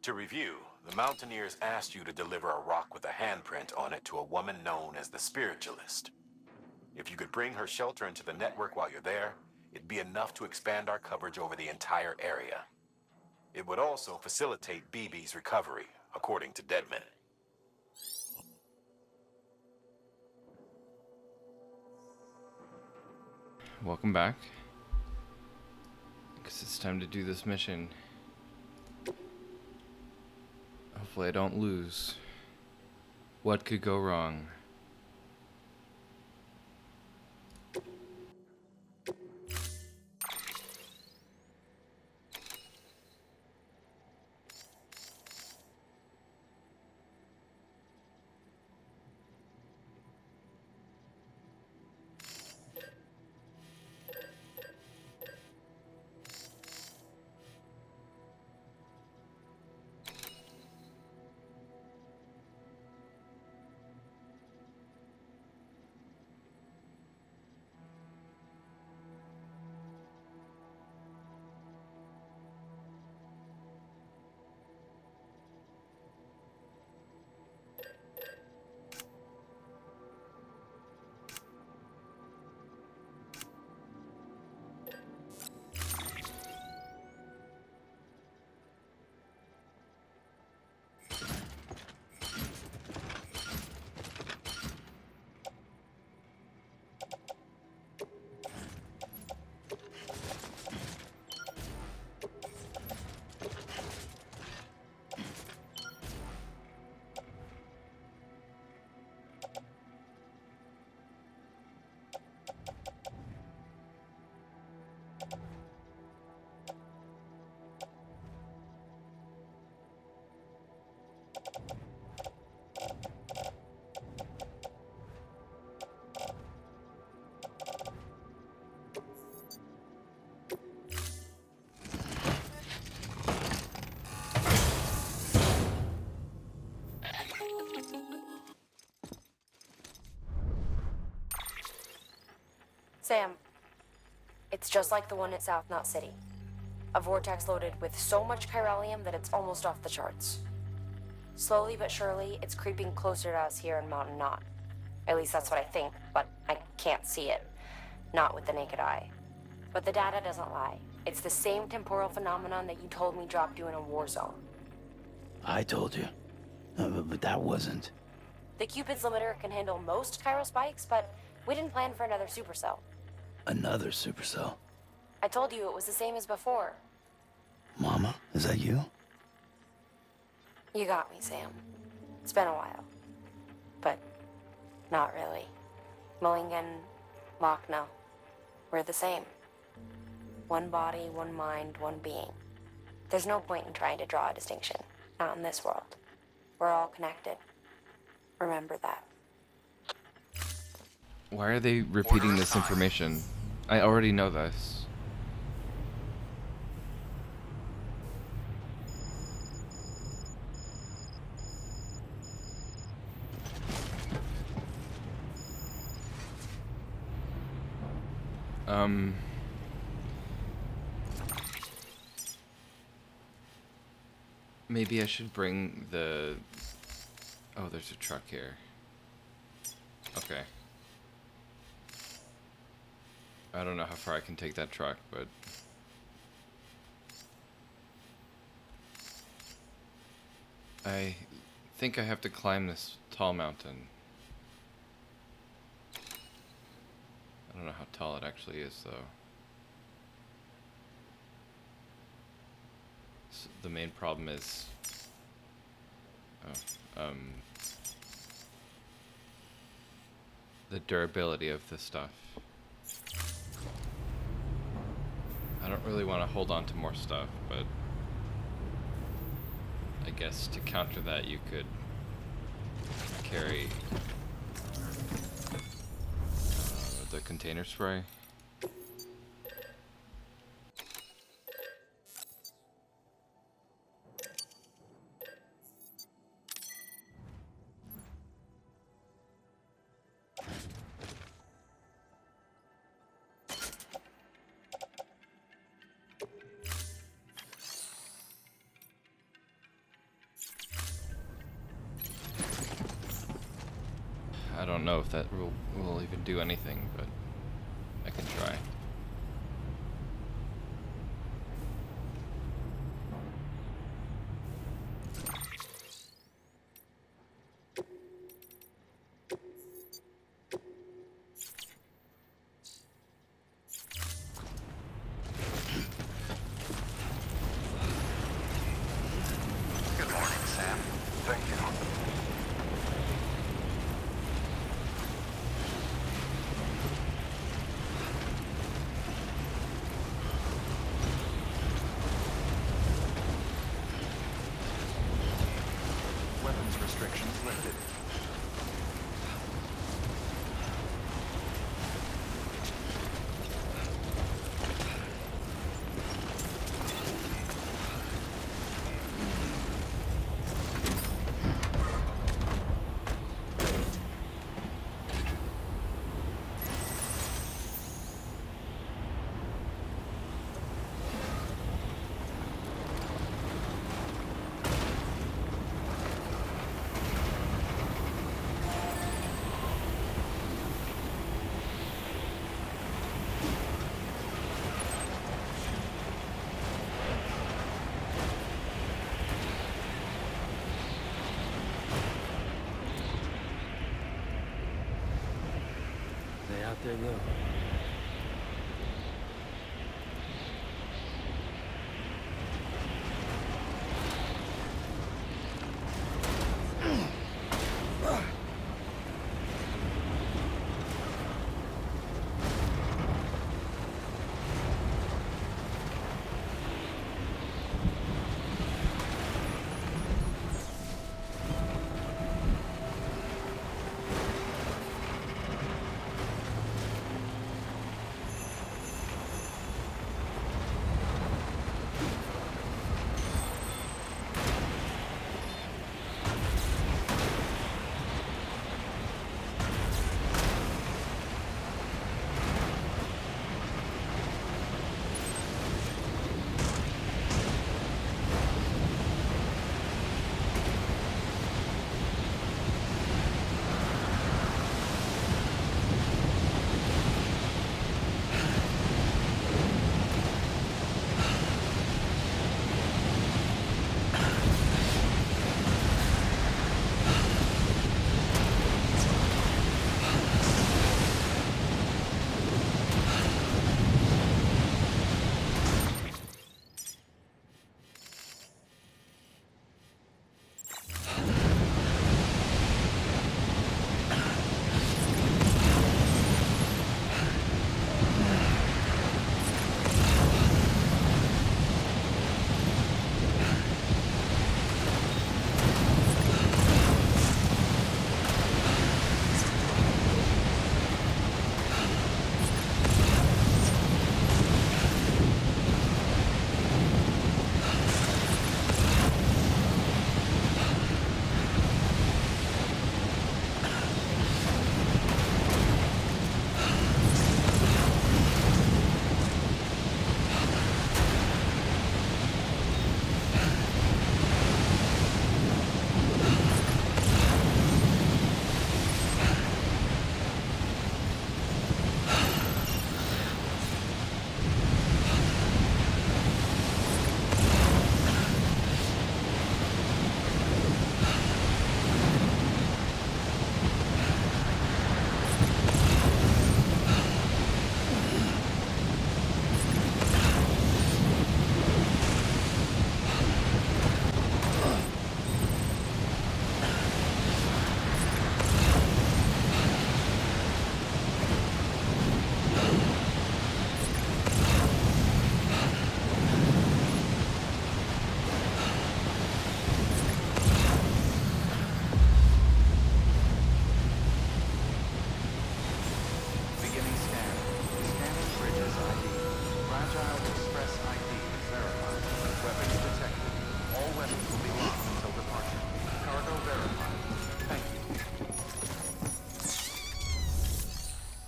To review, the Mountaineers asked you to deliver a rock with a handprint on it to a woman known as the Spiritualist. If you could bring her shelter into the network while you're there, it'd be enough to expand our coverage over the entire area. It would also facilitate BB's recovery, according to Deadman. Welcome back. Because it's time to do this mission. Hopefully I don't lose. What could go wrong? Sam, it's just like the one at South Knot City. A vortex loaded with so much chiralium that it's almost off the charts. Slowly but surely, it's creeping closer to us here in Mountain Knot. At least that's what I think, but I can't see it. Not with the naked eye. But the data doesn't lie. It's the same temporal phenomenon that you told me dropped you in a war zone. I told you. But that wasn't. The Cupid's limiter can handle most chiral spikes, but we didn't plan for another supercell. Another supercell. I told you it was the same as before. Mama, is that you? You got me, Sam. It's been a while. But not really. Mulligan, Lochner, we're the same. One body, one mind, one being. There's no point in trying to draw a distinction. Not in this world. We're all connected. Remember that. Why are they repeating this information? I already know this. Maybe I should bring the... Oh, there's a truck here. Okay. I don't know how far I can take that truck, but... I think I have to climb this tall mountain. I don't know how tall it actually is, though. So the main problem is... the durability of this stuff. I don't really want to hold on to more stuff, but I guess to counter that you could carry the container spray. don't know if that will even do anything, but I can try. Good morning, Sam. Thank you. Weapons restrictions lifted. They out there go.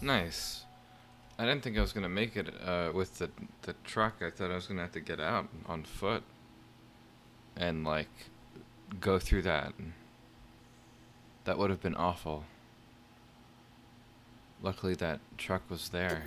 Nice. I didn't think I was gonna make it with the truck. I thought I was gonna have to get out on foot and like go through that. That would have been awful. Luckily that truck was there.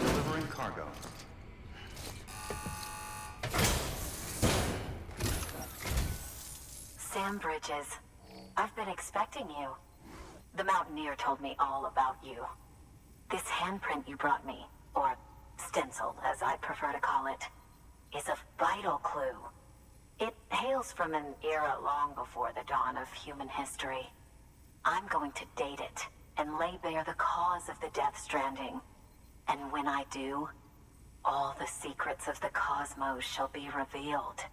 Delivering cargo. Sam Bridges, I've been expecting you. The Mountaineer told me all about you. This handprint you brought me, or stencil as I prefer to call it, is a vital clue. It hails from an era long before the dawn of human history. I'm going to date it and lay bare the cause of the Death Stranding. And when I do, all the secrets of the cosmos shall be revealed.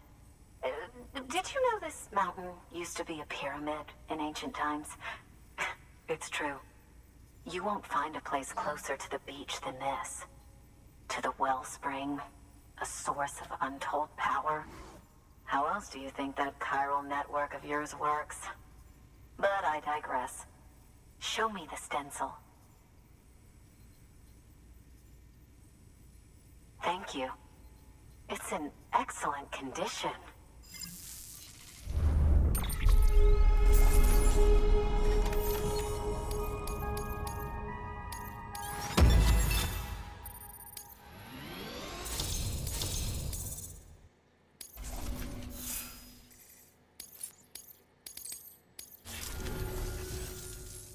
Did you know this mountain used to be a pyramid in ancient times? It's true. You won't find a place closer to the beach than this. To the wellspring, a source of untold power. How else do you think that chiral network of yours works? But I digress. Show me the stencil. Thank you. It's in excellent condition.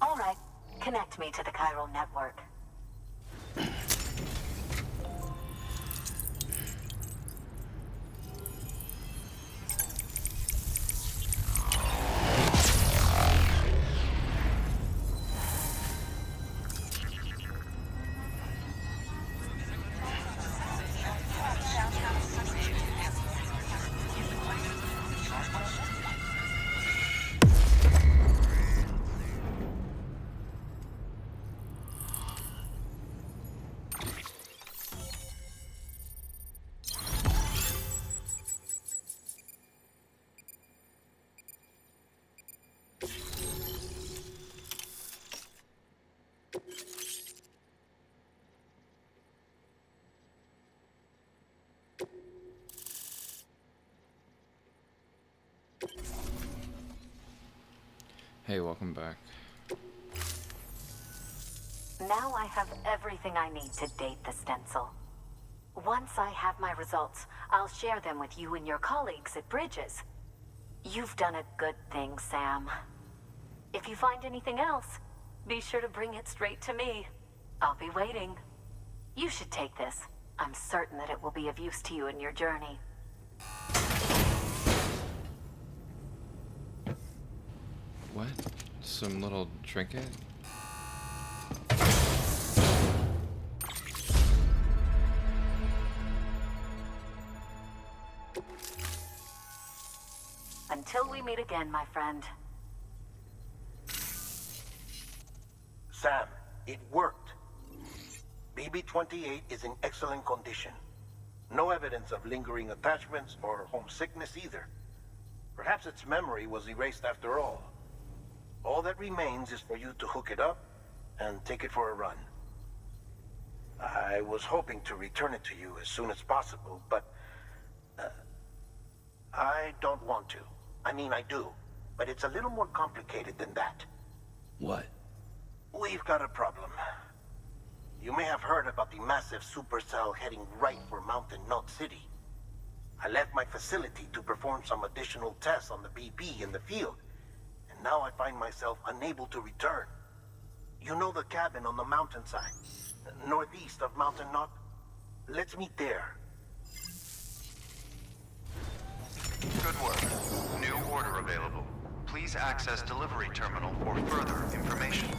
All right, connect me to the chiral network. Hey, welcome back. Now I have everything I need to date the stencil. Once I have my results, I'll share them with you and your colleagues at Bridges. You've done a good thing, Sam. If you find anything else, be sure to bring it straight to me. I'll be waiting. You should take this. I'm certain that it will be of use to you in your journey. What? Some little trinket? Until we meet again, my friend. Sam, it worked. BB-28 is in excellent condition. No evidence of lingering attachments or homesickness either. Perhaps its memory was erased after all. All that remains is for you to hook it up and take it for a run. I was hoping to return it to you as soon as possible, but I don't want to. I mean, I do, but it's a little more complicated than that. What? We've got a problem. You may have heard about the massive supercell heading right for Mountain Knot City. I left my facility to perform some additional tests on the BB in the field, and now I find myself unable to return. You know the cabin on the mountainside, northeast of Mountain Knot? Let's meet there. Good work. New order available. Please access delivery terminal for further information.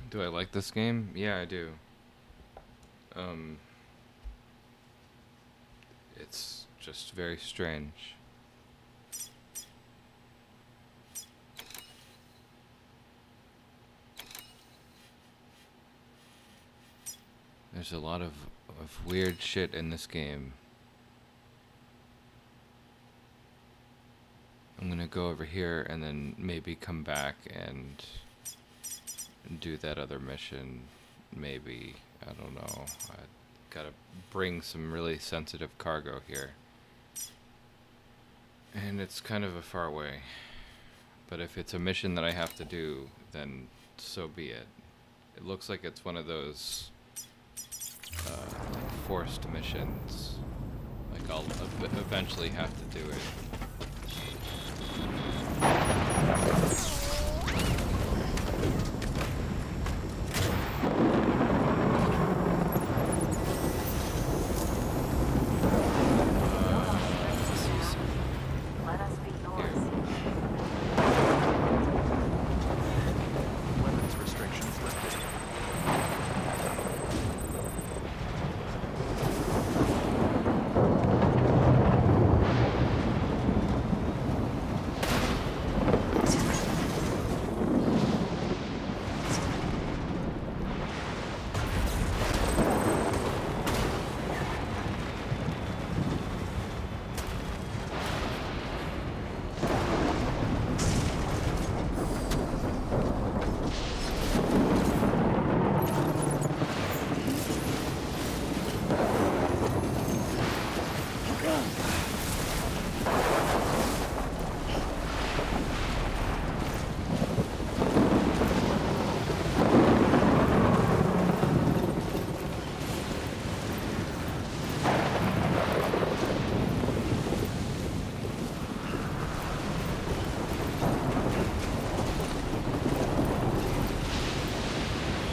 Do I like this game? Yeah, I do. It's just very strange. There's a lot of weird shit in this game. I'm gonna go over here and then maybe come back and do that other mission. Maybe. I don't know. I gotta bring some really sensitive cargo here. And it's kind of a far way. But if it's a mission that I have to do, then so be it. It looks like it's one of those forced missions. Like I'll eventually have to do it. Let us be yours. Weapons restrictions lifted.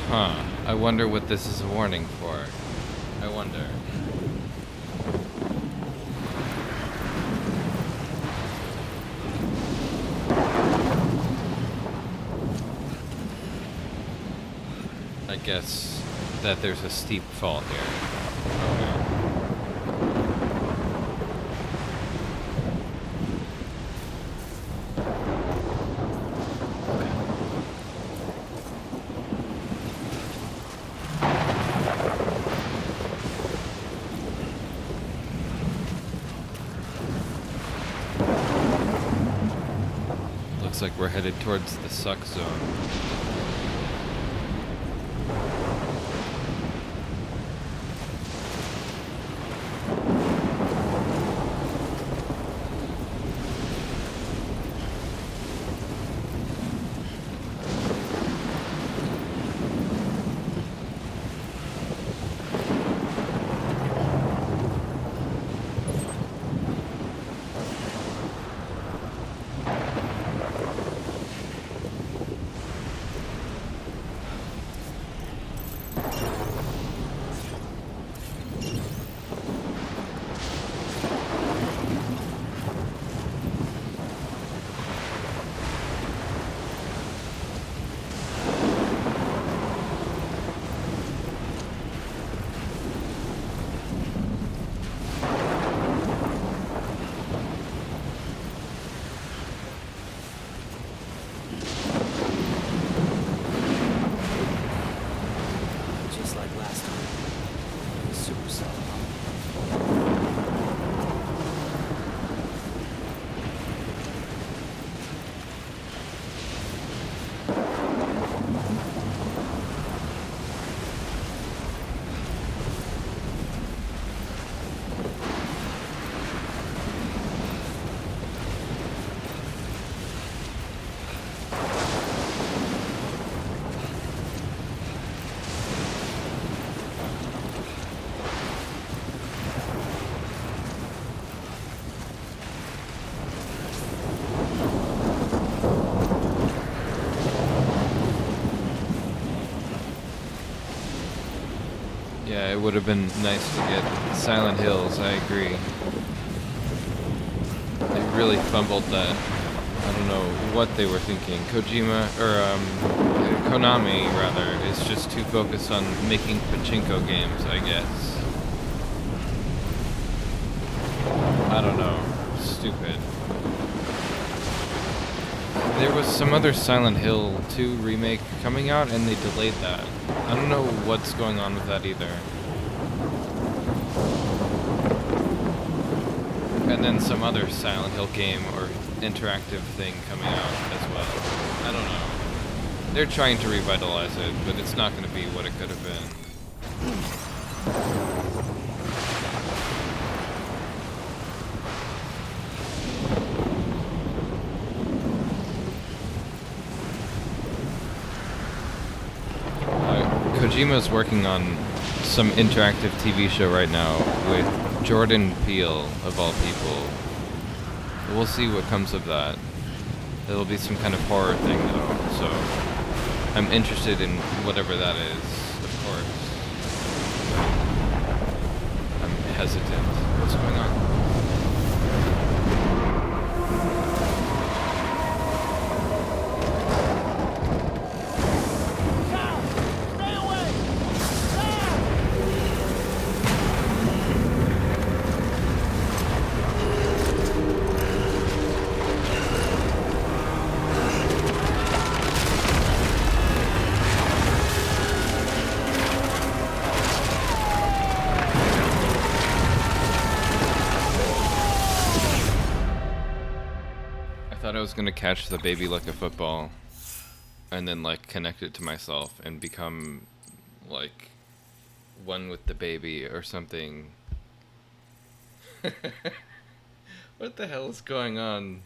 Huh. I wonder what this is a warning for. I wonder. I guess that there's a steep fall here. Okay. Looks like we're headed towards the suck zone. Just like last time. Supercell. Yeah, it would have been nice to get Silent Hills, I agree. They really fumbled that. I don't know what they were thinking. Kojima, or Konami rather, is just too focused on making pachinko games, I guess. I don't know. Stupid. There was some other Silent Hill 2 remake coming out, and they delayed that. I don't know what's going on with that either. And then some other Silent Hill game or interactive thing coming out as well. I don't know. They're trying to revitalize it, but it's not going to be what it could have been. Kojima's working on some interactive TV show right now with Jordan Peele, of all people. We'll see what comes of that. It'll be some kind of horror thing, though, so I'm interested in whatever that is, of course. I'm hesitant. What's going on? I was gonna catch the baby like a football and then like connect it to myself and become like one with the baby or something. What the hell is going on?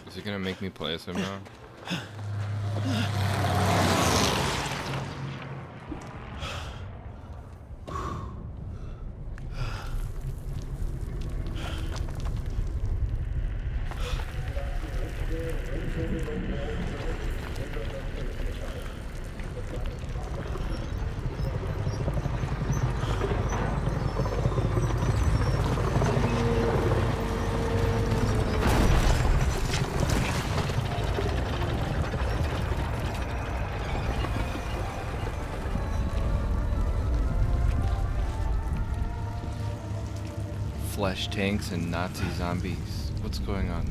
Is it gonna make me play as him now? Flesh tanks and Nazi zombies. What's going on?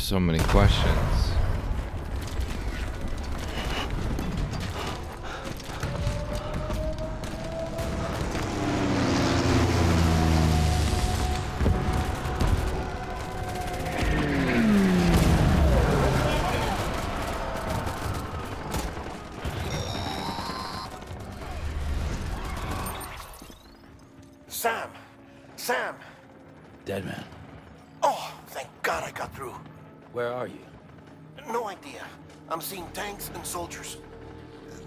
so many questions. Sam! Sam! Dead man. Oh, thank God I got through. Where are you? No idea. I'm seeing tanks and soldiers.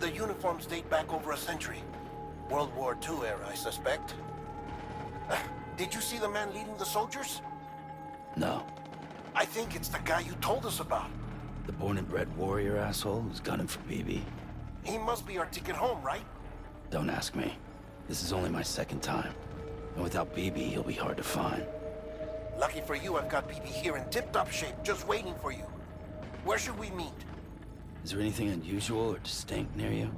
The uniforms date back over a century. World War II era, I suspect. Did you see the man leading the soldiers? No. I think it's the guy you told us about. The born and bred warrior asshole who's gunning for BB. He must be our ticket home, right? Don't ask me. This is only my second time. And without BB, he'll be hard to find. Lucky for you, I've got BB here in tip-top shape, just waiting for you. Where should we meet? Is there anything unusual or distinct near you?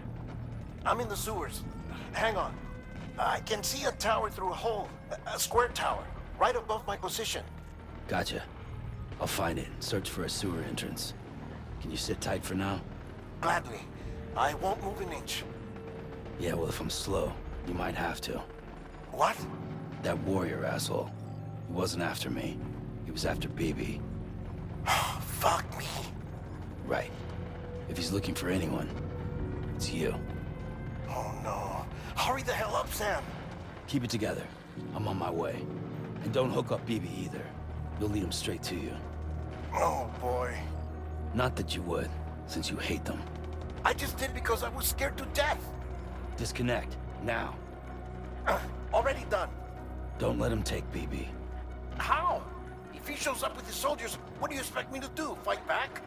I'm in the sewers. Hang on. I can see a tower through a hole. A square tower, right above my position. Gotcha. I'll find it and search for a sewer entrance. Can you sit tight for now? Gladly. I won't move an inch. Yeah, well, if I'm slow, you might have to. What? That warrior asshole. He wasn't after me. He was after BB. Fuck me. Right. If he's looking for anyone, it's you. Oh no. Hurry the hell up, Sam. Keep it together. I'm on my way. And don't hook up BB either. You'll lead him straight to you. Oh boy. Not that you would, since you hate them. I just did because I was scared to death. Disconnect, now. Already done. Don't let him take BB. How? If he shows up with his soldiers, what do you expect me to do? Fight back?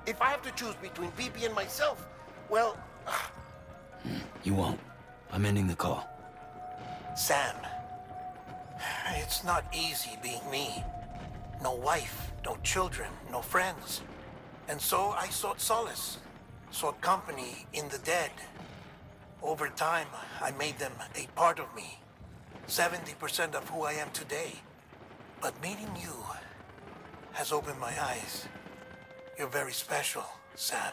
If I have to choose between BB and myself, well... You won't. I'm ending the call. Sam, it's not easy being me. No wife, no children, no friends. And so I sought solace, sought company in the dead. Over time, I made them a part of me. 70% of who I am today. But meeting you has opened my eyes. You're very special, Sam.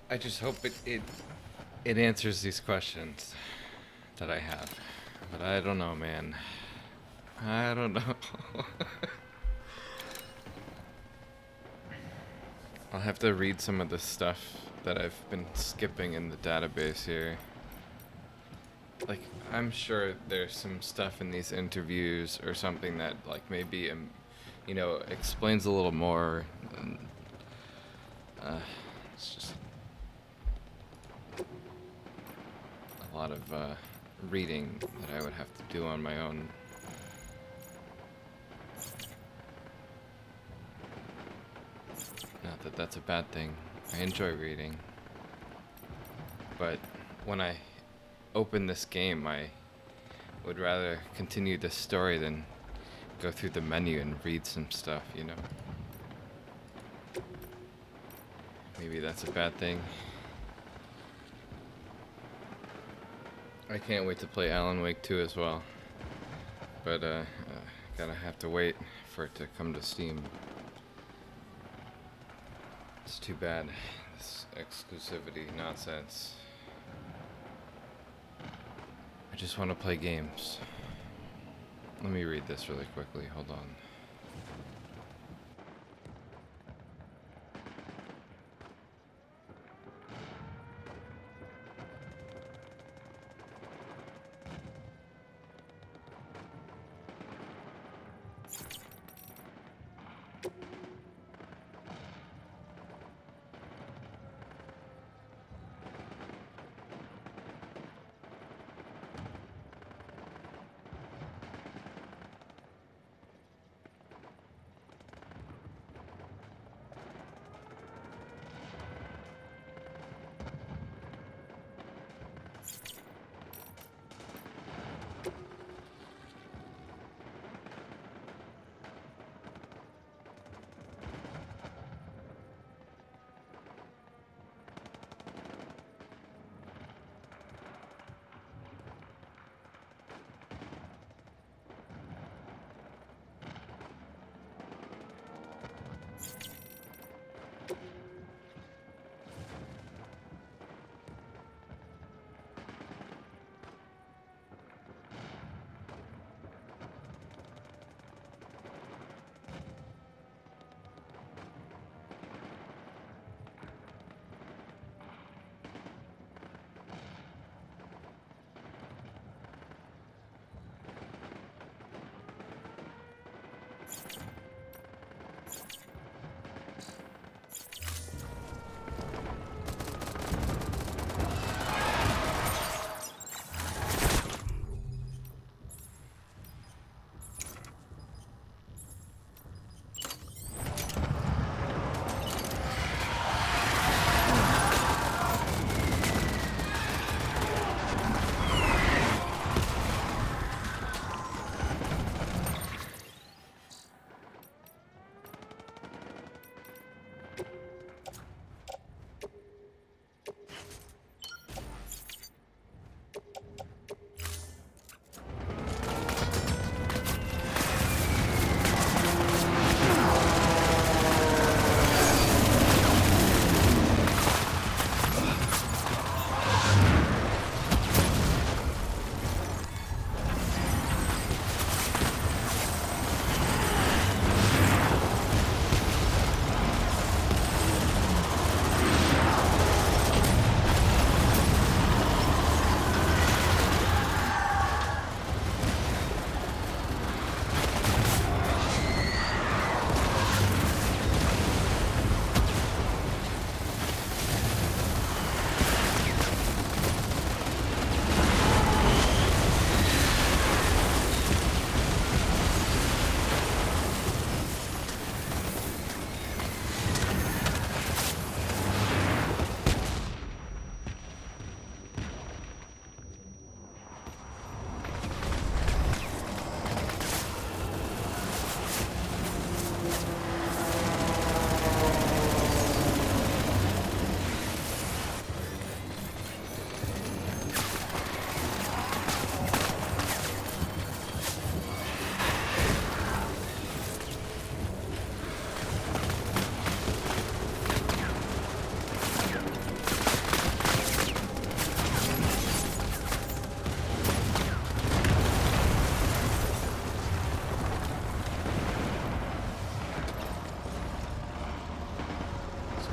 I just hope it answers these questions that I have. But I don't know, man. I don't know. I'll have to read some of the stuff that I've been skipping in the database here. Like, I'm sure there's some stuff in these interviews or something that, like, maybe, you know, explains a little more. And, it's just a lot of reading that I would have to do on my own. Not that that's a bad thing. I enjoy reading. But when I open this game, I would rather continue the story than go through the menu and read some stuff, you know? Maybe that's a bad thing. I can't wait to play Alan Wake 2 as well. But, gotta have to wait for it to come to Steam. It's too bad, this exclusivity nonsense. I just want to play games. Let me read this really quickly, hold on.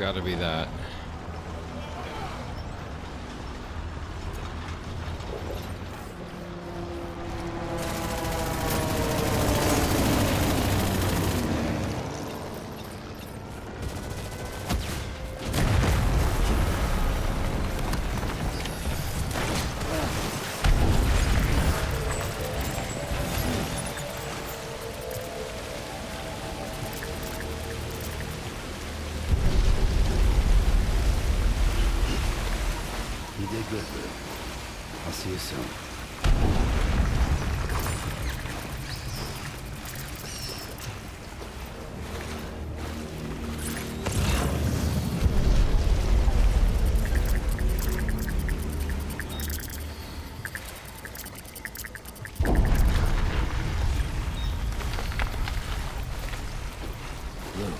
gotta be that. You did good, Lou. I'll see you soon. Lou.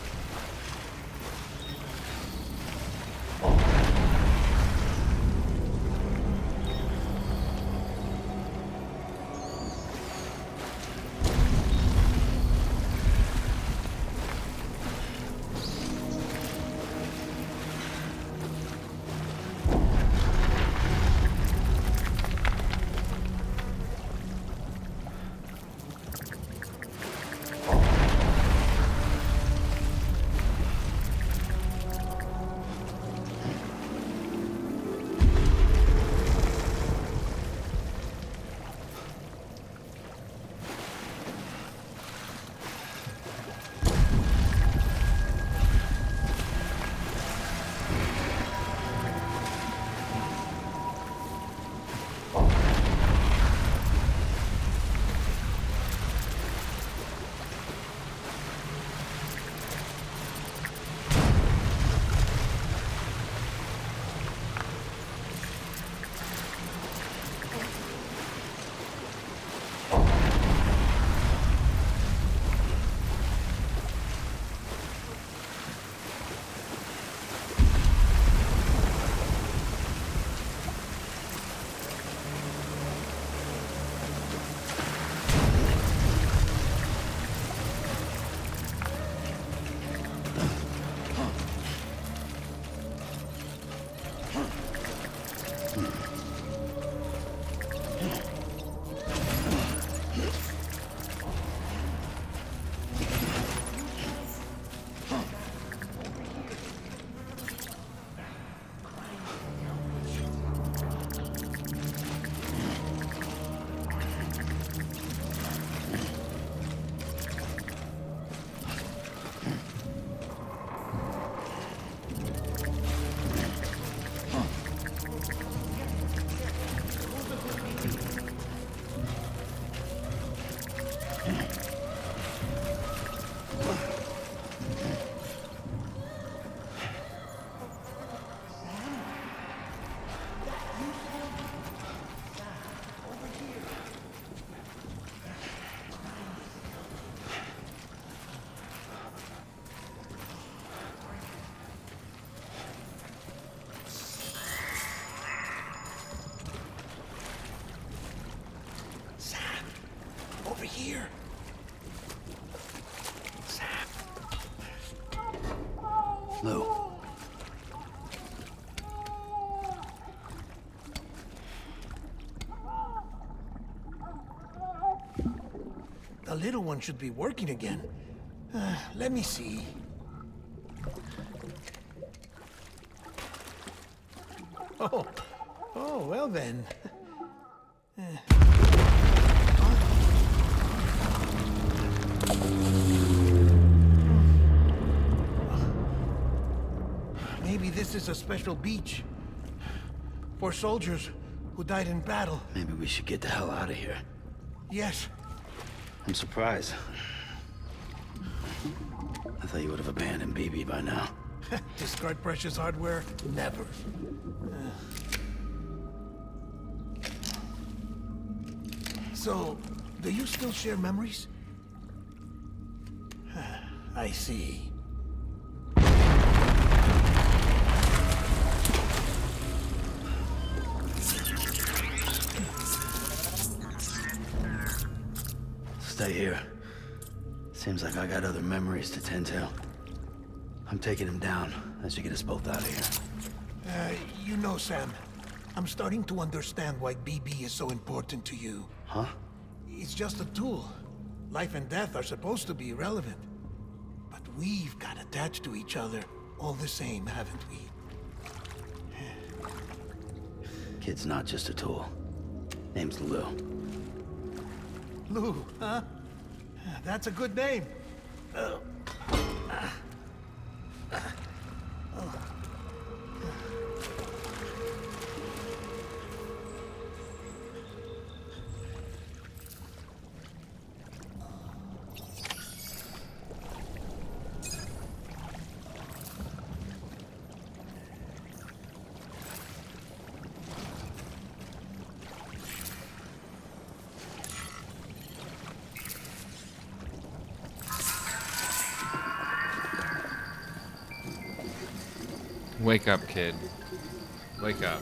Over here. Sam. Lou. The little one should be working again. Let me see. Oh, well then. Maybe this is a special beach for soldiers who died in battle. Maybe we should get the hell out of here. Yes. I'm surprised. I thought you would have abandoned BB by now. Discard precious hardware? Never. So, do you still share memories? I see. Stay here. Seems like I got other memories to tend to. I'm taking him down. That should get us both out of here. You know, Sam, I'm starting to understand why BB is so important to you. Huh? It's just a tool. Life and death are supposed to be irrelevant. But we've got attached to each other all the same, haven't we? Kid's not just a tool. Name's Lou. Lou, huh? That's a good name. Wake up, kid. Wake up.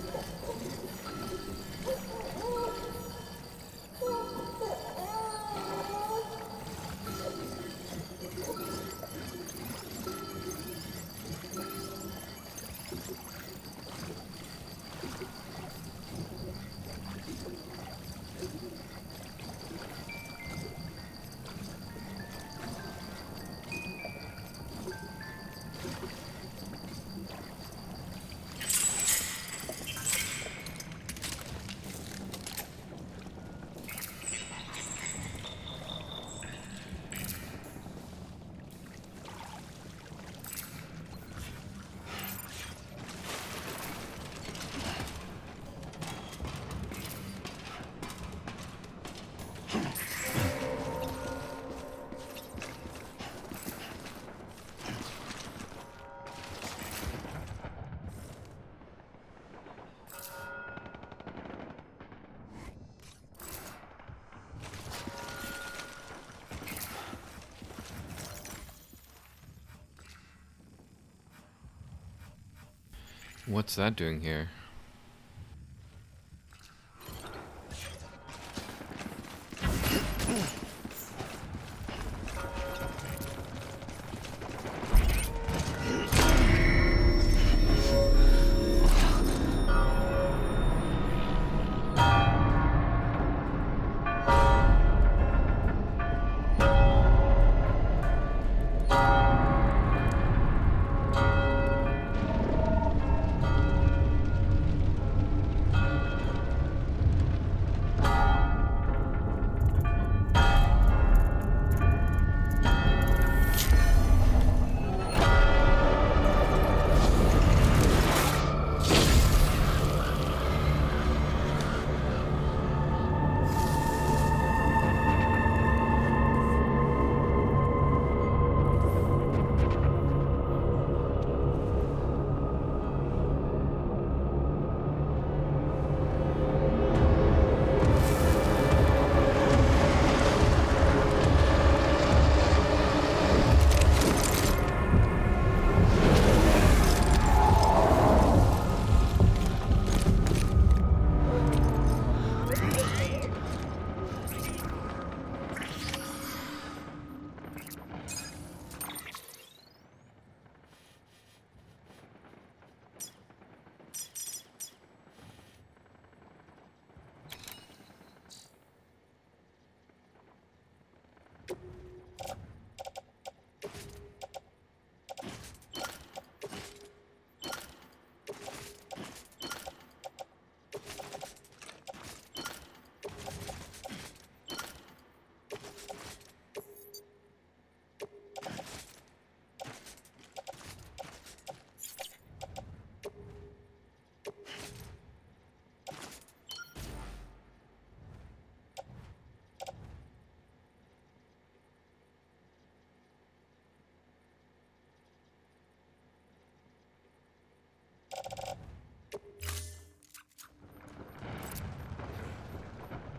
What's that doing here?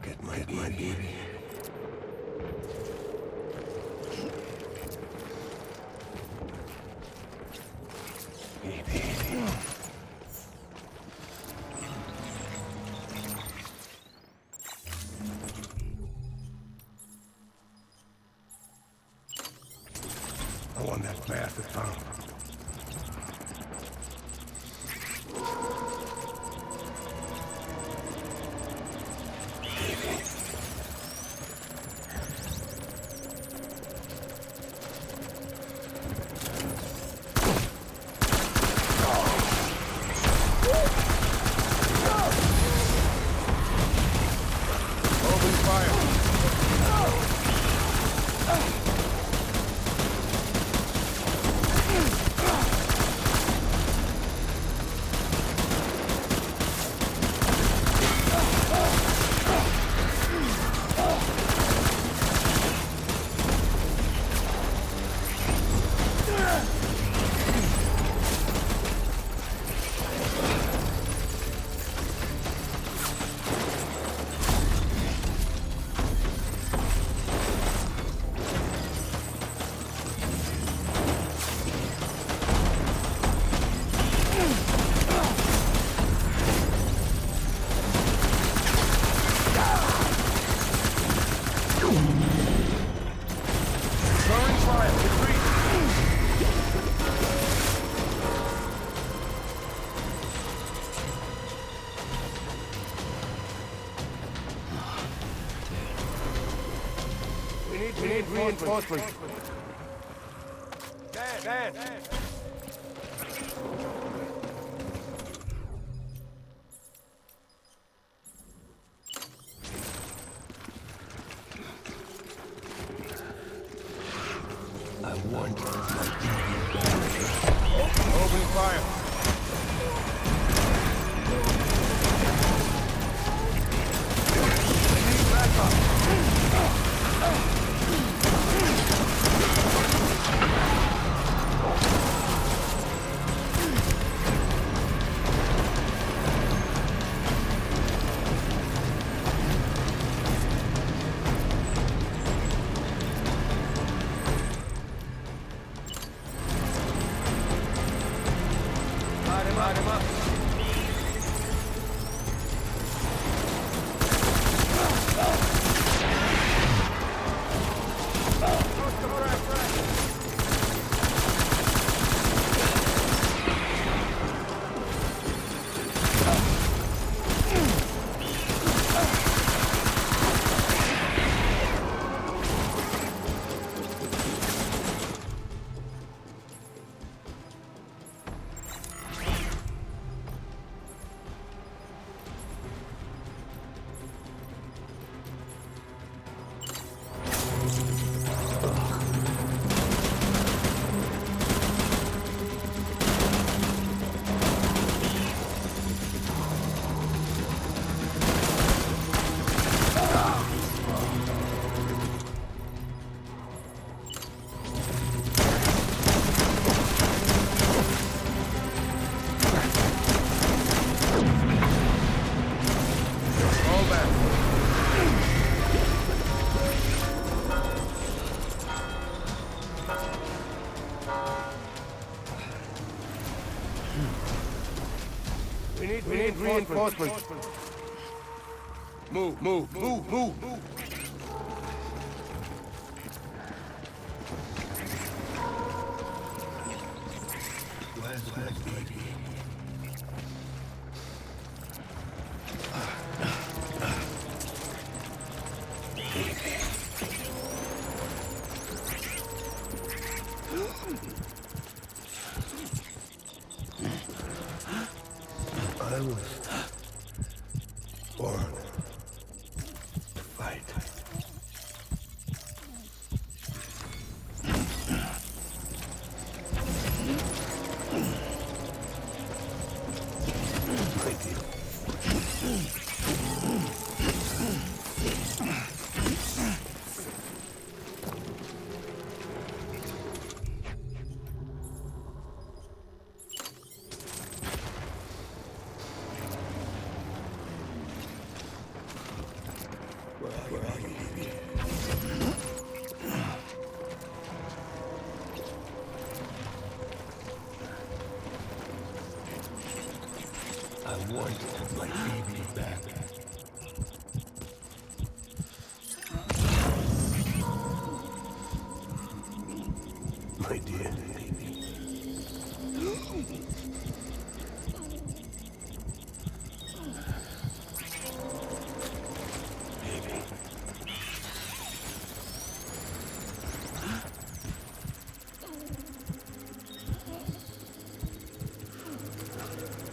Get my baby. I want that bath at home. We need reinforcements. Dan! I want my Open fire. Light him up. We need reinforcements. Move. Where's my baby? I was born to fight. My dear. Where are you, baby? I want my baby back. My dear baby.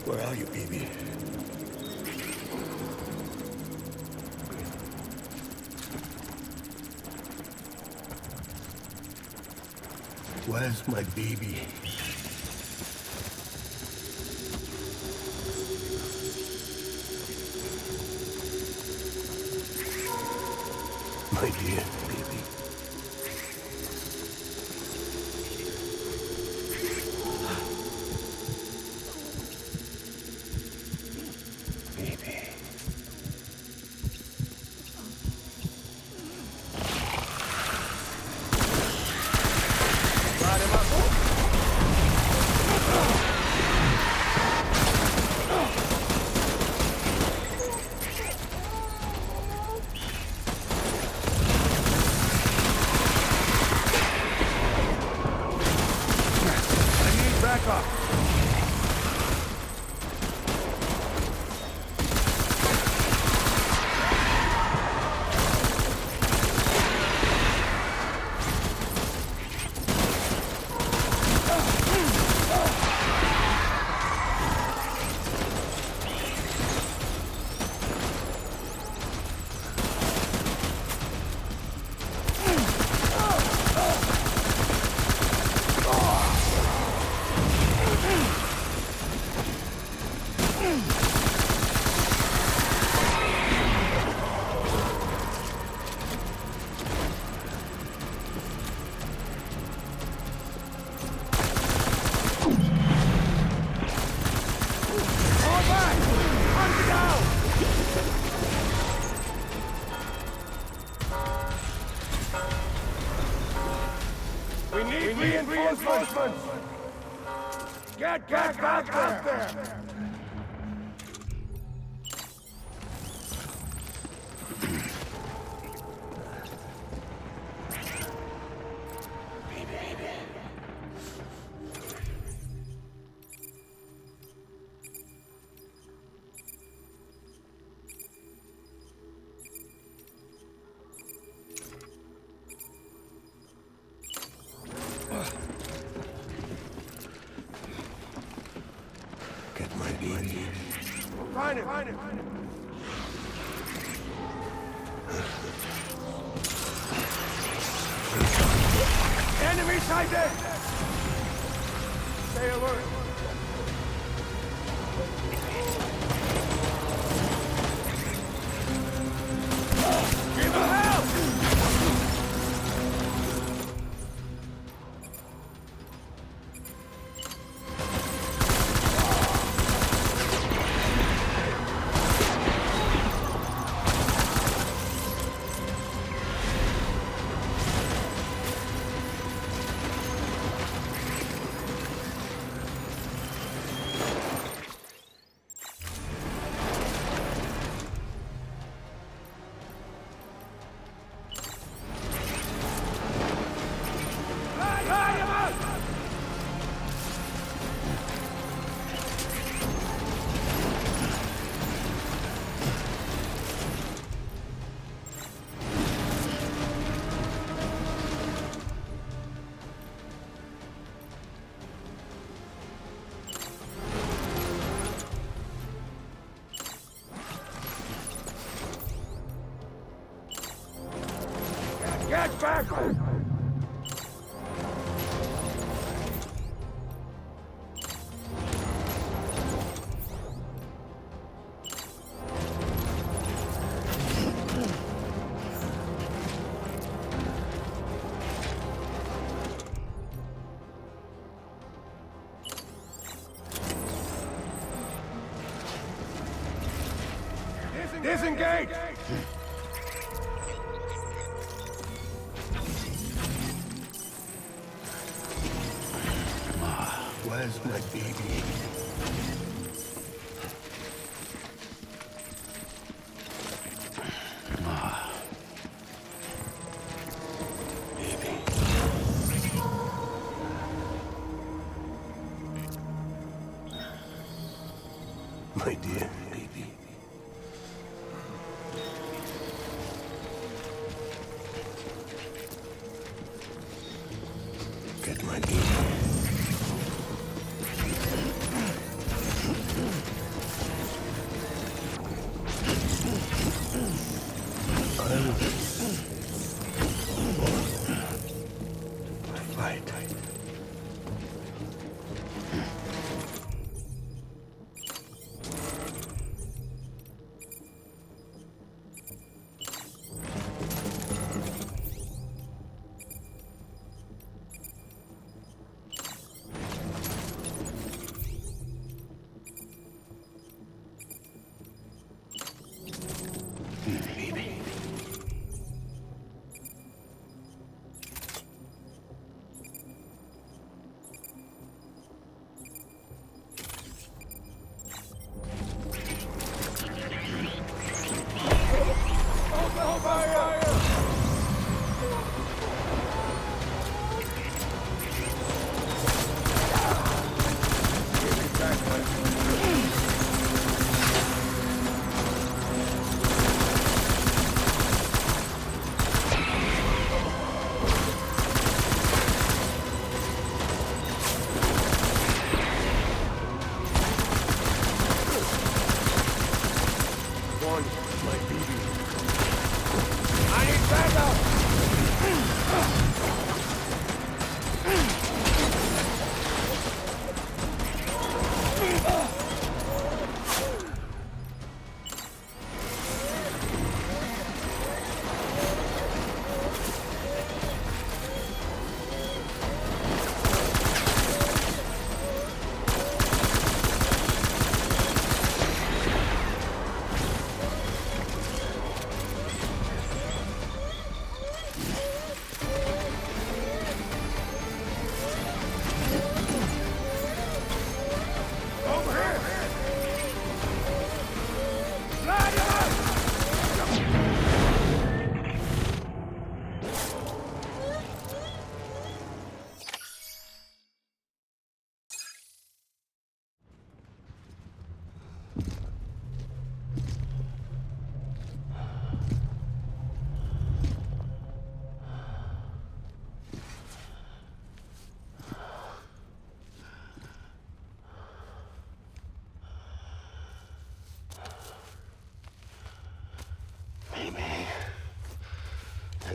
Where are you, baby? Where's my baby? My dear baby. Baby. Light him up. Reinforcements! Get back there! Get my baby. Find it! Enemy sighted! Stay alert! Give him help! Get back! Disengage! Where's my baby? My dear baby. Get my baby. Fight. Baby. I need backup!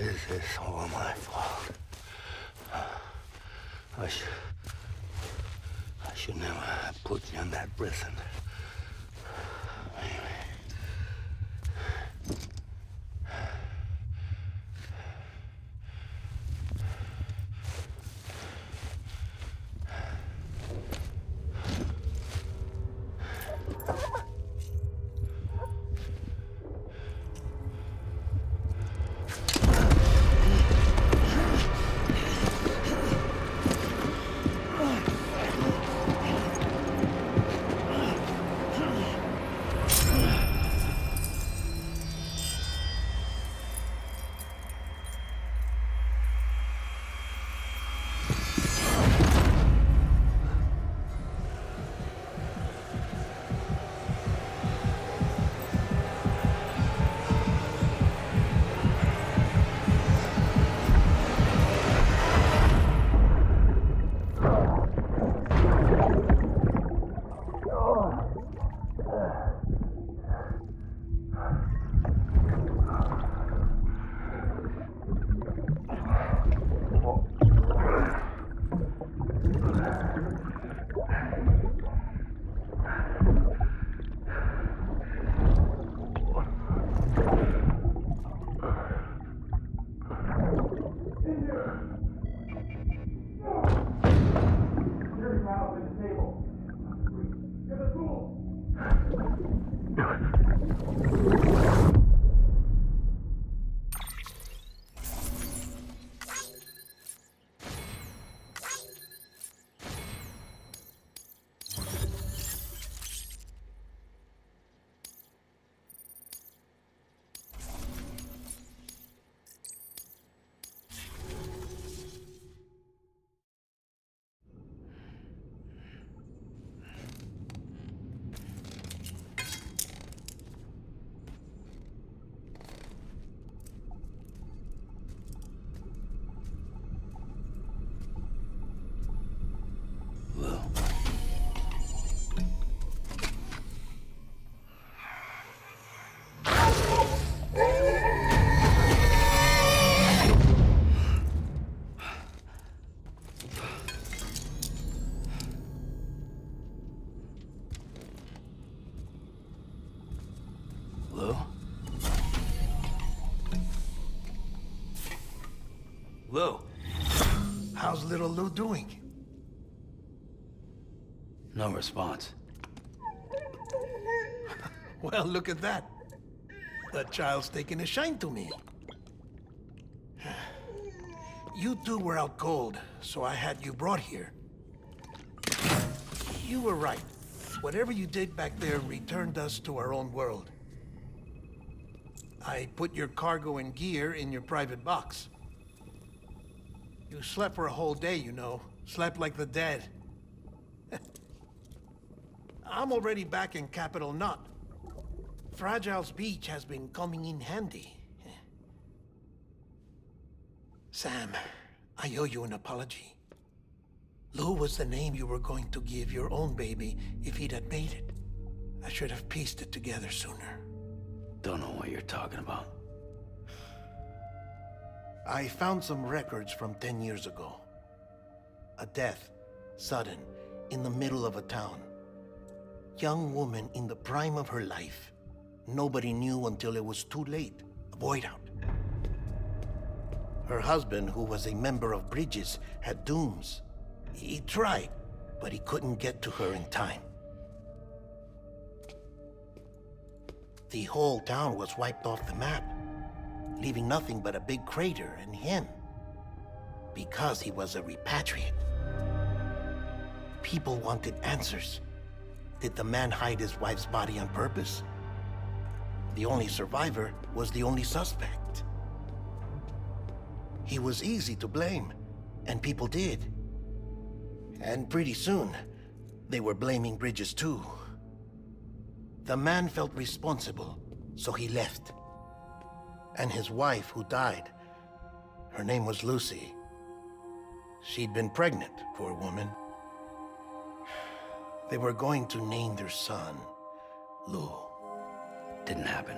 This is all my fault. I should never have put you in that prison. Lou, how's little Lou doing? No response. Well, look at that. That child's taking a shine to me. You two were out cold, so I had you brought here. You were right. Whatever you did back there returned us to our own world. I put your cargo and gear in your private box. You slept for a whole day, you know. Slept like the dead. I'm already back in Capital Knot. Fragile's beach has been coming in handy. Sam, I owe you an apology. Lou was the name you were going to give your own baby if he'd had made it. I should have pieced it together sooner. Don't know what you're talking about. I found some records from 10 years ago. A death, sudden, in the middle of a town. Young woman in the prime of her life. Nobody knew until it was too late. A void out. Her husband, who was a member of Bridges, had dooms. He tried, but he couldn't get to her in time. The whole town was wiped off the map, leaving nothing but a big crater and him. Because he was a repatriate. People wanted answers. Did the man hide his wife's body on purpose? The only survivor was the only suspect. He was easy to blame, and people did. And pretty soon, they were blaming Bridges too. The man felt responsible, so he left. And his wife, who died, her name was Lucy. She'd been pregnant, poor woman. They were going to name their son Lou. Didn't happen.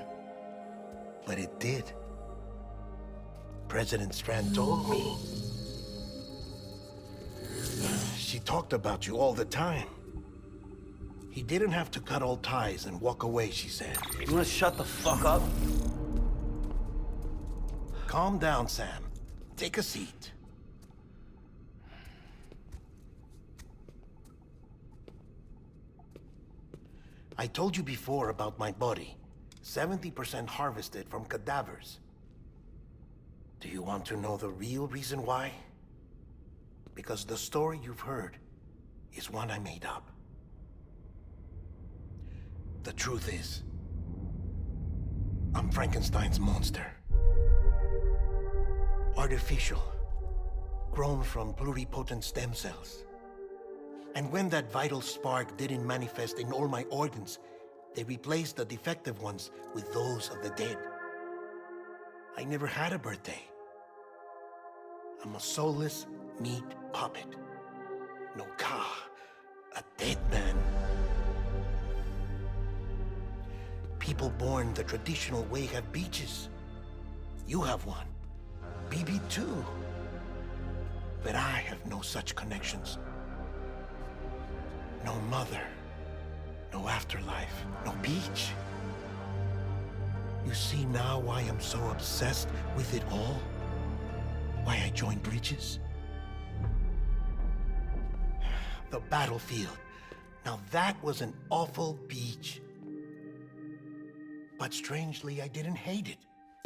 But it did. President Strand told me. She talked about you all the time. He didn't have to cut all ties and walk away, she said. You wanna shut the fuck up? Calm down, Sam. Take a seat. I told you before about my body. 70% harvested from cadavers. Do you want to know the real reason why? Because the story you've heard is one I made up. The truth is, I'm Frankenstein's monster. Artificial, grown from pluripotent stem cells. And when that vital spark didn't manifest in all my organs, they replaced the defective ones with those of the dead. I never had a birthday. I'm a soulless meat puppet. No ka, a dead man. People born the traditional way have beaches. You have one. BB too. But I have no such connections. No mother, no afterlife, no beach. You see now why I'm so obsessed with it all? Why I joined Bridges? The battlefield. Now that was an awful beach. But strangely, I didn't hate it,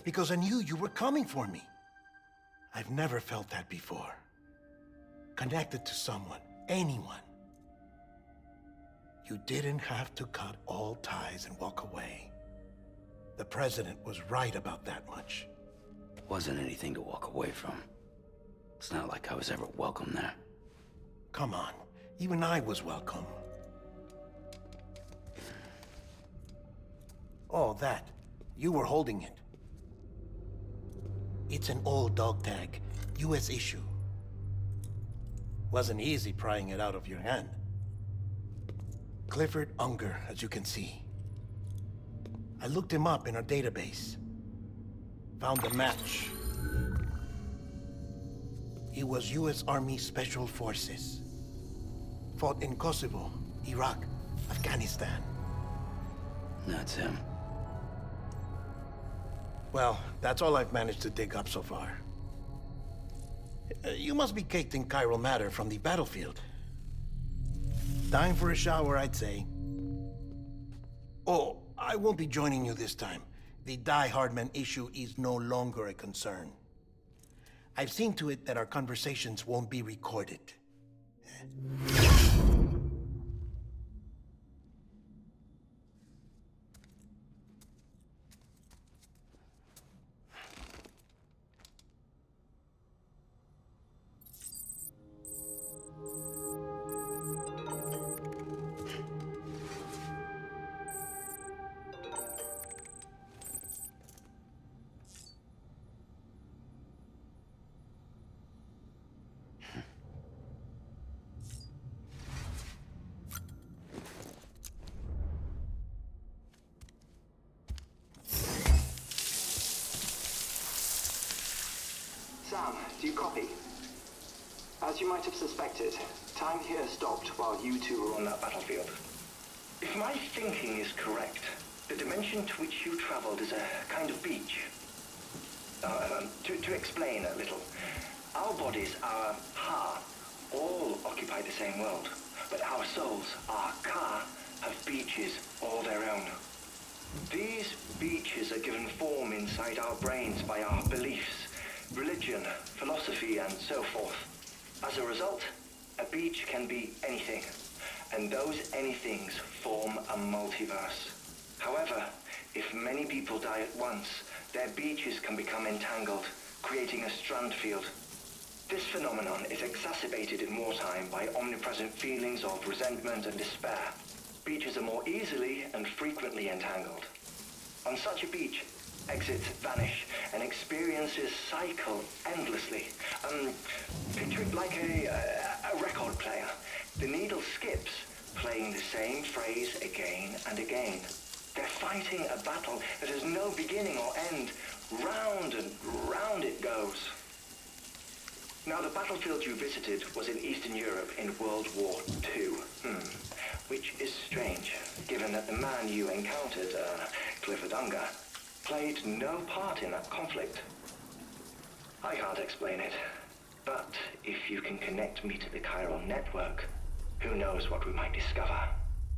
because I knew you were coming for me. I've never felt that before. Connected to someone, anyone. You didn't have to cut all ties and walk away. The president was right about that much. Wasn't anything to walk away from. It's not like I was ever welcome there. Come on, even I was welcome. Oh, that. You were holding it. It's an old dog tag, US issue. Wasn't easy prying it out of your hand. Clifford Unger, as you can see. I looked him up in our database. Found a match. He was US Army Special Forces. Fought in Kosovo, Iraq, Afghanistan. That's him. Well, that's all I've managed to dig up so far. You must be caked in chiral matter from the battlefield. Time for a shower, I'd say. Oh, I won't be joining you this time. The Die Hardman issue is no longer a concern. I've seen to it that our conversations won't be recorded. Sam, do you copy? As you might have suspected, time here stopped while you two were on that battlefield. If my thinking is correct, the dimension to which you traveled is a kind of beach. To explain a little, our bodies, our ha, all occupy the same world, but our souls, our ka, have beaches all their own. These beaches are given form inside our brains by our beliefs, religion, philosophy, and so forth. As a result, a beach can be anything, and those anythings form a multiverse. However, if many people die at once, their beaches can become entangled, creating a strand field. This phenomenon is exacerbated in wartime by omnipresent feelings of resentment and despair. Beaches are more easily and frequently entangled. On such a beach, exits vanish and experiences cycle endlessly. Picture it like a record player. The needle skips, playing the same phrase again and again. They're fighting a battle that has no beginning or end, Round and round it goes. Now, the battlefield you visited was in Eastern Europe in World War II. Which is strange, given that the man you encountered, Clifford Unger, played no part in that conflict. I can't explain it, but if you can connect me to the chiral network, who knows what we might discover.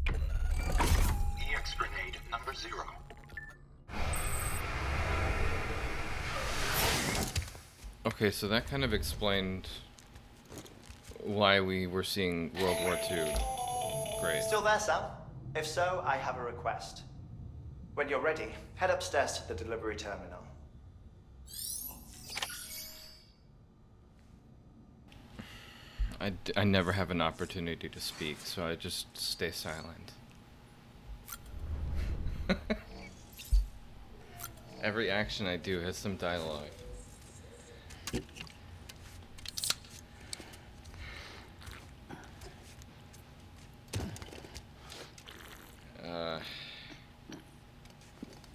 EX grenade number 0. Okay, so that kind of explained why we were seeing World War II. Great. Still there, Sam? If so, I have a request. When you're ready, head upstairs to the delivery terminal. I never have an opportunity to speak, so I just stay silent. Every action I do has some dialogue.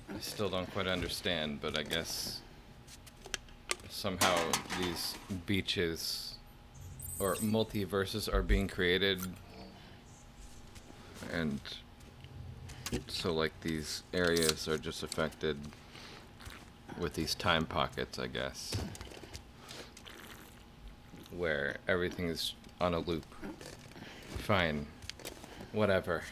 I still don't quite understand, but I guess somehow these beaches or multiverses are being created, and so like these areas are just affected with these time pockets, I guess, where everything is on a loop. Fine, whatever.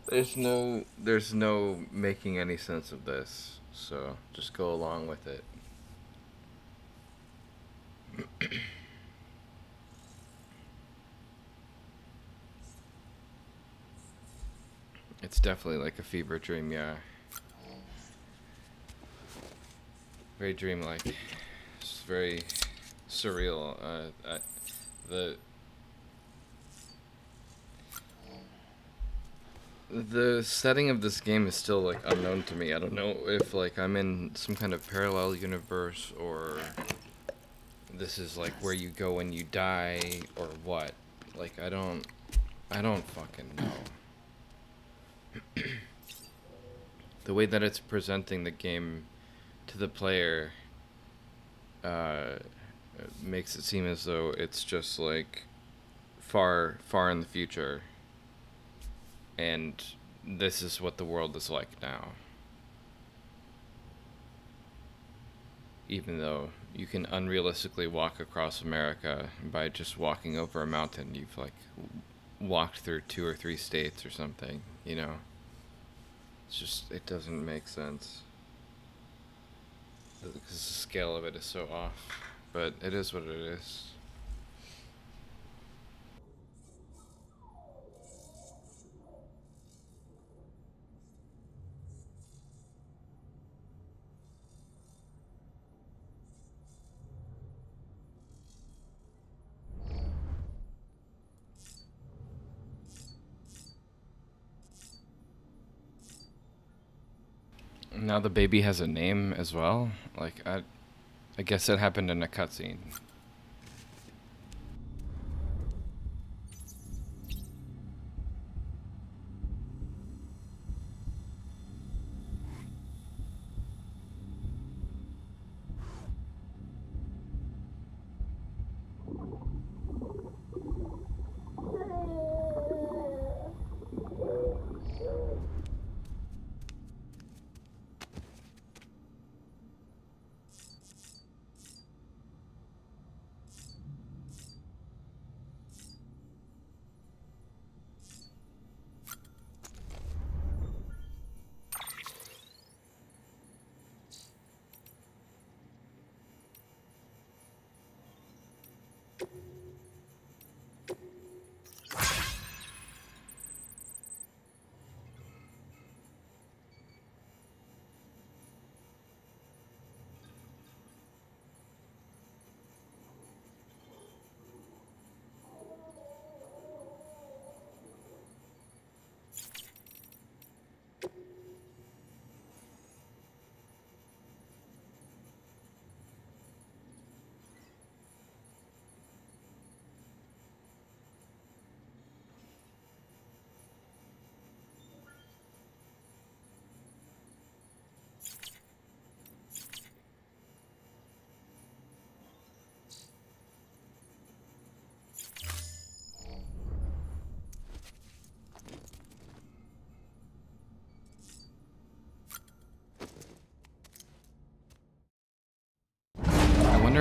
There's no making any sense of this, so just go along with it. It's definitely like a fever dream, yeah. Very dreamlike. It's very surreal. The setting of this game is still like unknown to me. I don't know if like I'm in some kind of parallel universe, or this is like where you go when you die, or what. Like I don't fucking know. The way that it's presenting the game to the player makes it seem as though it's just like far in the future, and this is what the world is like now. Even though you can unrealistically walk across America by just walking over a mountain, you've like walked through 2 or 3 states or something, you know? It's just, it doesn't make sense. Because the scale of it is so off. But it is what it is. Now the baby has a name as well? Like, I guess it happened in a cutscene.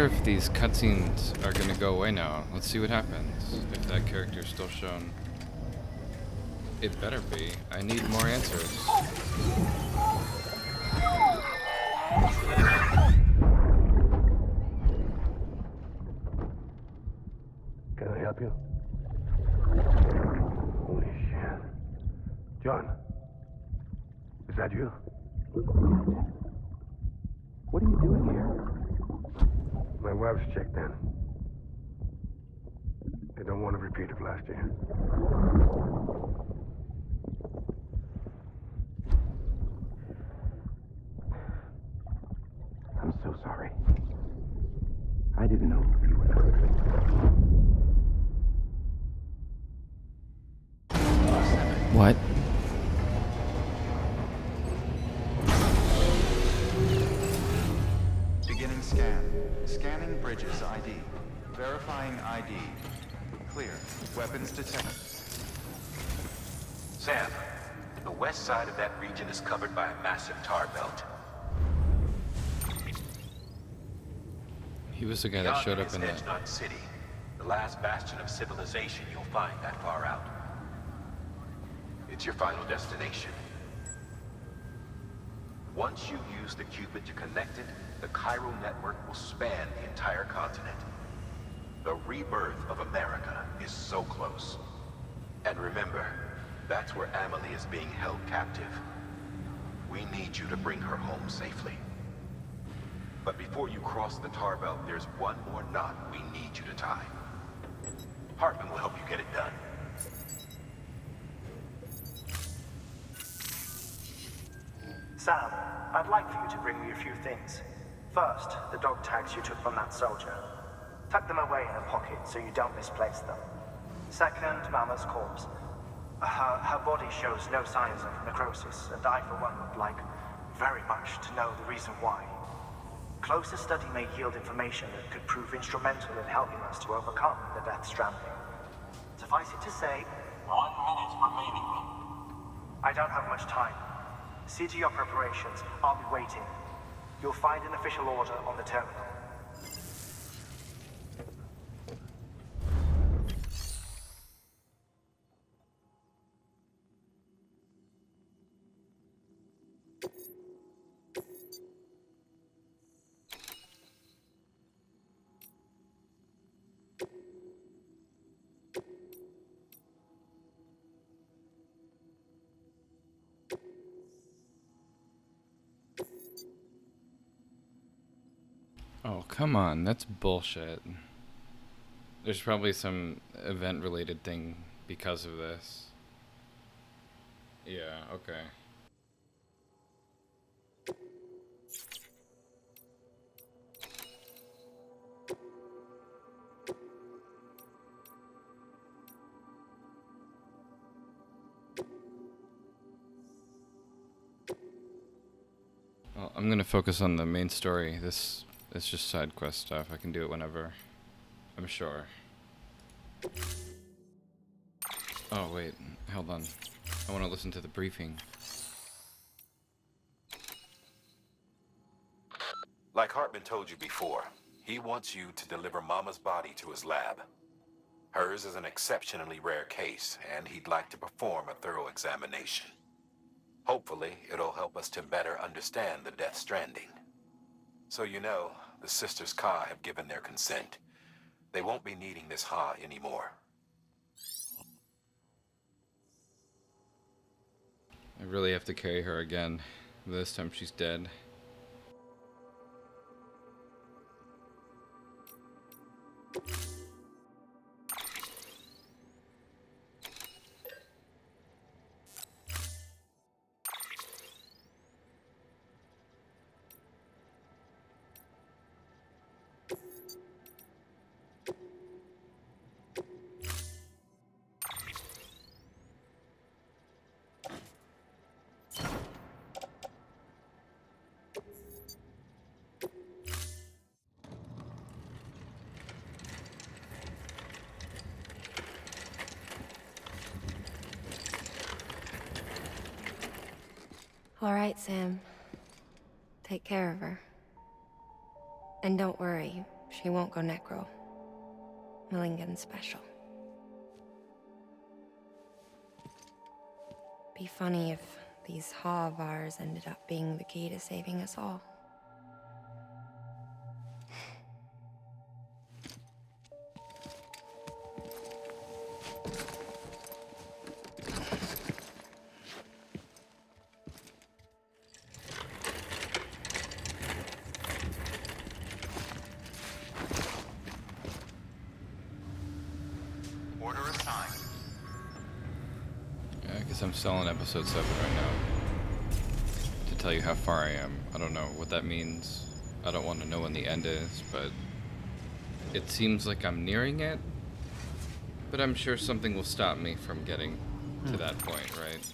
if these cutscenes are gonna go away now. Let's see what happens. If that character's still shown. It better be. I need more answers. Can I help you? Holy shit. John, is that you? What are you doing here? My wife's checked in. They don't want a repeat of last year. I'm so sorry. I didn't know you were coming. What? Beginning scan. Scanning Bridges ID. Verifying ID. Clear. Weapons detected. Sam, the west side of that region is covered by a massive tar belt. He was the guy that showed up in the... Reunite City, the last bastion of civilization you'll find that far out. It's your final destination. Once you use the Cupid to connect it, the Cairo network will span the entire continent. The rebirth of America is so close. And remember, that's where Amelie is being held captive. We need you to bring her home safely. But before you cross the tar belt, there's one more knot we need you to tie. Hartman will help you get it done. Sam, I'd like for you to bring me a few things. First, the dog tags you took from that soldier. Tuck them away in a pocket so you don't misplace them. Second, Mama's corpse. Her body shows no signs of necrosis, and I, for one, would like very much to know the reason why. Closer study may yield information that could prove instrumental in helping us to overcome the Death Stranding. Suffice it to say, 1 minute remaining. I don't have much time. See to your preparations. I'll be waiting. You'll find an official order on the terminal. Oh, come on. That's bullshit. There's probably some event-related thing because of this. Yeah, okay. Well, I'm gonna focus on the main story. This is just side quest stuff. I can do it whenever. I'm sure. Oh, wait. Hold on. I want to listen to the briefing. Like Hartman told you before, he wants you to deliver Mama's body to his lab. Hers is an exceptionally rare case, and he'd like to perform a thorough examination. Hopefully, it'll help us to better understand the Death Stranding. So you know, the Sisters Ka have given their consent. They won't be needing this Ha anymore. I really have to carry her again. This time she's dead. All right, Sam. Take care of her. And don't worry, She won't go necro. Millingen's special. Be funny if these Ha of ours ended up being the key to saving us all. Order assigned. I guess I'm still on episode 7 right now. To tell you how far I am. I don't know what that means. I don't want to know when the end is, but it seems like I'm nearing it. But I'm sure something will stop me from getting to that point, right?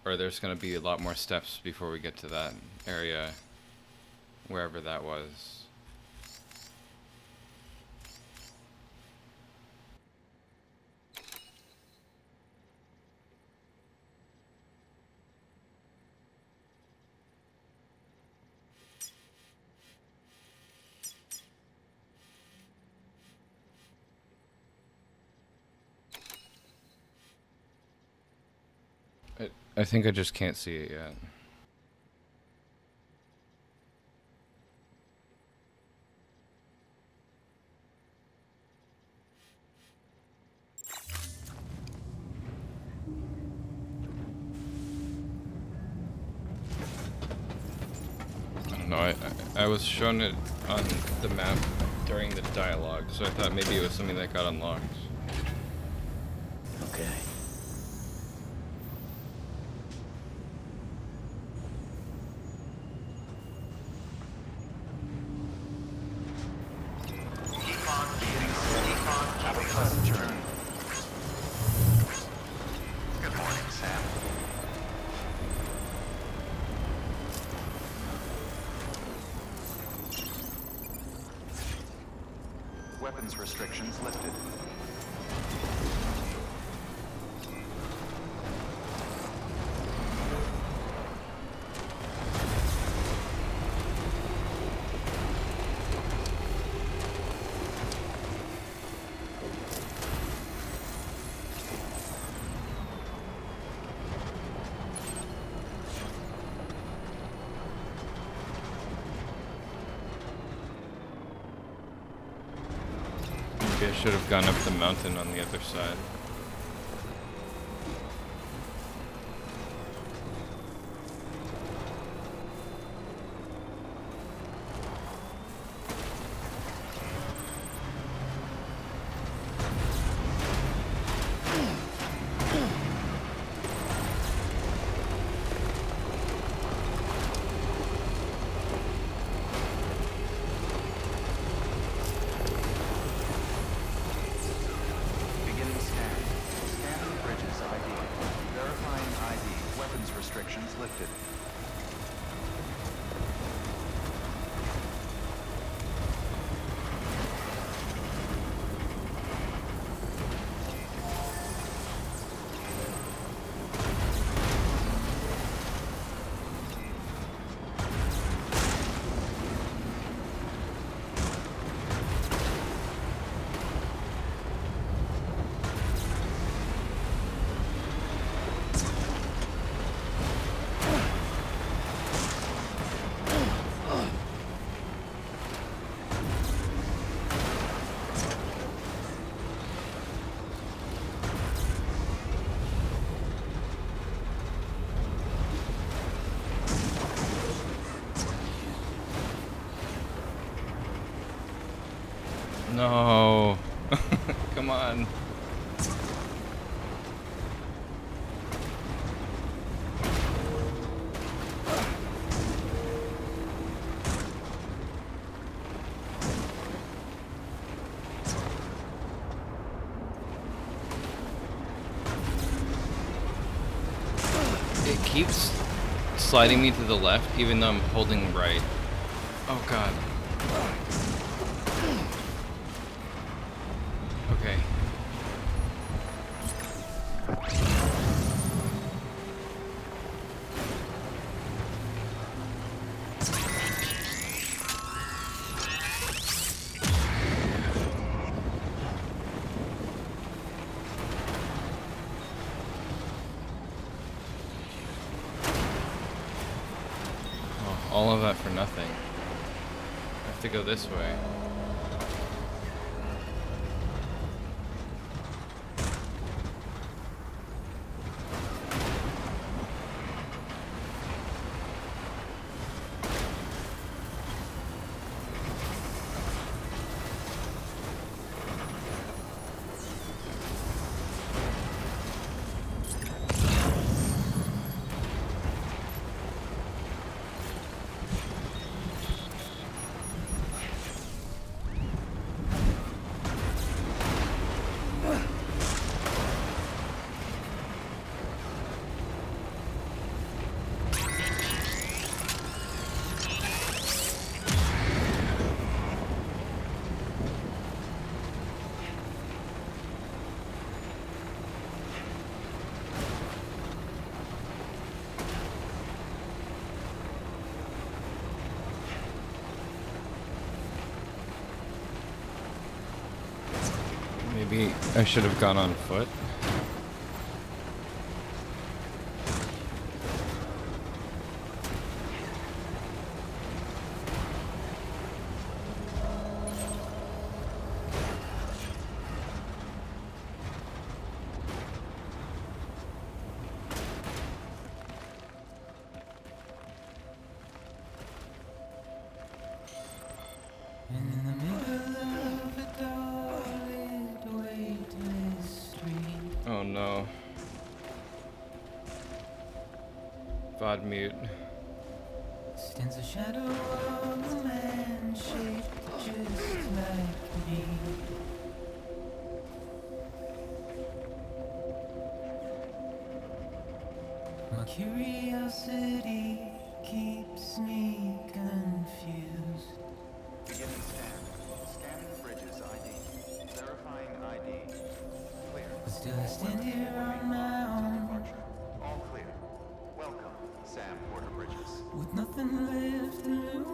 Or there's going to be a lot more steps before we get to that area, wherever that was. I think I just can't see it yet. I don't know, I was shown it on the map during the dialogue, so I thought maybe it was something that got unlocked. Okay. Have a pleasant journey. Good morning, Sam. Weapons restrictions lifted. Maybe I should have gone up the mountain on the other side. Beginning scan. Scanning bridges ID. Verifying ID. Weapons restrictions lifted. No. Come on. It keeps sliding me to the left even though I'm holding right. Oh god. Okay. All of that for nothing. I have to go this way. Maybe I should have gone on foot. Oh no. VOD mute. Stands a shadow of a man shaped just like me. My curiosity keeps me confused. Beginning scan. Scanning bridges ID. Verifying ID. Clear. But still I stand here on my own. Departure. All clear. Welcome, Sam Porter Bridges. With nothing left to lose.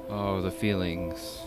Oh, the feelings.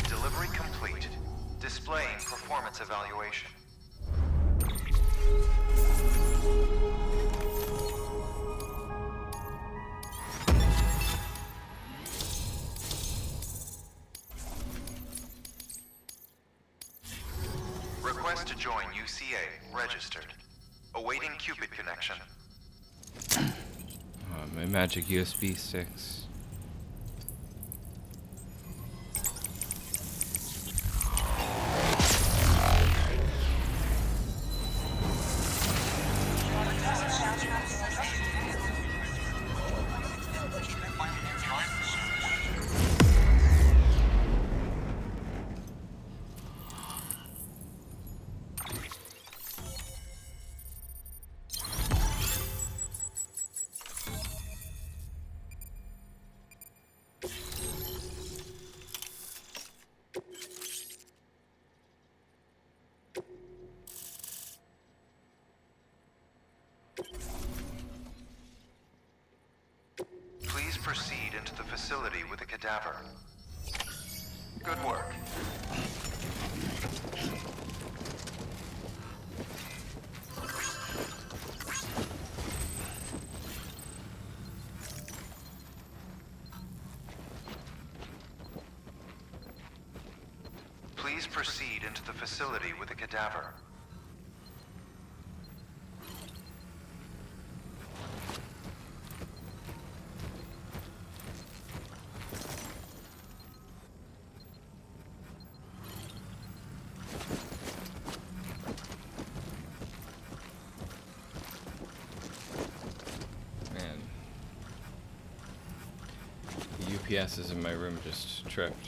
Delivery complete. Displaying performance evaluation. Request to join UCA. Registered. Awaiting Cupid connection. My magic USB sticks. Please proceed into the facility with a cadaver. Good work. Please proceed into the facility with a cadaver. Man. The UPSs in my room just tripped.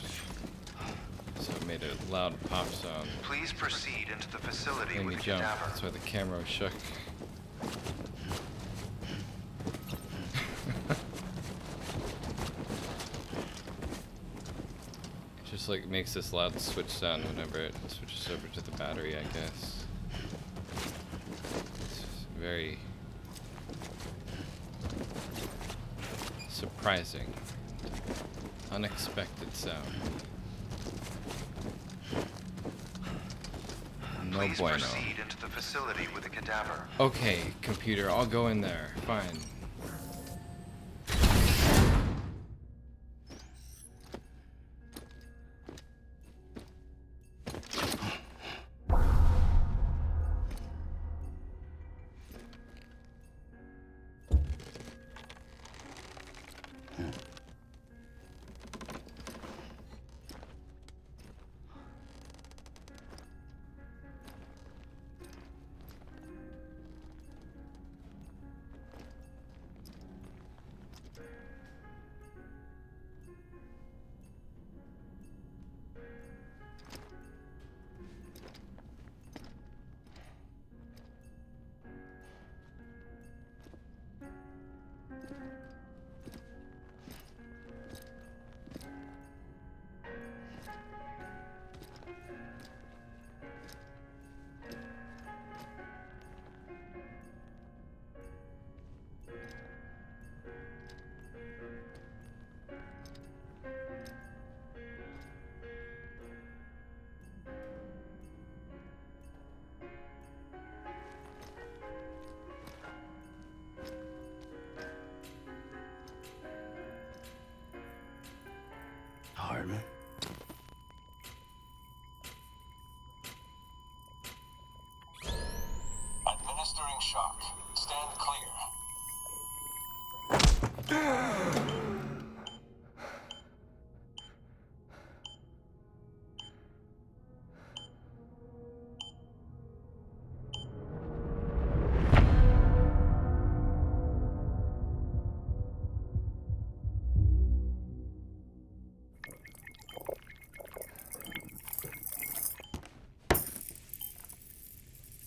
So it made made a loud pop sound. Please proceed into the facility Made me with the jump. cadaver. That's why the camera was shook. It just like makes this loud switch sound whenever it switches over to the battery, I guess. It's very surprising, unexpected sound. No Please bueno. proceed into the facility with the cadaver. Okay, computer, I'll go in there. Fine. Hardman. Administering shock. Stand clear.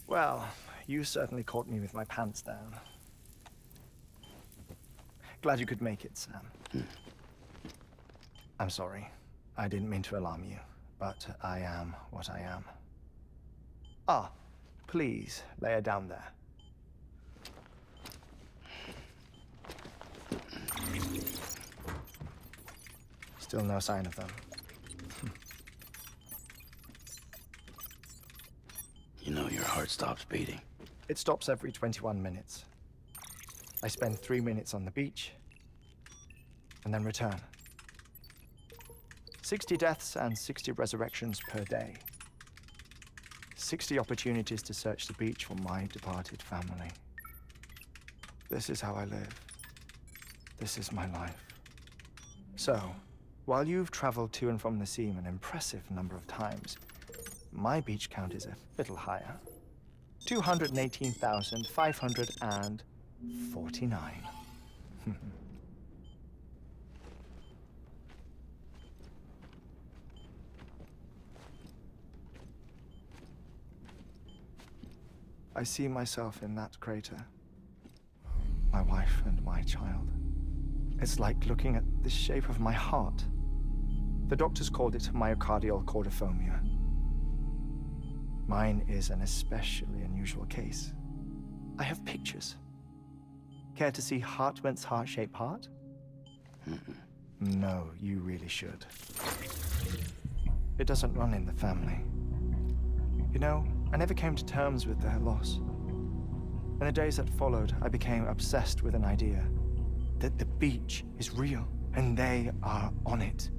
Well, you certainly caught me with my pants down. Glad you could make it, Sam. I'm sorry. I didn't mean to alarm you, but I am what I am. Ah, please, lay her down there. Still no sign of them. You know your heart stops beating. It stops every 21 minutes. I spend 3 minutes on the beach, and then return. 60 deaths and 60 resurrections per day. 60 opportunities to search the beach for my departed family. This is how I live. This is my life. So, while you've traveled to and from the sea an impressive number of times, my beach count is a little higher. 218,549. I see myself in that crater. My wife and my child. It's like looking at the shape of my heart. The doctors called it myocardial cordiformia. Mine is an especially unusual case. I have pictures. Care to see Hartman's heart-shaped heart? No, you really should. It doesn't run in the family. You know, I never came to terms with their loss. In the days that followed, I became obsessed with an idea that the beach is real, and they are on it.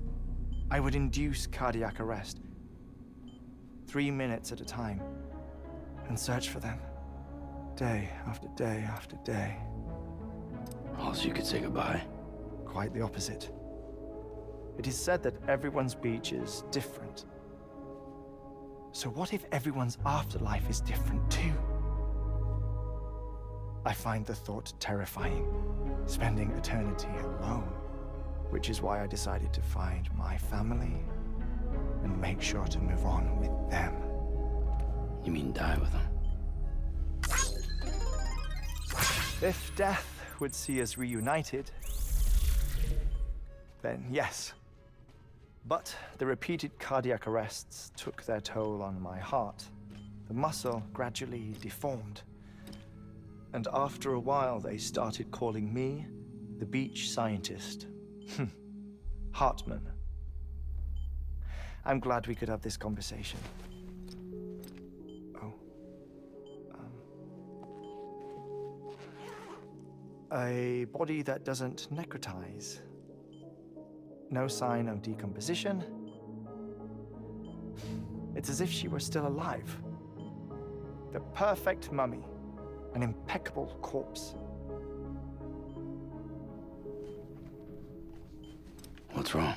I would induce cardiac arrest, 3 minutes at a time, and search for them, day after day after day. Also, you could say goodbye. Quite the opposite. It is said that everyone's beach is different. So what if everyone's afterlife is different too? I find the thought terrifying, spending eternity alone, which is why I decided to find my family and make sure to move on with them. You mean die with them? If death would see us reunited, then yes. But the repeated cardiac arrests took their toll on my heart. The muscle gradually deformed. And after a while, they started calling me the beach scientist. Hartman. I'm glad we could have this conversation. Oh. A body that doesn't necrotize. No sign of decomposition. It's as if she were still alive. The perfect mummy. An impeccable corpse. What's wrong?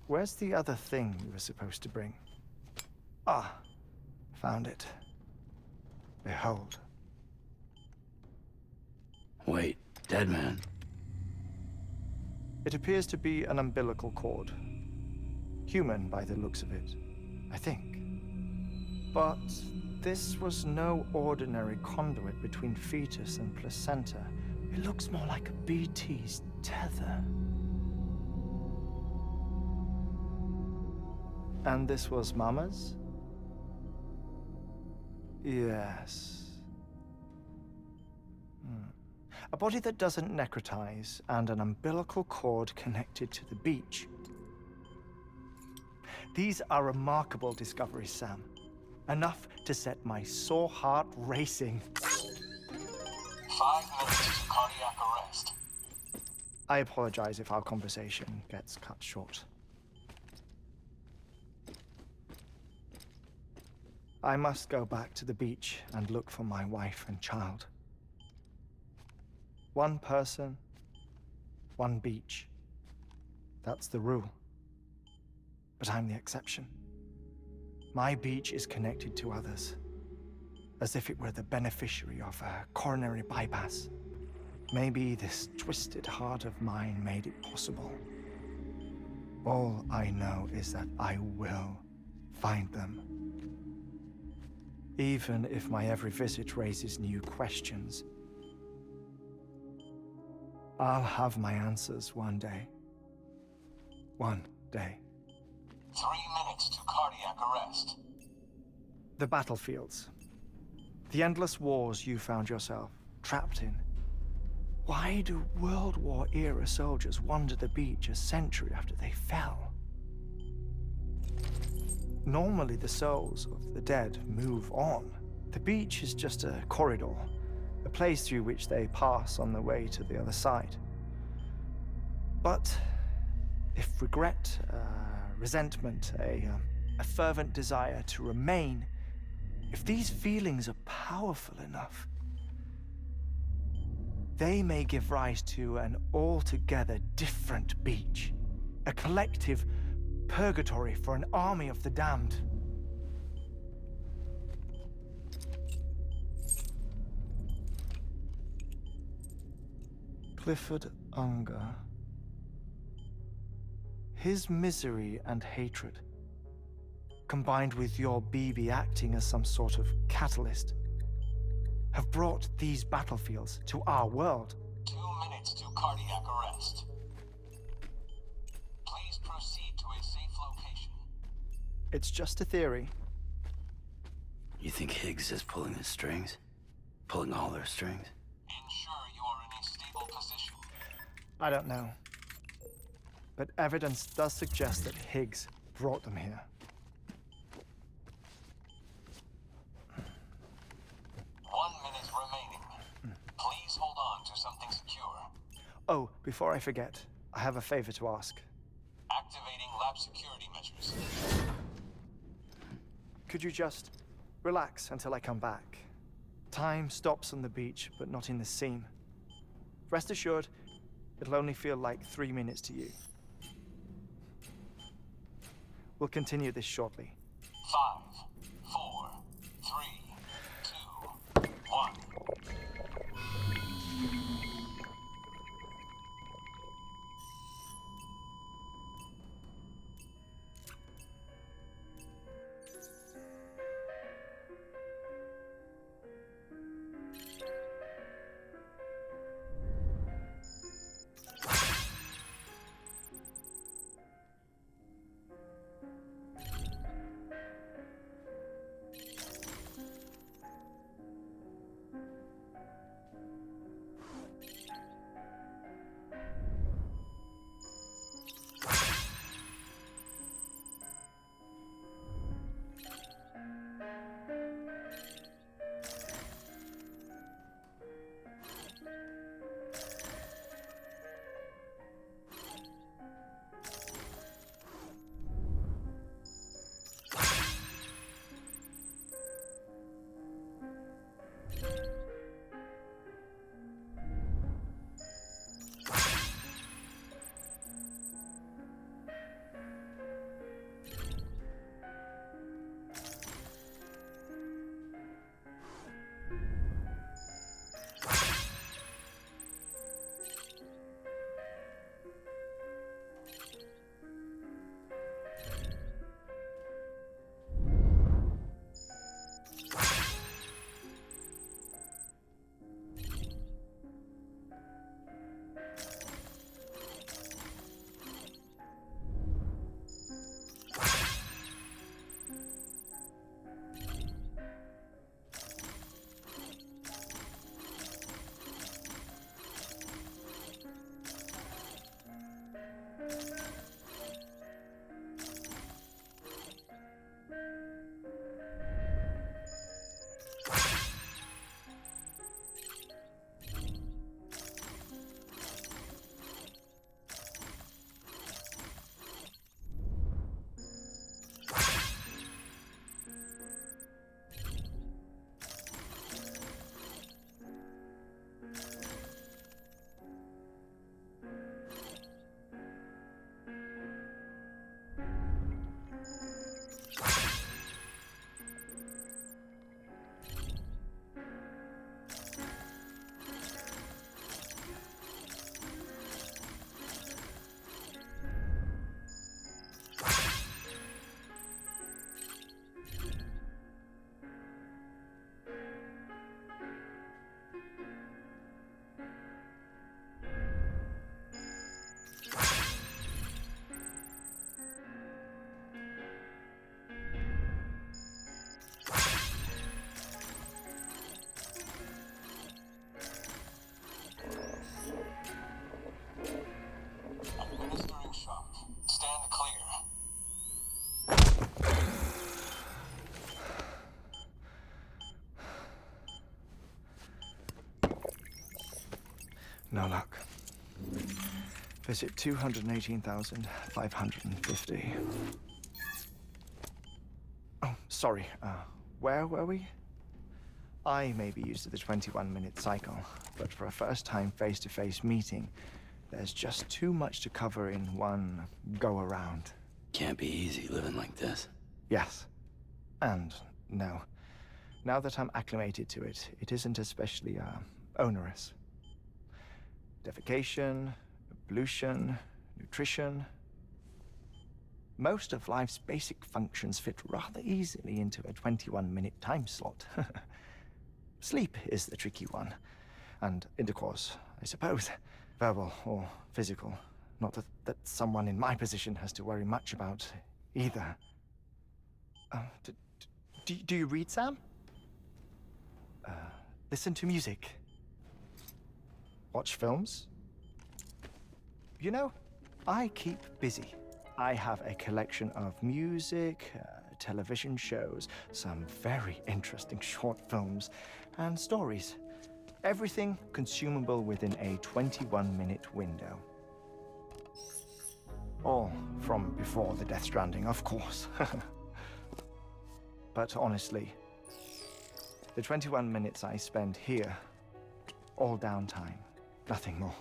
Where's the other thing you were supposed to bring? Ah, found it. Behold. Wait, dead man? It appears to be an umbilical cord. Human by the looks of it, I think. But this was no ordinary conduit between fetus and placenta. It looks more like a BT's tether. And this was Mama's? Yes. A body that doesn't necrotize and an umbilical cord connected to the beach. These are remarkable discoveries, Sam. Enough to set my sore heart racing. 5 minutes to cardiac arrest. I apologize if our conversation gets cut short. I must go back to the beach and look for my wife and child. One person, one beach. That's the rule. But I'm the exception. My beach is connected to others, as if it were the beneficiary of a coronary bypass. Maybe this twisted heart of mine made it possible. All I know is that I will find them. Even if my every visit raises new questions, I'll have my answers one day. One day. 3 minutes to cardiac arrest. The battlefields. The endless wars you found yourself trapped in. Why do World War-era soldiers wander the beach a century after they fell? Normally, the souls of the dead move on. The beach is just a corridor, a place through which they pass on the way to the other side. But if regret, resentment, a fervent desire to remain, if these feelings are powerful enough, they may give rise to an altogether different beach, a collective purgatory for an army of the damned. Clifford Unger. His misery and hatred, combined with your BB acting as some sort of catalyst, have brought these battlefields to our world. 2 minutes to cardiac arrest. Please proceed to a safe location. It's just a theory. You think Higgs is pulling the strings? Pulling all their strings? Ensure you are in a stable position. I don't know. But evidence does suggest that Higgs brought them here. 1 minute remaining. Please hold on to something secure. Oh, before I forget, I have a favor to ask. Activating lab security measures. Could you just relax until I come back? Time stops on the beach, but not in the scene. Rest assured, it'll only feel like 3 minutes to you. We'll continue this shortly. 5, 4, 3, 2, 1. No luck. Visit 218,550. Oh, sorry. Where were we? I may be used to the 21-minute cycle, but for a first-time face-to-face meeting, there's just too much to cover in one go-around. Can't be easy living like this. Yes. And no. Now that I'm acclimated to it, it isn't especially, onerous. Defecation, pollution, nutrition. Most of life's basic functions fit rather easily into a 21-minute time slot. Sleep is the tricky one. And intercourse, I suppose. Verbal or physical. Not that someone in my position has to worry much about either. Do you read, Sam? Listen to music. Watch films? You know, I keep busy. I have a collection of music, television shows, some very interesting short films, and stories. Everything consumable within a 21-minute window. All from before the Death Stranding, of course. But honestly, the 21 minutes I spend here, all downtime, nothing more.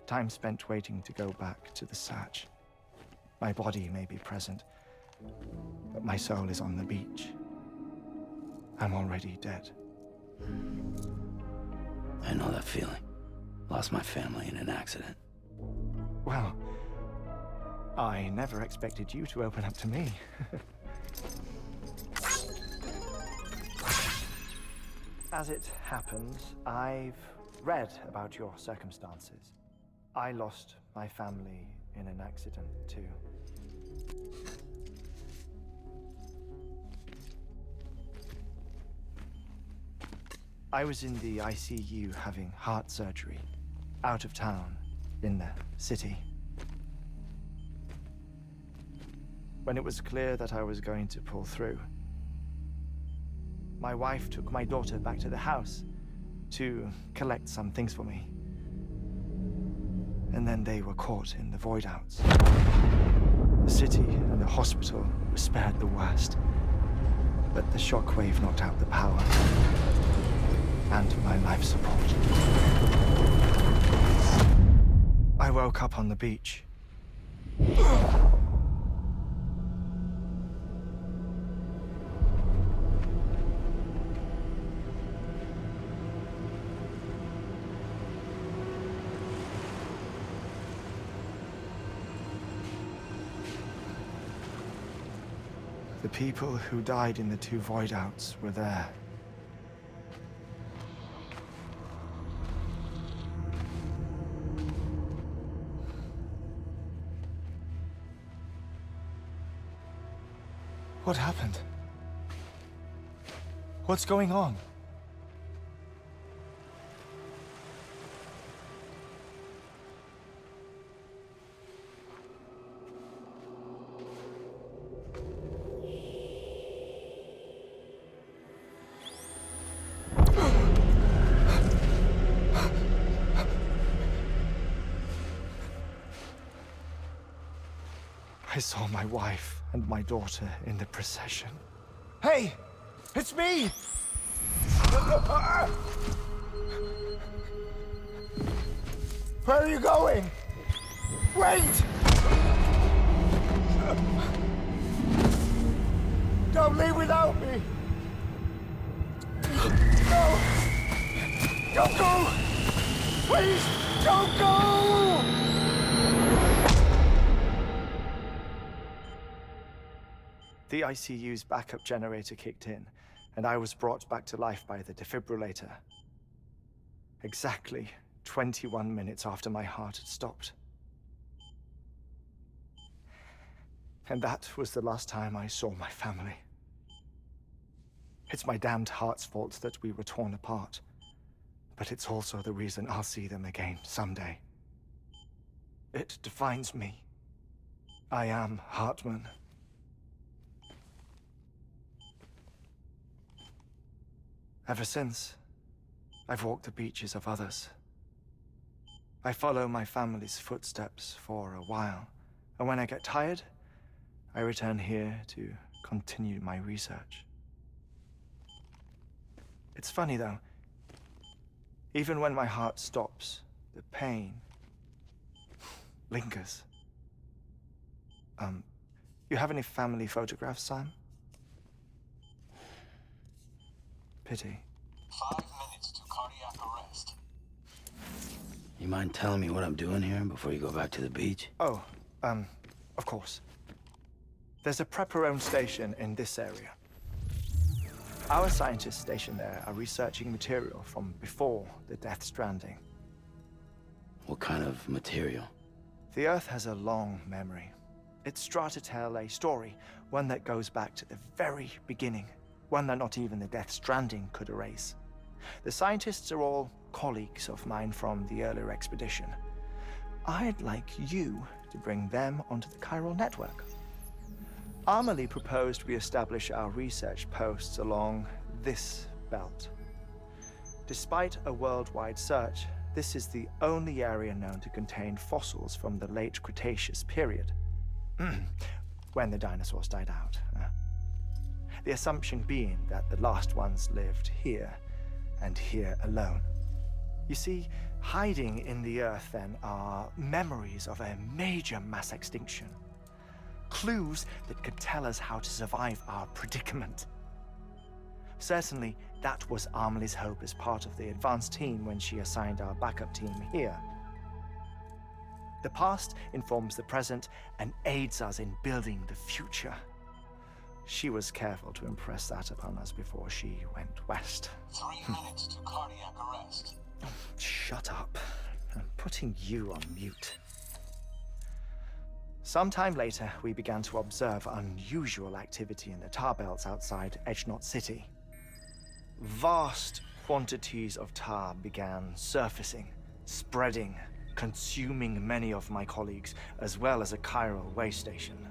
Time spent waiting to go back to the search. My body may be present, but my soul is on the beach. I'm already dead. I know that feeling. Lost my family in an accident. Well, I never expected you to open up to me. As it happens, I've read about your circumstances. I lost my family in an accident, too. I was in the ICU having heart surgery, out of town, in the city. When it was clear that I was going to pull through, my wife took my daughter back to the house to collect some things for me. And then they were caught in the void outs. The city and the hospital were spared the worst, but the shockwave knocked out the power and my life support. I woke up on the beach. The people who died in the two void outs were there. What happened? What's going on? I saw my wife and my daughter in the procession. Hey! It's me! Where are you going? Wait! Don't leave without me! No! Don't go! Please, don't go! The ICU's backup generator kicked in, and I was brought back to life by the defibrillator. Exactly 21 minutes after my heart had stopped. And that was the last time I saw my family. It's my damned heart's fault that we were torn apart, but it's also the reason I'll see them again someday. It defines me. I am Hartman. Ever since, I've walked the beaches of others, I follow my family's footsteps for a while, and when I get tired, I return here to continue my research. It's funny though, even when my heart stops, the pain lingers. You have any family photographs, Sam? Pity. 5 minutes to cardiac arrest. You mind telling me what I'm doing here before you go back to the beach? Oh, of course. There's a prepper-owned station in this area. Our scientists stationed there are researching material from before the Death Stranding. What kind of material? The Earth has a long memory. It's trying to tell a story, one that goes back to the very beginning, one that not even the Death Stranding could erase. The scientists are all colleagues of mine from the earlier expedition. I'd like you to bring them onto the chiral network. Amelie proposed we establish our research posts along this belt. Despite a worldwide search, this is the only area known to contain fossils from the late Cretaceous period, when the dinosaurs died out. The assumption being that the last ones lived here, and here alone. You see, hiding in the Earth then are memories of a major mass extinction. Clues that could tell us how to survive our predicament. Certainly, that was Amelie's hope as part of the advanced team when she assigned our backup team here. The past informs the present and aids us in building the future. She was careful to impress that upon us before she went west. 3 minutes to cardiac arrest. Shut up. I'm putting you on mute. Sometime later, we began to observe unusual activity in the tar belts outside Edgenot City. Vast quantities of tar began surfacing, spreading, consuming many of my colleagues, as well as a chiral way station.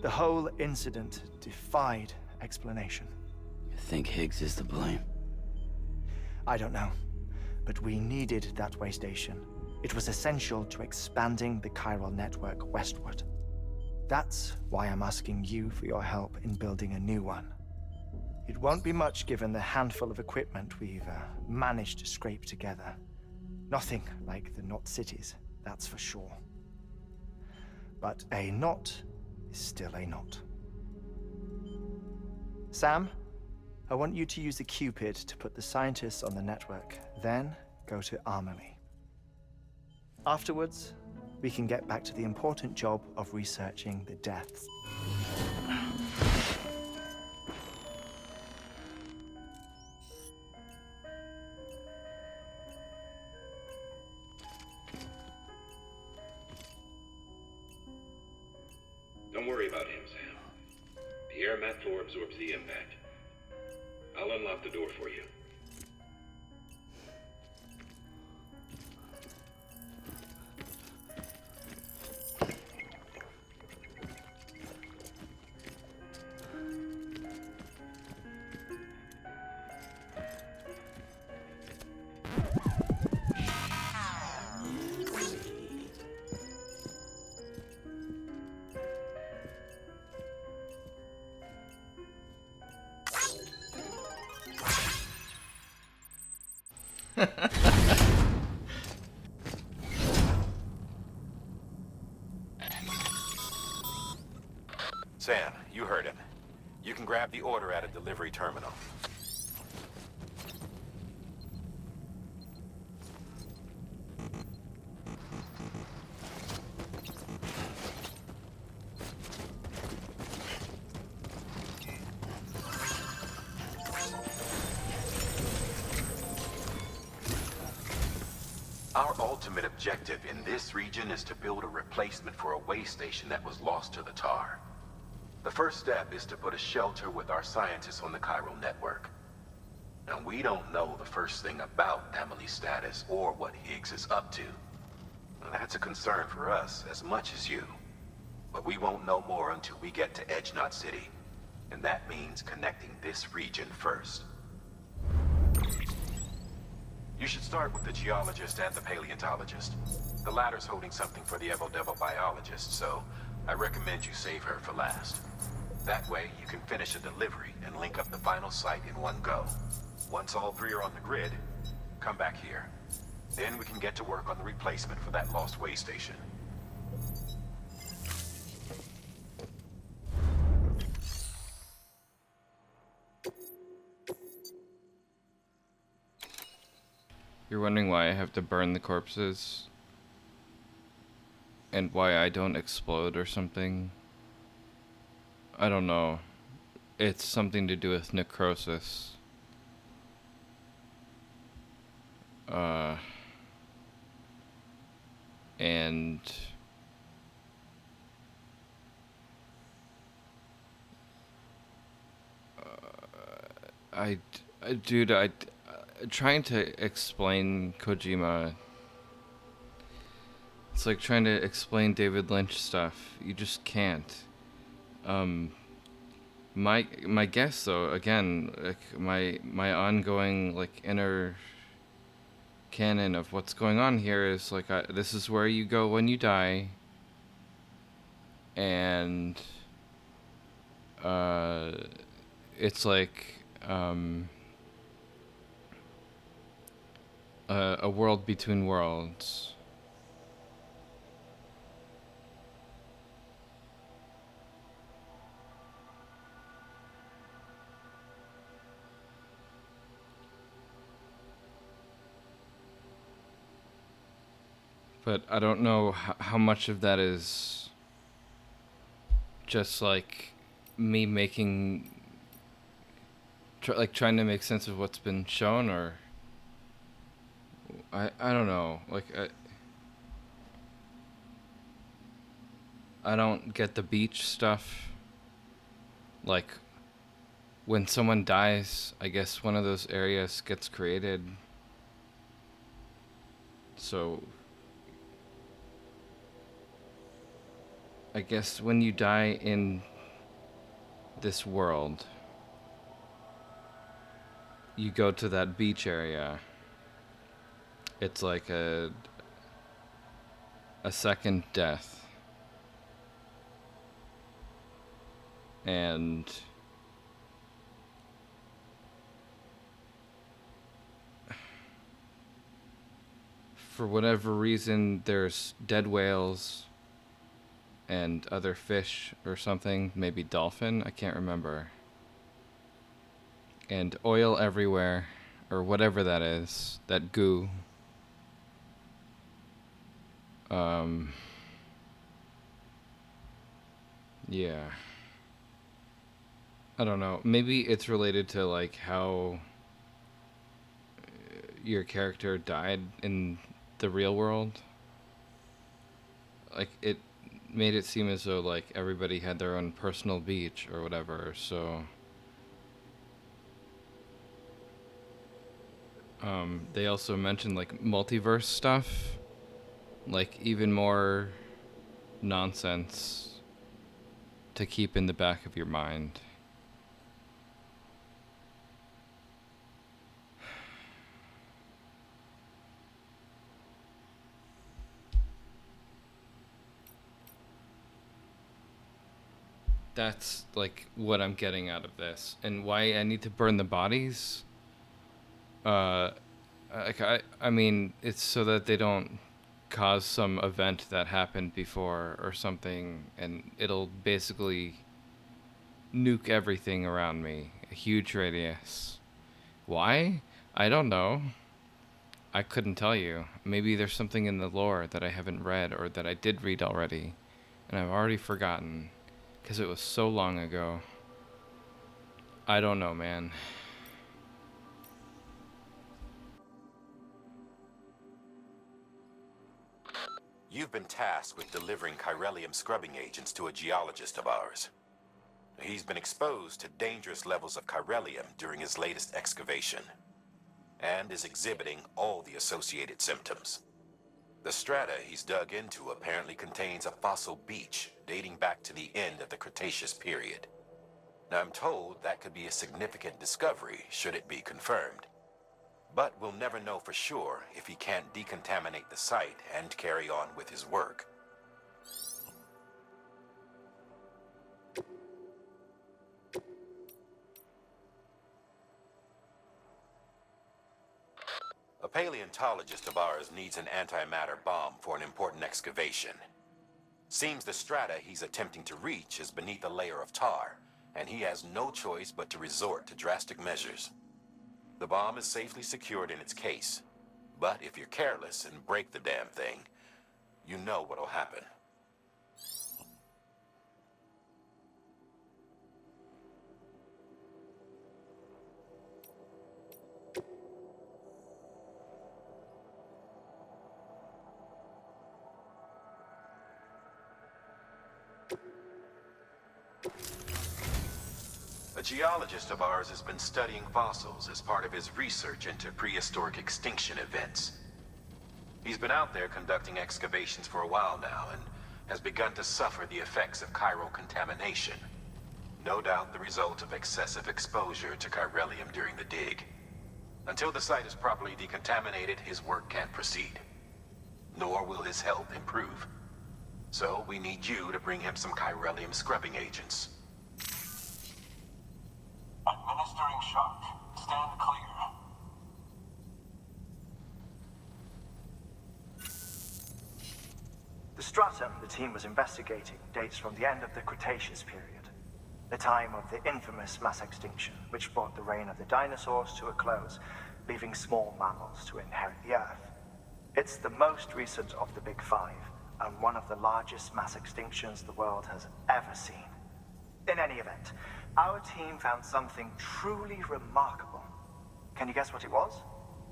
The whole incident defied explanation. You think Higgs is to blame? I don't know, but we needed that way station. It was essential to expanding the chiral network westward. That's why I'm asking you for your help in building a new one. It won't be much given the handful of equipment we've managed to scrape together. Nothing like the knot cities, that's for sure. But a knot is still a knot. Sam, I want you to use the Cupid to put the scientists on the network, then go to Amelie. Afterwards, we can get back to the important job of researching the deaths. Don't worry about him, Sam. The air mat floor absorbs the impact. I'll unlock the door for you. Sam, you heard him. You can grab the order at a delivery terminal. Our ultimate objective in this region is to build a replacement for a way station that was lost to the tar. The first step is to put a shelter with our scientists on the chiral network. Now, we don't know the first thing about Amelie's status or what Higgs is up to. Now, that's a concern for us as much as you. But we won't know more until we get to Edgenot City. And that means connecting this region first. You should start with the geologist and the paleontologist. The latter's holding something for the Evo-Devo biologist, so I recommend you save her for last. That way, you can finish a delivery and link up the final site in one go. Once all three are on the grid, come back here. Then we can get to work on the replacement for that lost way station. You're wondering why I have to burn the corpses? And why I don't explode or something? I don't know. It's something to do with necrosis. And dude, trying to explain Kojima, it's like trying to explain David Lynch stuff. You just can't. My guess though, again, like my ongoing like inner canon of what's going on here is like this is where you go when you die, and it's like a world between worlds. But I don't know how much of that is just like me making, trying to make sense of what's been shown, or I don't know. Like I don't get the beach stuff. Like when someone dies, I guess one of those areas gets created. So I guess when you die in this world, you go to that beach area. It's like a second death. And for whatever reason, there's dead whales and other fish or something, maybe dolphin, I can't remember. And oil everywhere, or whatever that is, that goo. Yeah. I don't know, maybe it's related to like how your character died in the real world. Like it made it seem as though like everybody had their own personal beach or whatever, so they also mentioned like multiverse stuff, like even more nonsense to keep in the back of your mind. That's like what I'm getting out of this, and why I need to burn the bodies. I mean, it's so that they don't cause some event that happened before or something, and it'll basically nuke everything around me. A huge radius. Why? I don't know. I couldn't tell you. Maybe there's something in the lore that I haven't read, or that I did read already, and I've already forgotten, because it was so long ago. I don't know, man. You've been tasked with delivering chiralium scrubbing agents to a geologist of ours. He's been exposed to dangerous levels of chiralium during his latest excavation, and is exhibiting all the associated symptoms. The strata he's dug into apparently contains a fossil beach dating back to the end of the Cretaceous period. Now I'm told that could be a significant discovery should it be confirmed. But we'll never know for sure if he can't decontaminate the site and carry on with his work. A paleontologist of ours needs an antimatter bomb for an important excavation. Seems the strata he's attempting to reach is beneath a layer of tar, and he has no choice but to resort to drastic measures. The bomb is safely secured in its case, but if you're careless and break the damn thing, you know what'll happen. A geologist of ours has been studying fossils as part of his research into prehistoric extinction events. He's been out there conducting excavations for a while now and has begun to suffer the effects of chiral contamination. No doubt the result of excessive exposure to chiralium during the dig. Until the site is properly decontaminated, his work can't proceed. Nor will his health improve. So we need you to bring him some chiralium scrubbing agents. Administering shock. Stand clear. The stratum the team was investigating dates from the end of the Cretaceous period, the time of the infamous mass extinction, which brought the reign of the dinosaurs to a close, leaving small mammals to inherit the Earth. It's the most recent of the Big Five, and one of the largest mass extinctions the world has ever seen. In any event, our team found something truly remarkable. Can you guess what it was?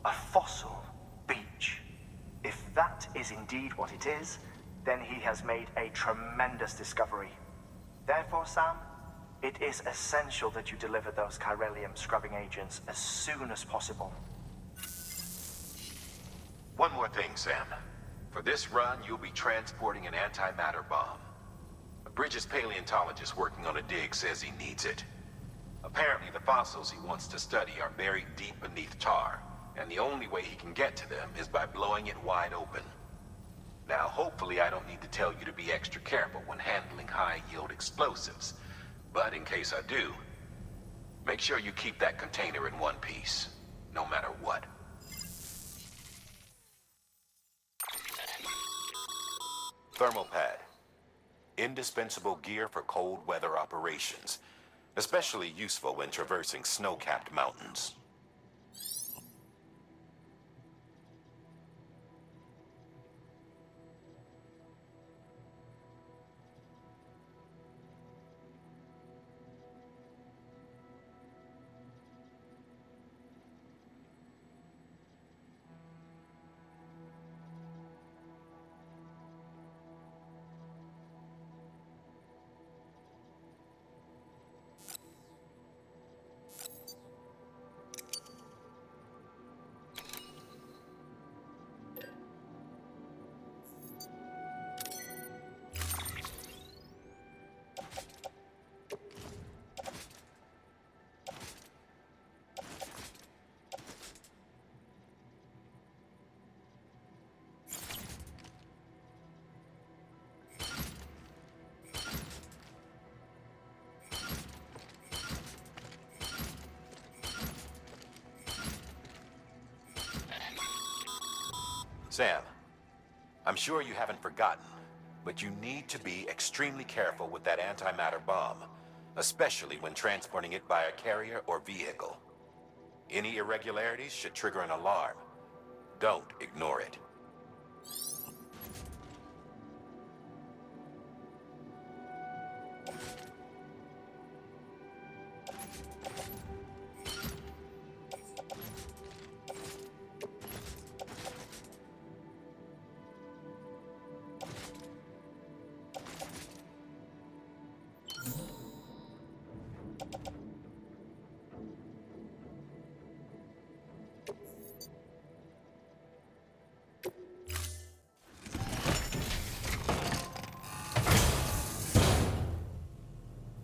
A fossil beach. If that is indeed what it is, then he has made a tremendous discovery. Therefore, Sam, it is essential that you deliver those chiralium scrubbing agents as soon as possible. One more thing, Sam. For this run, you'll be transporting an antimatter bomb. A Bridges paleontologist working on a dig says he needs it. Apparently, the fossils he wants to study are buried deep beneath tar, and the only way he can get to them is by blowing it wide open. Now, hopefully I don't need to tell you to be extra careful when handling high-yield explosives, but in case I do, make sure you keep that container in one piece, no matter what. Thermal pad. Indispensable gear for cold weather operations, especially useful when traversing snow-capped mountains. Sam, I'm sure you haven't forgotten, but you need to be extremely careful with that antimatter bomb, especially when transporting it by a carrier or vehicle. Any irregularities should trigger an alarm. Don't ignore it.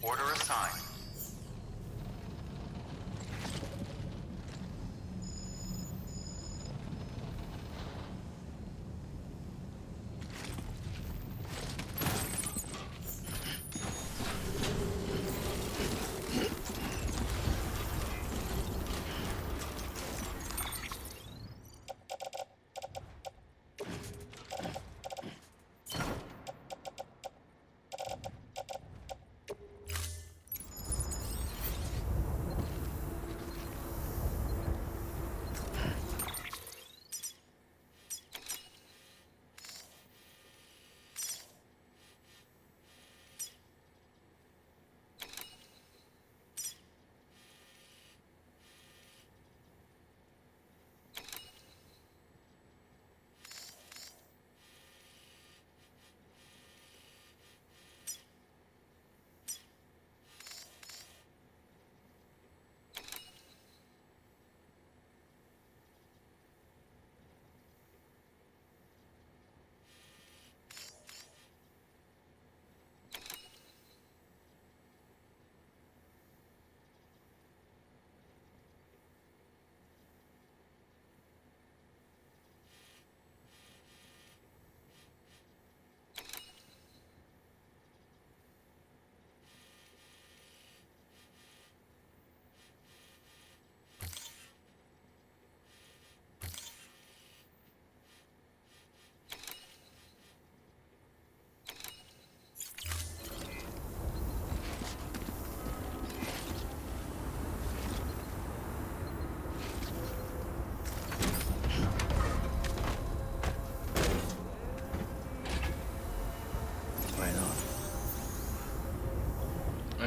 Order assigned.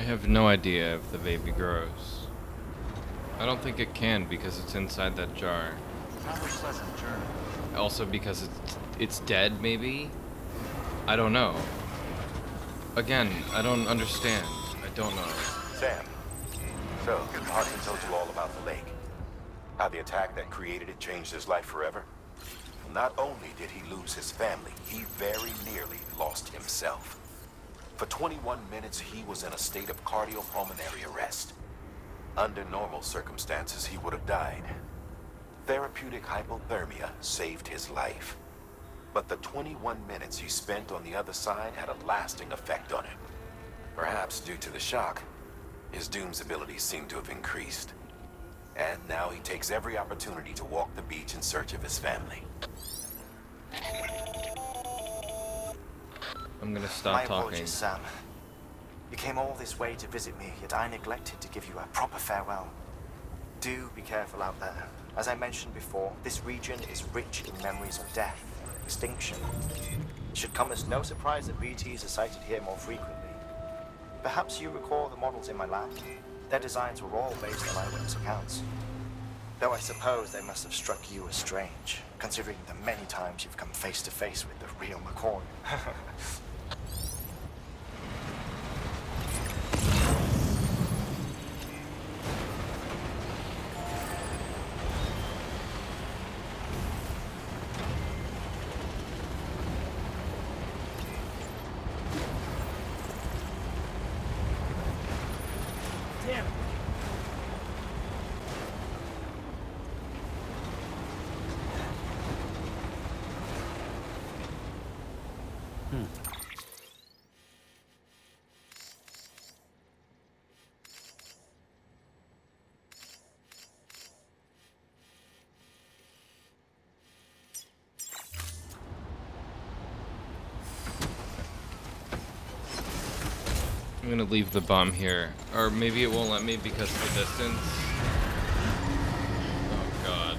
have no idea if the baby grows. I don't think it can because it's inside that jar. Have a pleasant journey. Also because it's dead, maybe? I don't know. Again, I don't understand. I don't know. Sam, so Hudson told you all about the lake. How the attack that created it changed his life forever? Well, not only did he lose his family, he very nearly lost himself. For 21 minutes, he was in a state of cardiopulmonary arrest. Under normal circumstances, he would have died. Therapeutic hypothermia saved his life. But the 21 minutes he spent on the other side had a lasting effect on him. Perhaps due to the shock, his Doom's abilities seem to have increased. And now he takes every opportunity to walk the beach in search of his family. I'm gonna stop My talking. apologies, Sam. You came all this way to visit me, yet I neglected to give you a proper farewell. Do be careful out there. As I mentioned before, this region is rich in memories of death and extinction. It should come as no surprise that BTs are sighted here more frequently. Perhaps you recall the models in my lab. Their designs were all based on eyewitness accounts. Though I suppose they must have struck you as strange, considering the many times you've come face to face with the real McCoy. Damn it. I'm gonna leave the bomb here. Or maybe it won't let me because of the distance. Oh god.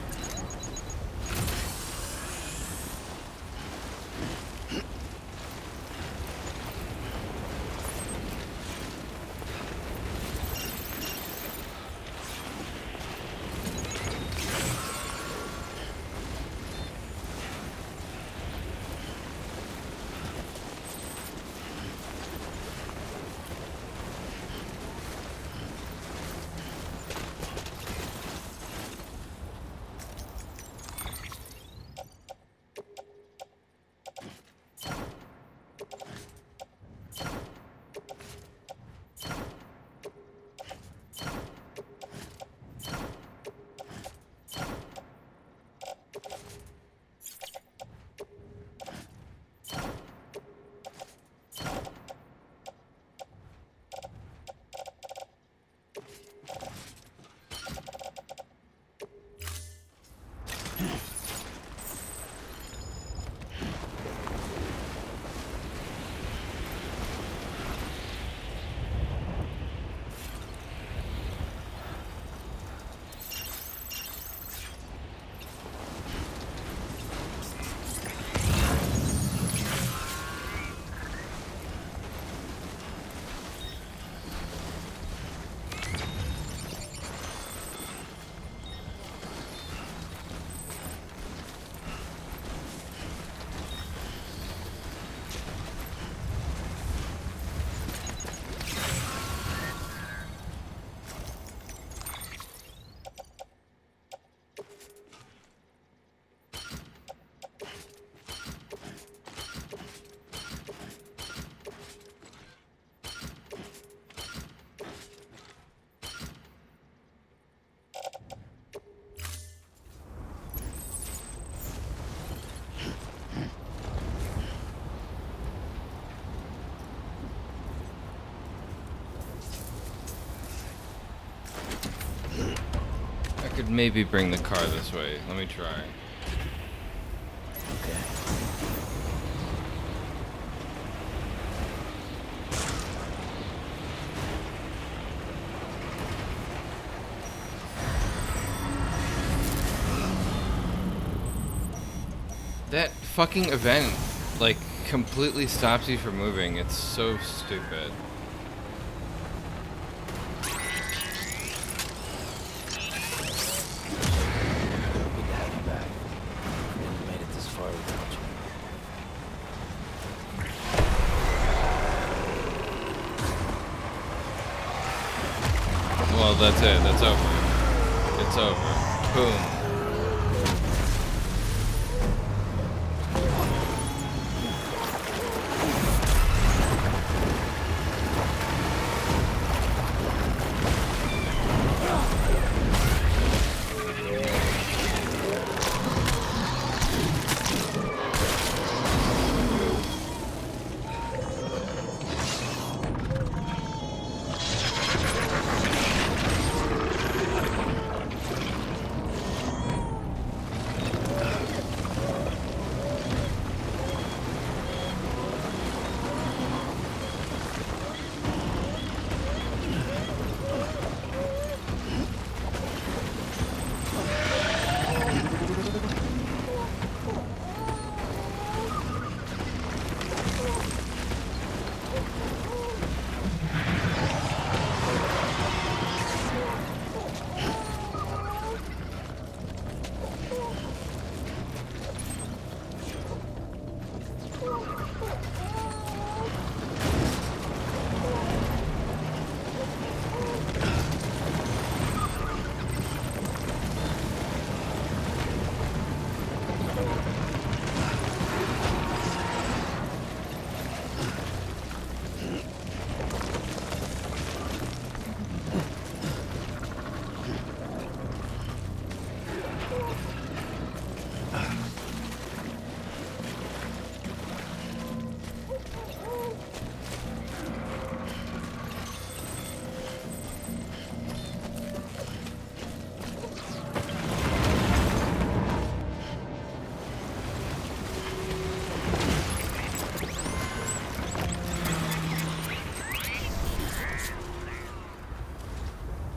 I could maybe bring the car this way. Let me try. Okay. That fucking event, like, completely stops you from moving. It's so stupid. Well, that's it. That's over. It's over. Boom.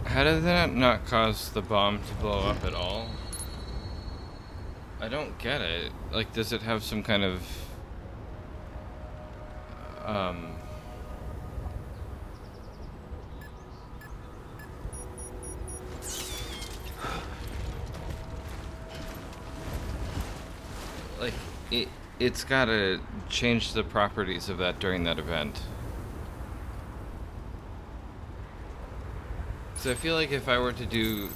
How did that not cause the bomb to blow up at all? I don't get it. Like, does it have some kind of like it's gotta change the properties of that during that event. So I feel like if I were to do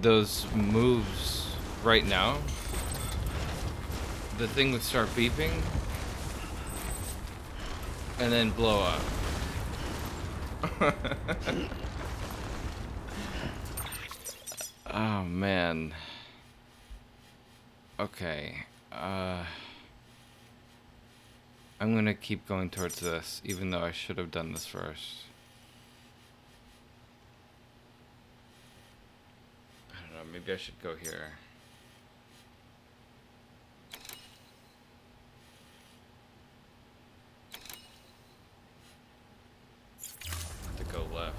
those moves right now, the thing would start beeping and then blow up. Oh man. Okay. I'm gonna keep going towards this, even though I should have done this first. I don't know, maybe I should go here. To go left.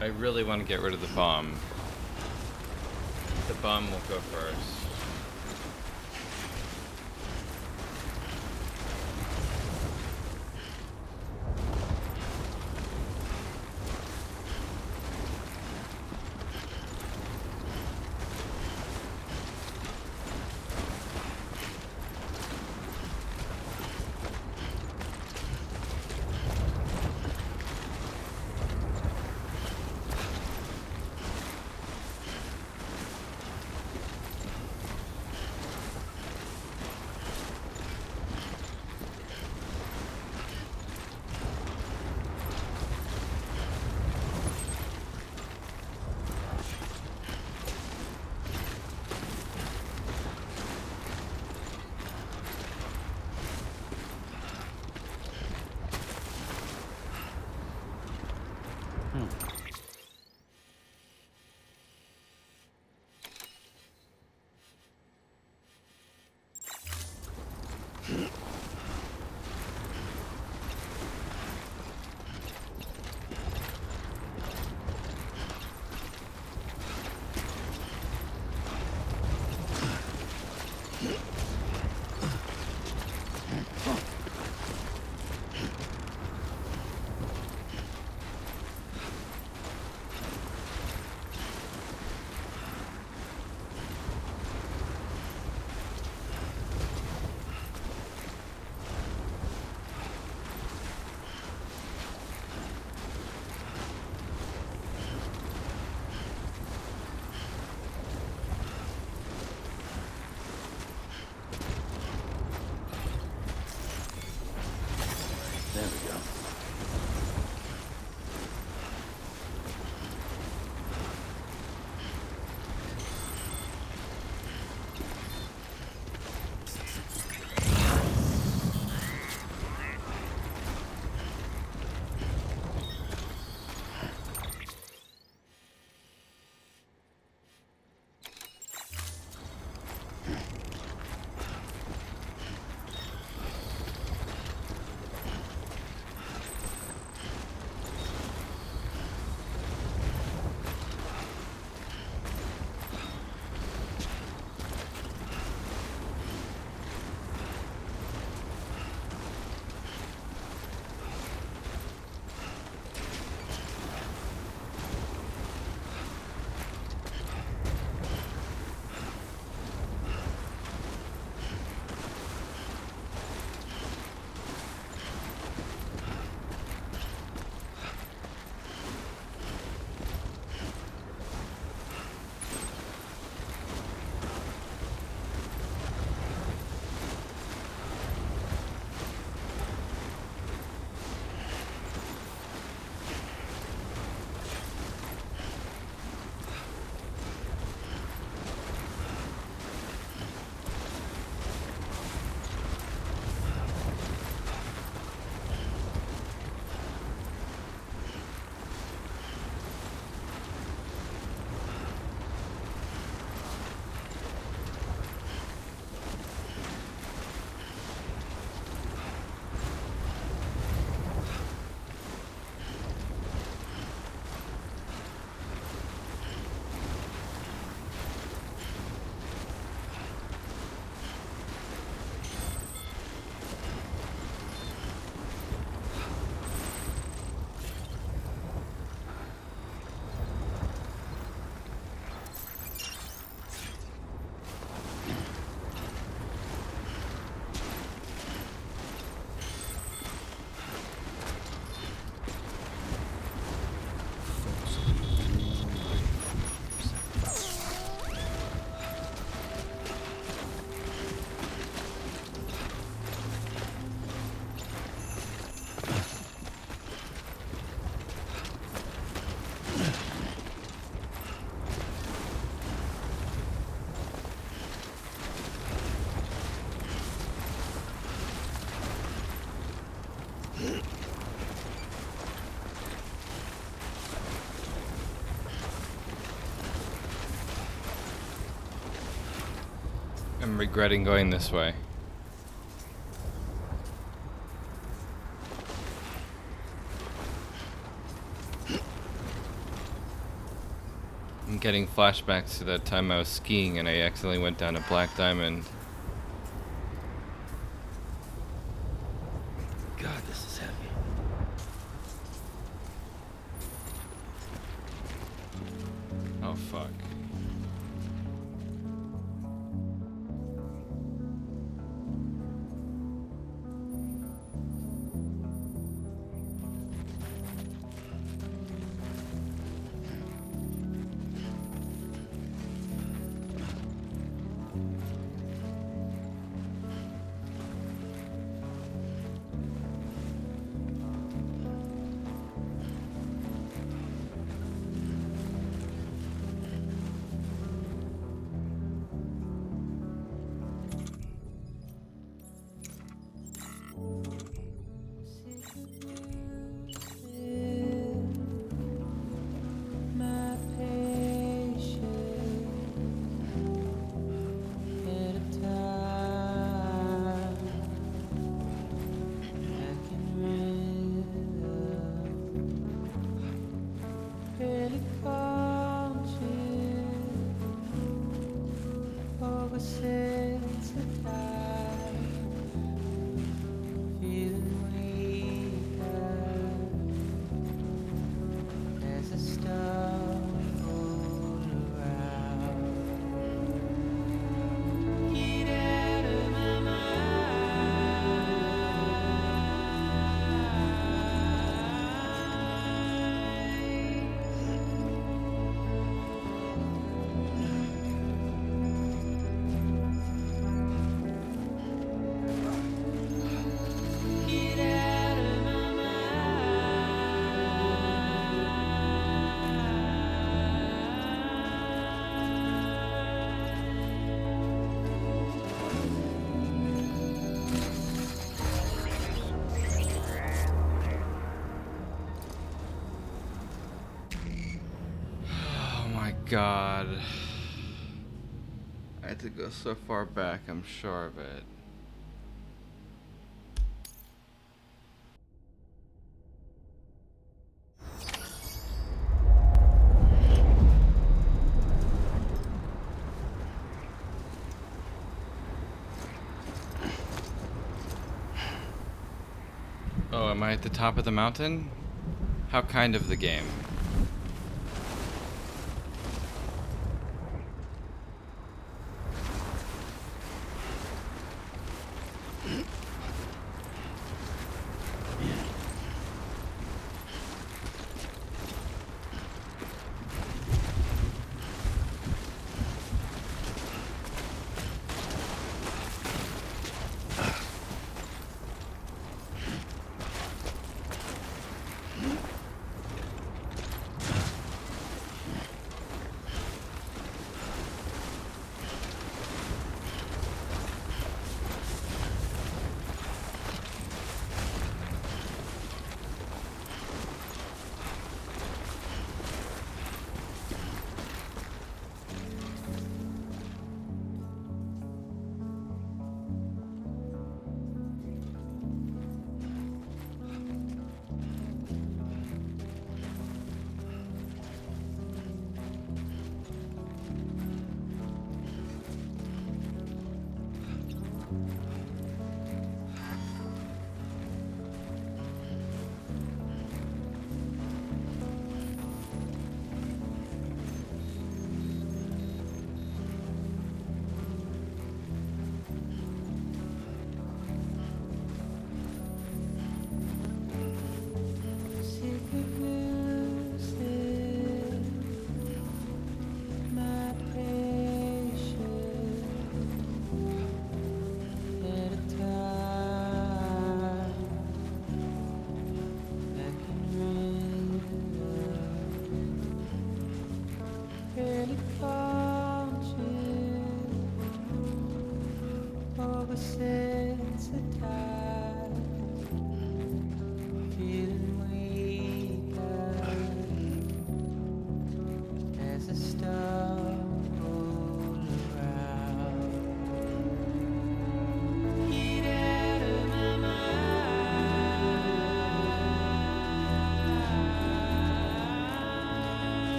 I really want to get rid of the bomb. The bomb will go first. go. I'm regretting going this way. I'm getting flashbacks to that time I was skiing and I accidentally went down a black diamond. God, this is heavy. Oh fuck. God. I had to go so far back, I'm sure of it. Oh, am I at the top of the mountain? How kind of the game.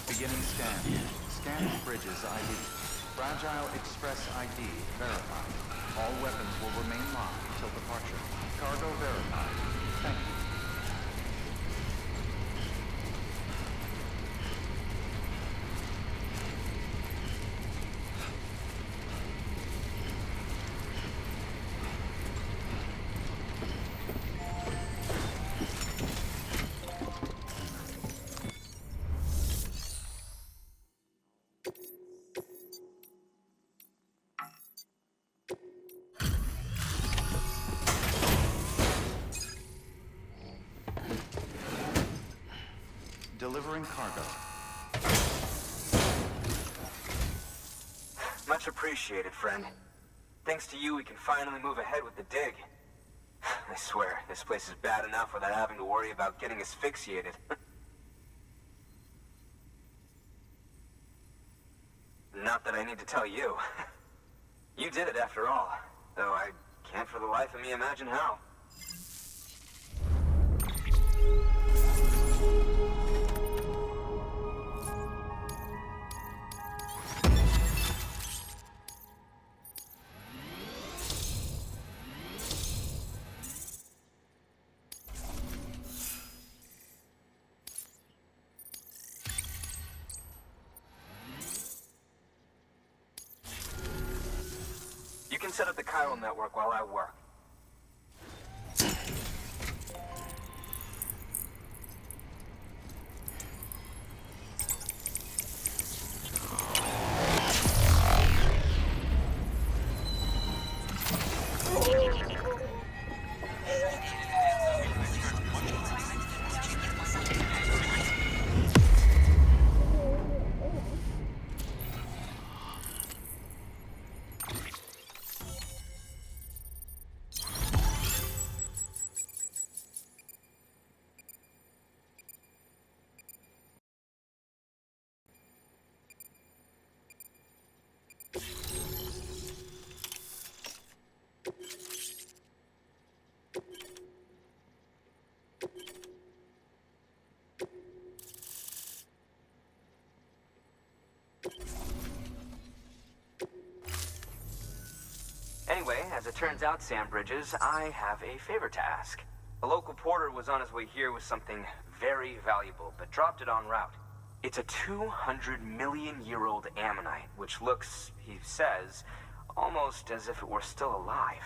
Beginning scan. Scan bridges ID. Fragile Express ID verified. All weapons will remain locked until departure. Cargo verified. Thank you. Delivering cargo. Much appreciated, friend. Thanks to you, we can finally move ahead with the dig. I swear, this place is bad enough without having to worry about getting asphyxiated. Not that I need to tell you. You did it after all, though I can't for the life of me imagine how. set up the chiral network while I work. Anyway, as it turns out, Sam Bridges, I have a favor to ask. A local porter was on his way here with something very valuable, but dropped it en route. It's a 200-million-year-old ammonite, which looks, he says, almost as if it were still alive.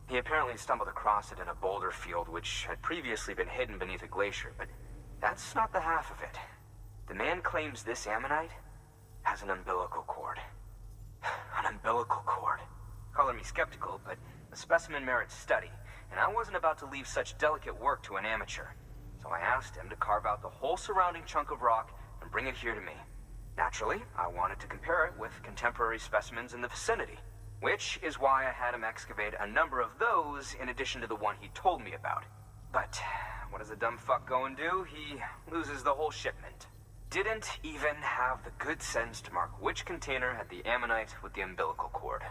He apparently stumbled across it in a boulder field which had previously been hidden beneath a glacier, but that's not the half of it. The man claims this ammonite has an umbilical cord. An umbilical cord. Color me skeptical, but the specimen merits study, and I wasn't about to leave such delicate work to an amateur. So I asked him to carve out the whole surrounding chunk of rock and bring it here to me. Naturally, I wanted to compare it with contemporary specimens in the vicinity, which is why I had him excavate a number of those in addition to the one he told me about. But what does the dumb fuck go and do? He loses the whole shipment. Didn't even have the good sense to mark which container had the ammonite with the umbilical cord.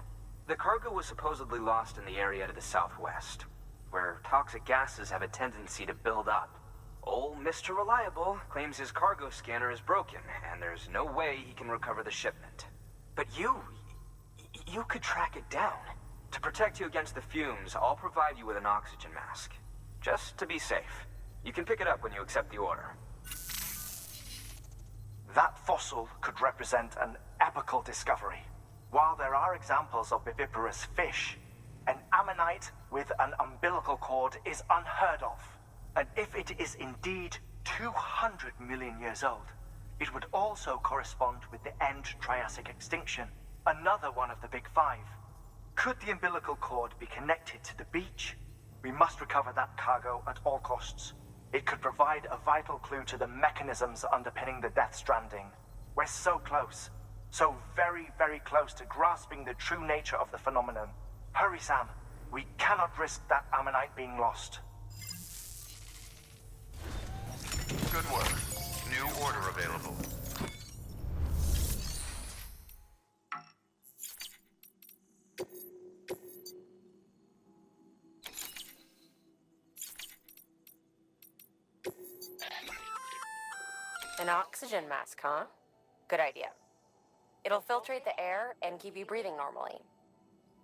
The cargo was supposedly lost in the area to the southwest, where toxic gases have a tendency to build up. Old Mr. Reliable claims his cargo scanner is broken, and there's no way he can recover the shipment. But you could track it down. To protect you against the fumes, I'll provide you with an oxygen mask. Just to be safe. You can pick it up when you accept the order. That fossil could represent an epochal discovery. While there are examples of viviparous fish, an ammonite with an umbilical cord is unheard of. And if it is indeed 200 million years old, it would also correspond with the end Triassic extinction, another one of the big five. Could the umbilical cord be connected to the beach? We must recover that cargo at all costs. It could provide a vital clue to the mechanisms underpinning the Death Stranding. We're so close. So very, very close to grasping the true nature of the phenomenon. Hurry, Sam. We cannot risk that ammonite being lost. Good work. New order available. An oxygen mask, huh? Good idea. It'll filtrate the air and keep you breathing normally.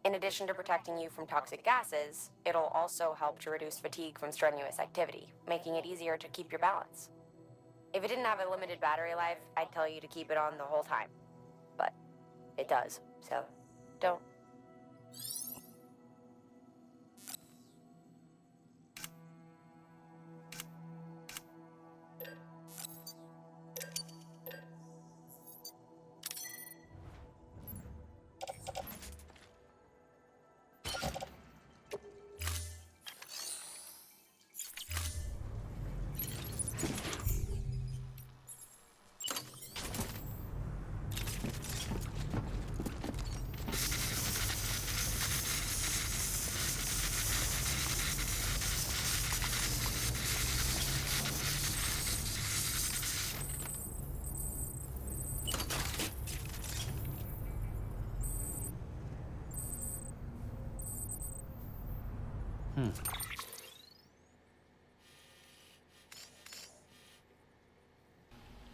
In addition to protecting you from toxic gases, it'll also help to reduce fatigue from strenuous activity, making it easier to keep your balance. If it didn't have a limited battery life, I'd tell you to keep it on the whole time. But it does, so don't.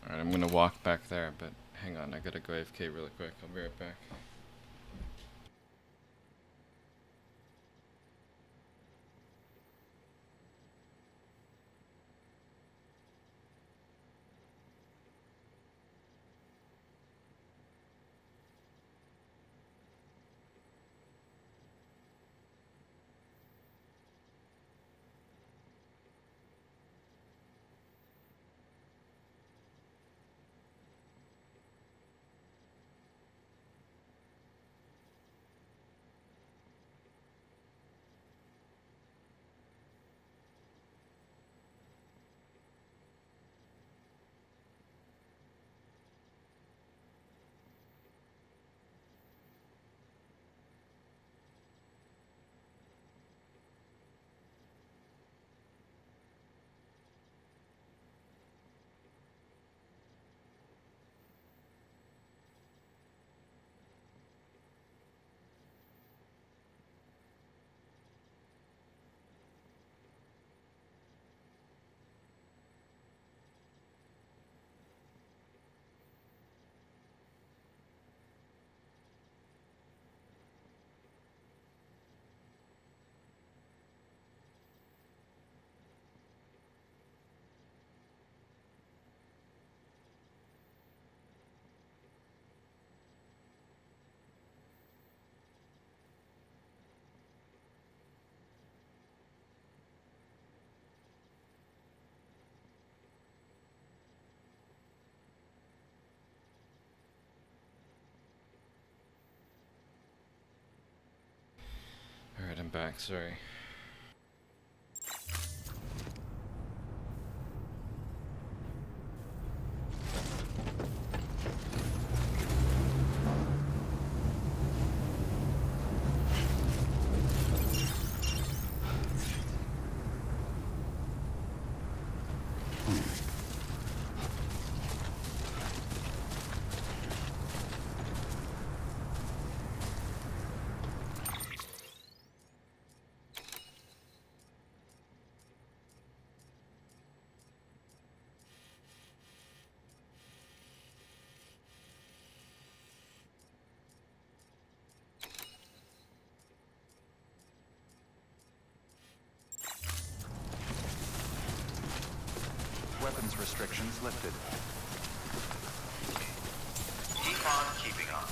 Alright, I'm gonna walk back there, but hang on, I gotta go AFK really quick. I'll be right back. back, sorry. Weapons restrictions lifted. Keep on keeping on.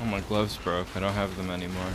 Oh, my gloves broke. I don't have them anymore.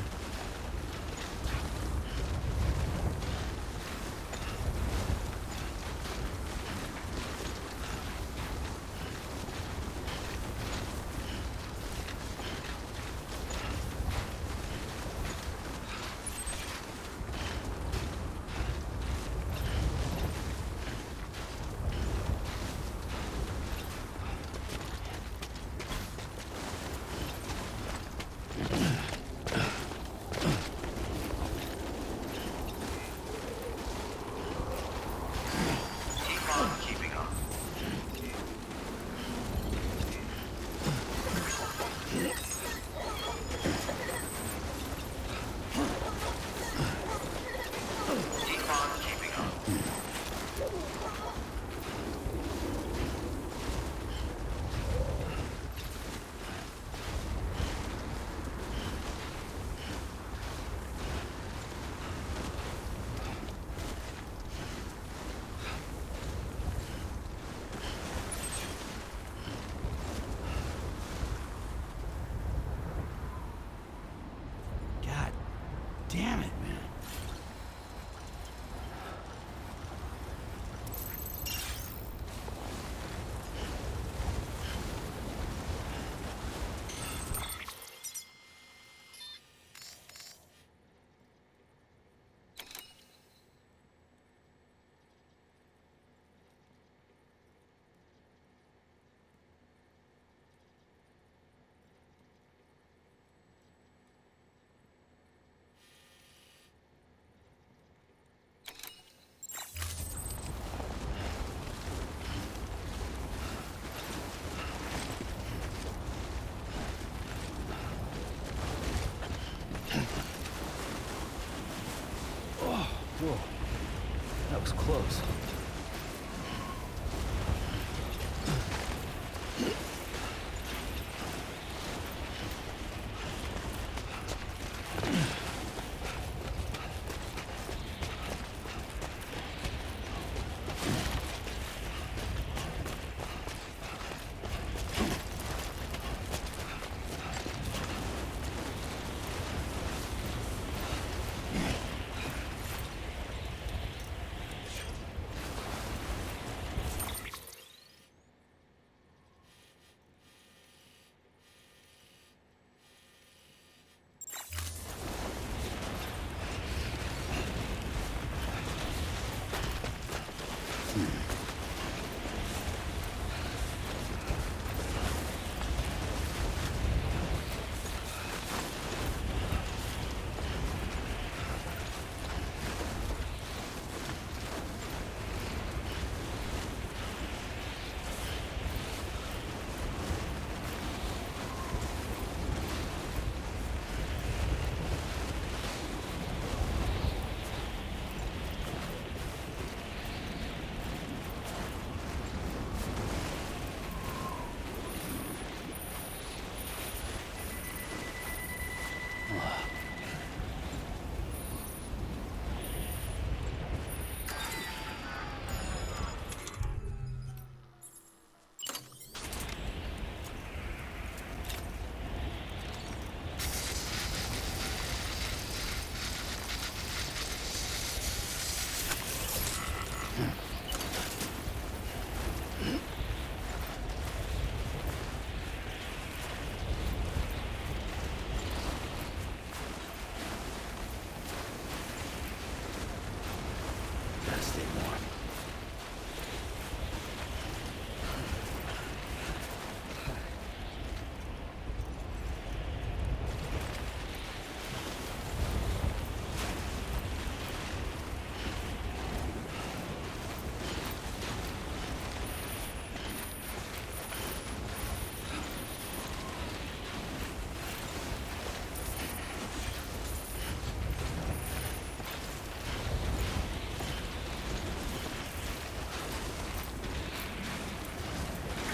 Damn it, man. Whoa, that was close.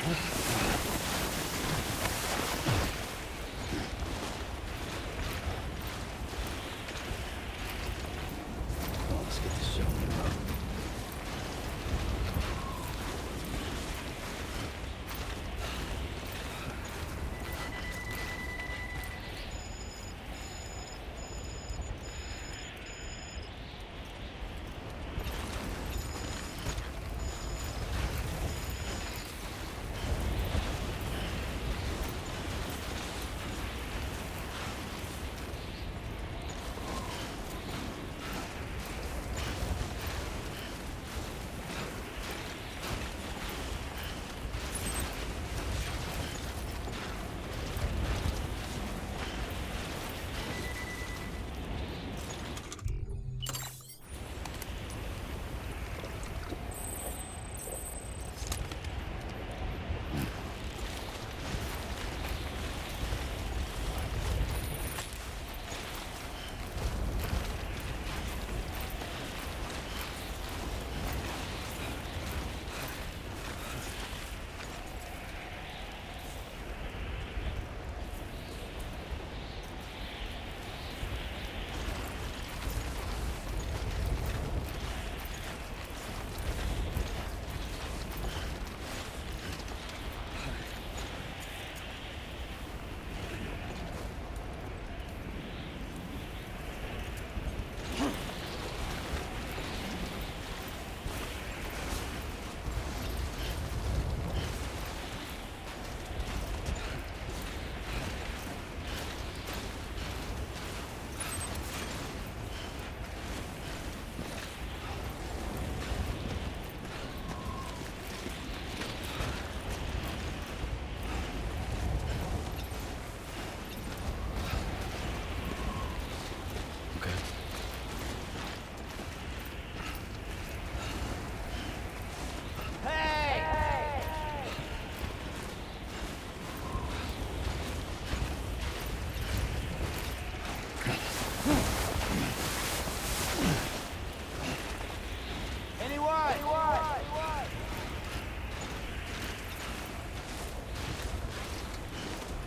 Let's get this show on the road.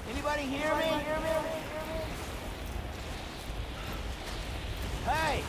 Anybody hear me? Hey!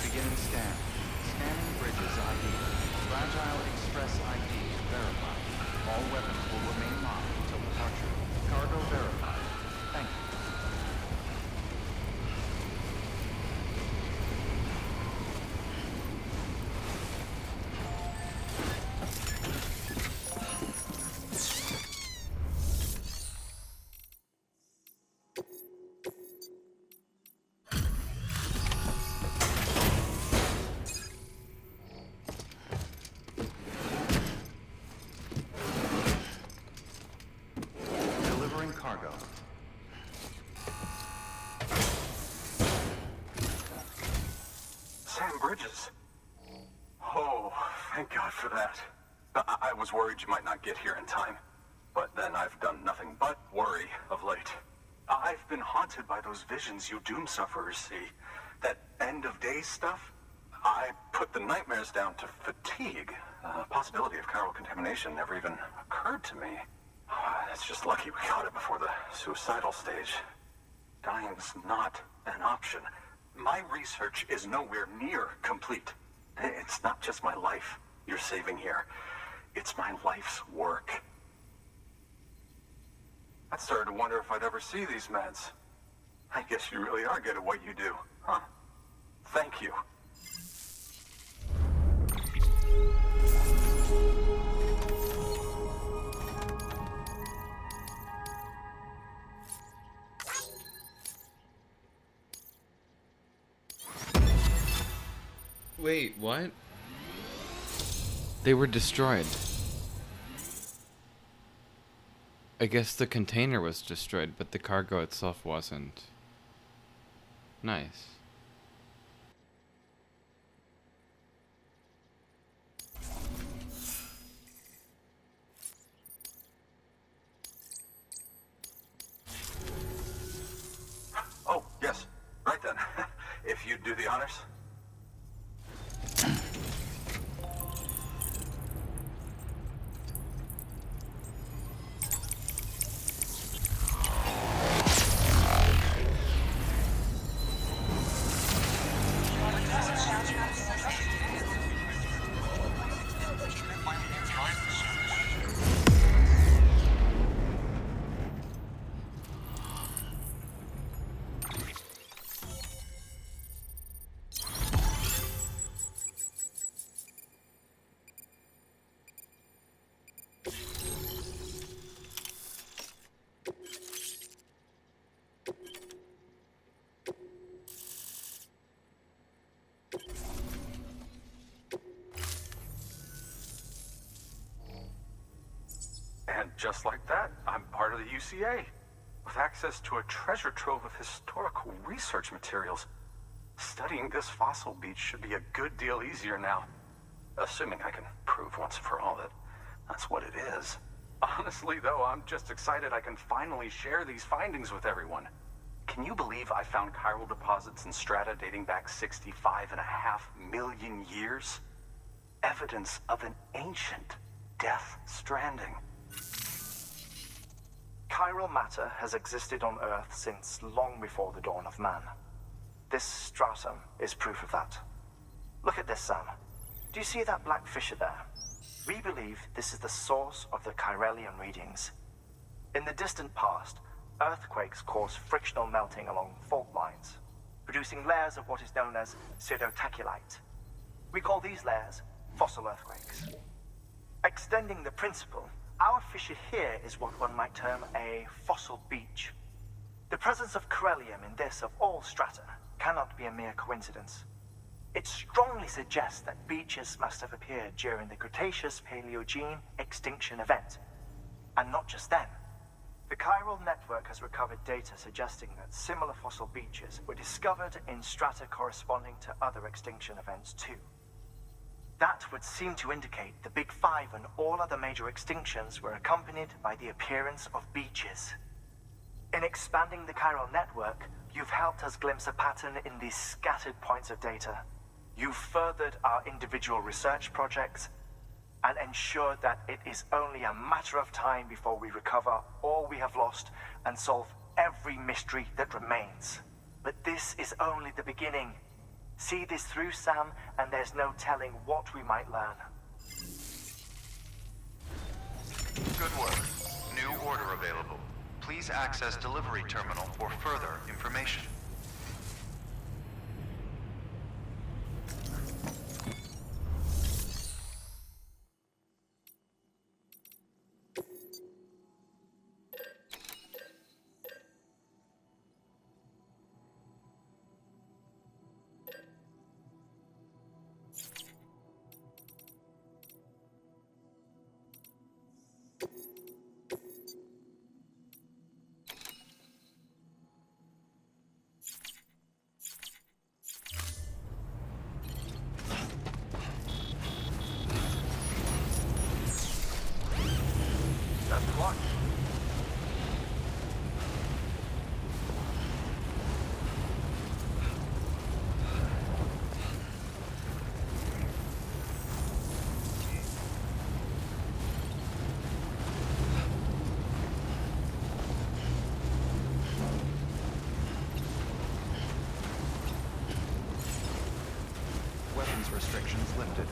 Beginning scan. Scanning bridges ID. Fragile Express ID verified. All weapons will remain locked until departure. Cargo verified. Thank you. Delivering cargo. Sam Bridges. Oh, thank God for that. I was worried you might not get here in time. But then I've done nothing but worry of late. I've been haunted by those visions you doom sufferers see. That end of days stuff. I put the nightmares down to fatigue. The possibility of chiral contamination never even occurred to me. It's just lucky we caught it before the suicidal stage. Dying's not an option. My research is nowhere near complete. It's not just my life you're saving here. It's my life's work. I started to wonder if I'd ever see these meds. I guess you really are good at what you do, huh? Thank you. Wait, what? They were destroyed. I guess the container was destroyed, but the cargo itself wasn't. Nice. Oh, yes. Right then. If you'd do the honors. And just like that, I'm part of the UCA, with access to a treasure trove of historical research materials. Studying this fossil beach should be a good deal easier now, assuming I can prove once and for all that that's what it is. Honestly, though, I'm just excited I can finally share these findings with everyone. Can you believe I found chiral deposits in strata dating back 65.5 million years? Evidence of an ancient death stranding. Chiral matter has existed on Earth since long before the dawn of man. This stratum is proof of that. Look at this, Sam. Do you see that black fissure there? We believe this is the source of the Chiralian readings. In the distant past, earthquakes caused frictional melting along fault lines, producing layers of what is known as pseudotachylite. We call these layers fossil earthquakes. Extending the principle, our fissure here is what one might term a fossil beach. The presence of chiralium in this of all strata cannot be a mere coincidence. It strongly suggests that beaches must have appeared during the Cretaceous-Paleogene extinction event. And not just then. The chiral network has recovered data suggesting that similar fossil beaches were discovered in strata corresponding to other extinction events too. That would seem to indicate the Big Five and all other major extinctions were accompanied by the appearance of beaches. In expanding the chiral network, you've helped us glimpse a pattern in these scattered points of data. You've furthered our individual research projects and ensured that it is only a matter of time before we recover all we have lost and solve every mystery that remains. But this is only the beginning. See this through, Sam, and there's no telling what we might learn. Good work. New order available. Please access delivery terminal for further information. lifted.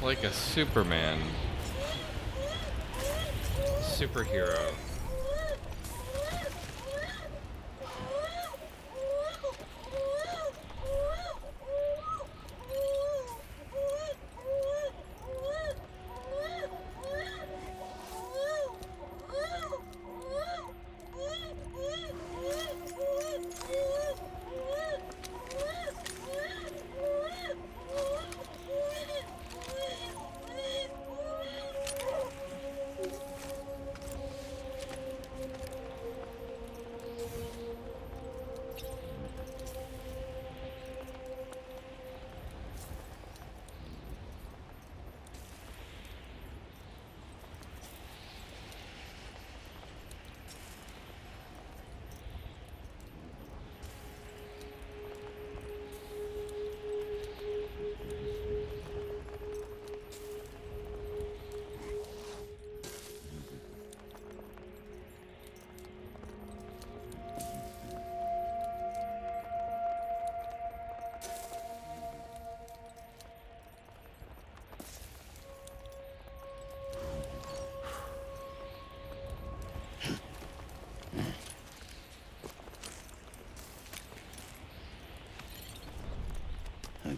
Like a Superman. Superhero.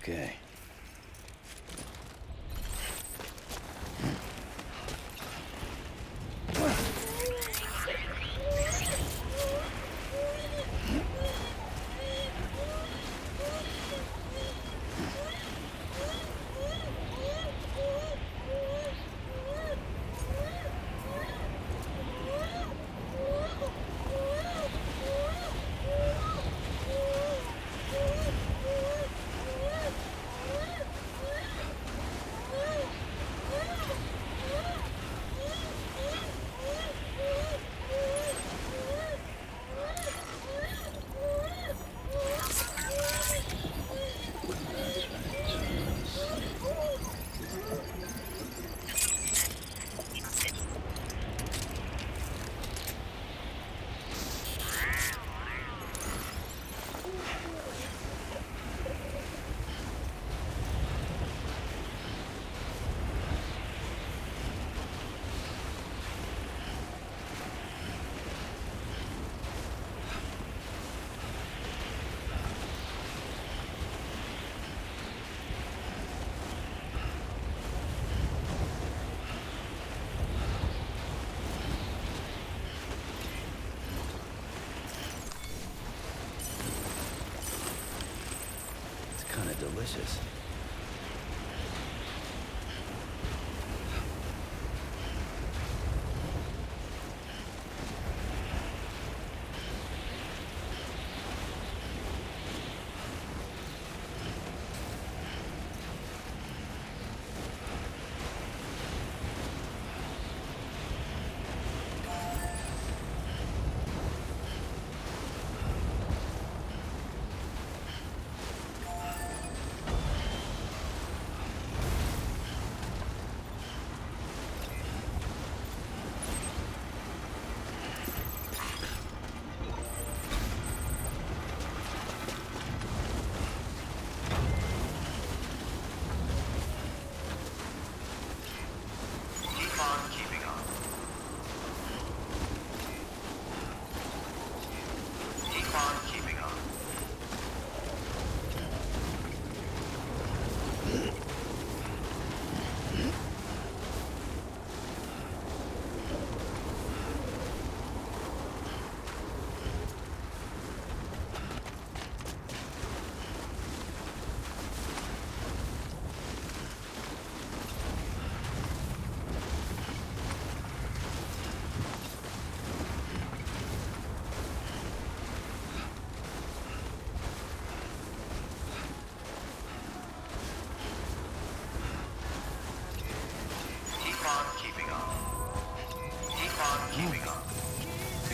Okay. delicious.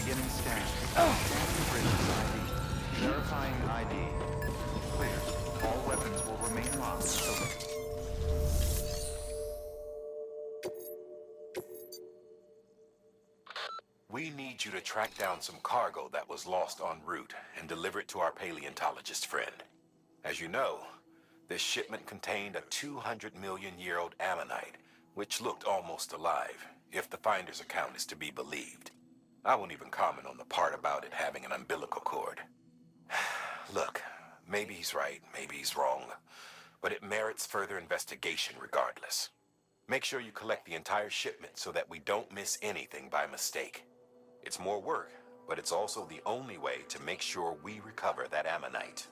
Beginning scan. Scanning bridges ID. Verifying ID. Clear. All weapons will remain locked until... We need you to track down some cargo that was lost en route and deliver it to our paleontologist friend. As you know, this shipment contained a 200-million-year-old ammonite, which looked almost alive, if the finder's account is to be believed. I won't even comment on the part about it having an umbilical cord. Look, maybe he's right, maybe he's wrong, but it merits further investigation regardless. Make sure you collect the entire shipment so that we don't miss anything by mistake. It's more work, but it's also the only way to make sure we recover that ammonite.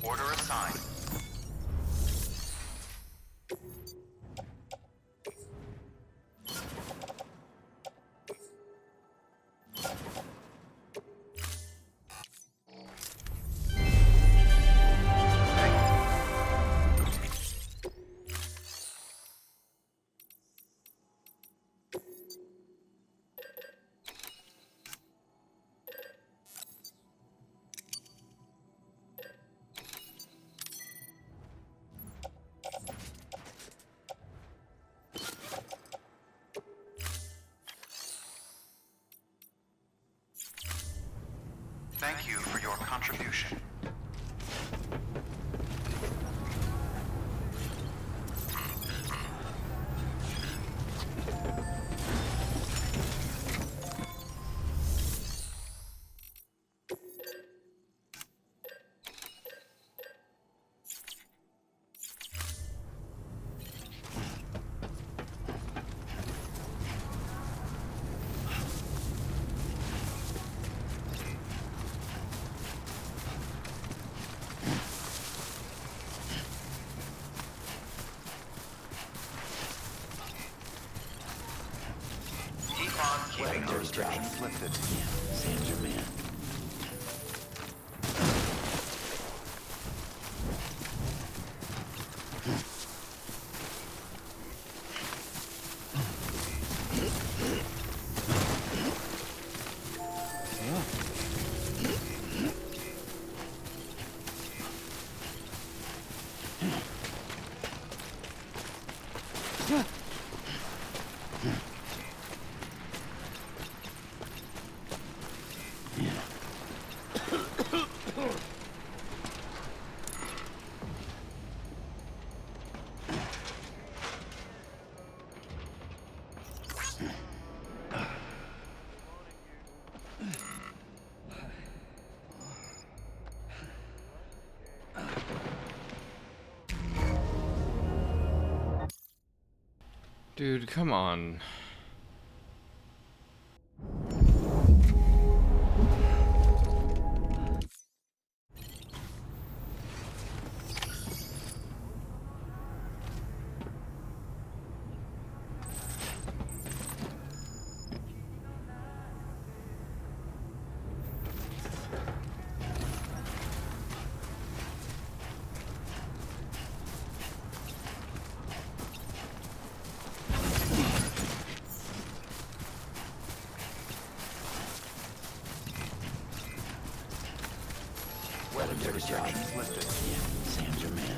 Order assigned. Thank you for your contribution. restrictions lifted. Yeah, Sam's your man. Dude, come on. Restrictions lifted. Yeah, Sam's your man.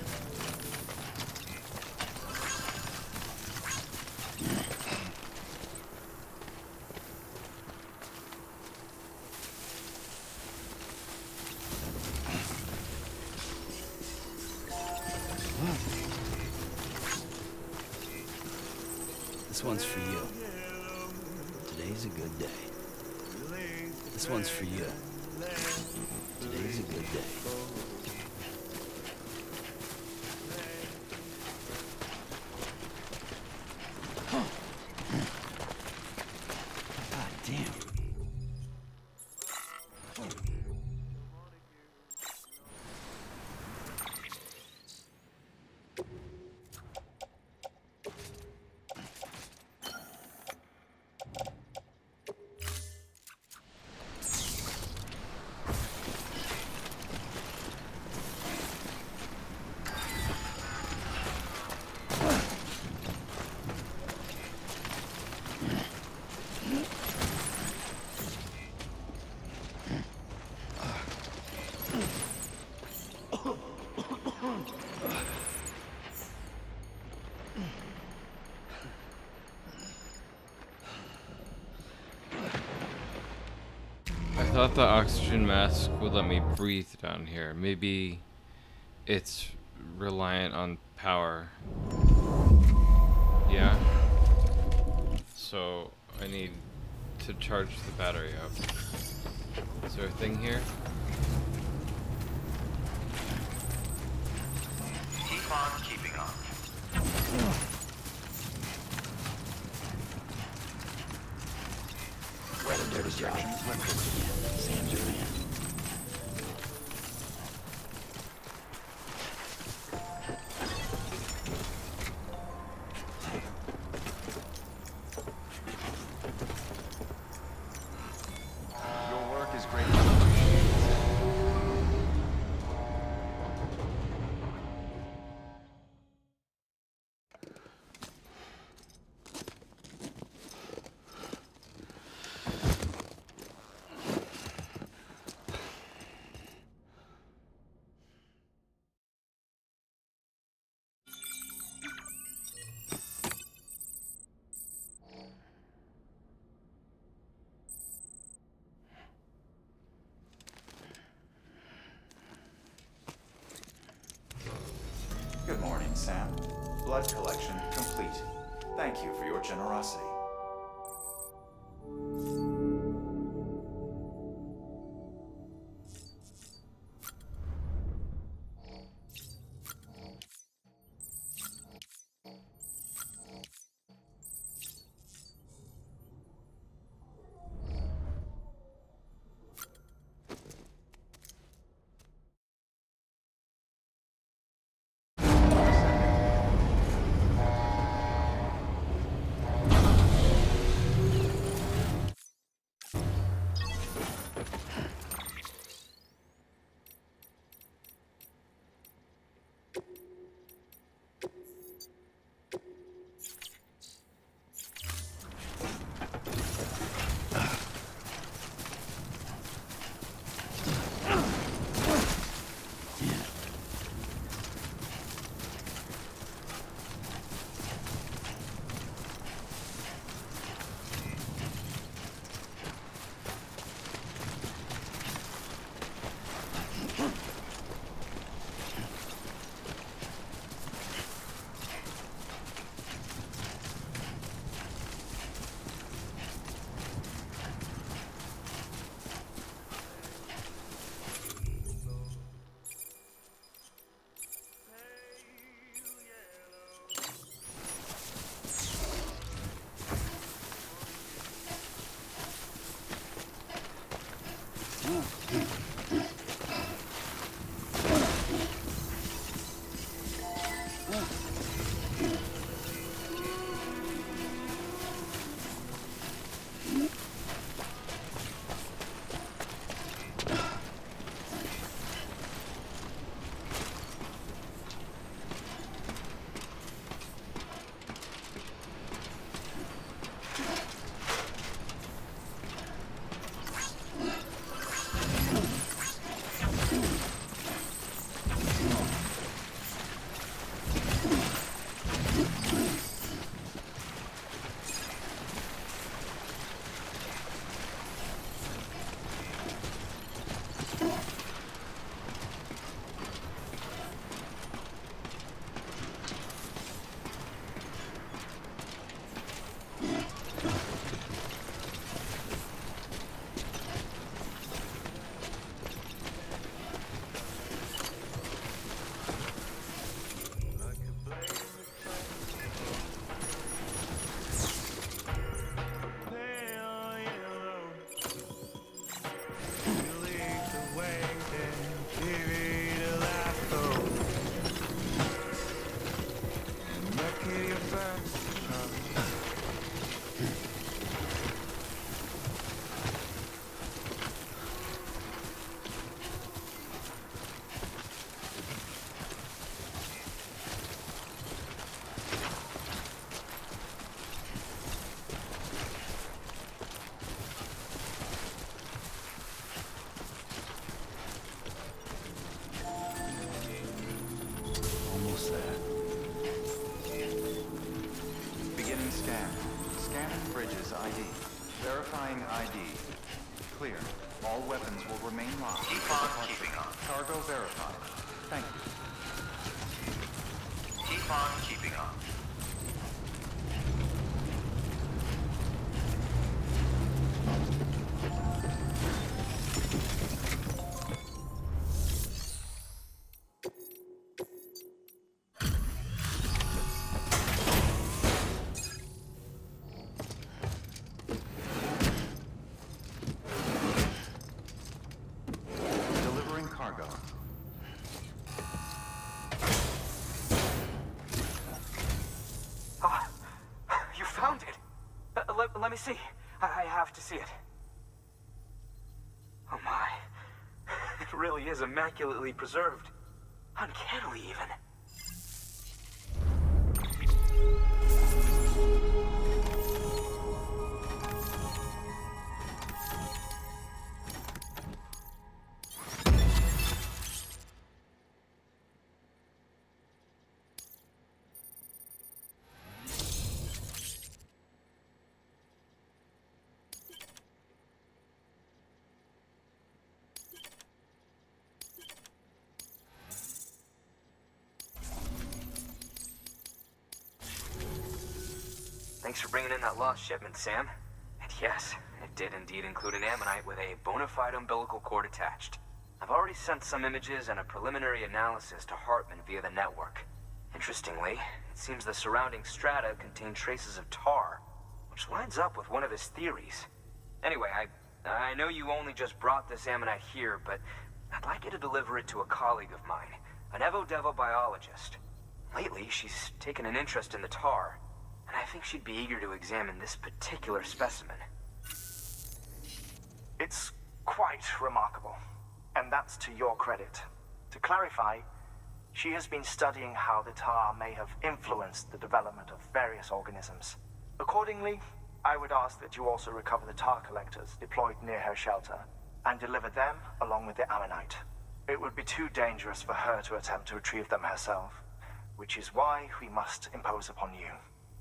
This one's for you. Today's a good day. This one's for you. Today's a good day. God damn. I thought the oxygen mask would let me breathe down here. Maybe it's reliant on power. Yeah. So I need to charge the battery up. Is there a thing here? Keep on keeping on. Restrictions lifted. Yeah, Sam's your man. Your work is greatly appreciated. Good morning, Sam. Blood collection complete. Thank you for your generosity. ID. Verifying ID. Clear. All weapons will remain locked. Keep on keeping on. Cargo verified. Thank you. Keep on keeping on. Delivering cargo. You found it. Let me see. I have to see it. Oh my. It really is immaculately preserved. Uncannily even. Thanks for bringing in that lost shipment, Sam. And yes, it did indeed include an ammonite with a bona fide umbilical cord attached. I've already sent some images and a preliminary analysis to Hartman via the network. Interestingly, it seems the surrounding strata contain traces of tar, which lines up with one of his theories. Anyway, I know you only just brought this ammonite here, but I'd like you to deliver it to a colleague of mine, an Evo-Devo biologist. Lately, she's taken an interest in the tar, and I think she'd be eager to examine this particular specimen. It's quite remarkable, and that's to your credit. To clarify, she has been studying how the tar may have influenced the development of various organisms. Accordingly, I would ask that you also recover the tar collectors deployed near her shelter, and deliver them along with the ammonite. It would be too dangerous for her to attempt to retrieve them herself, which is why we must impose upon you.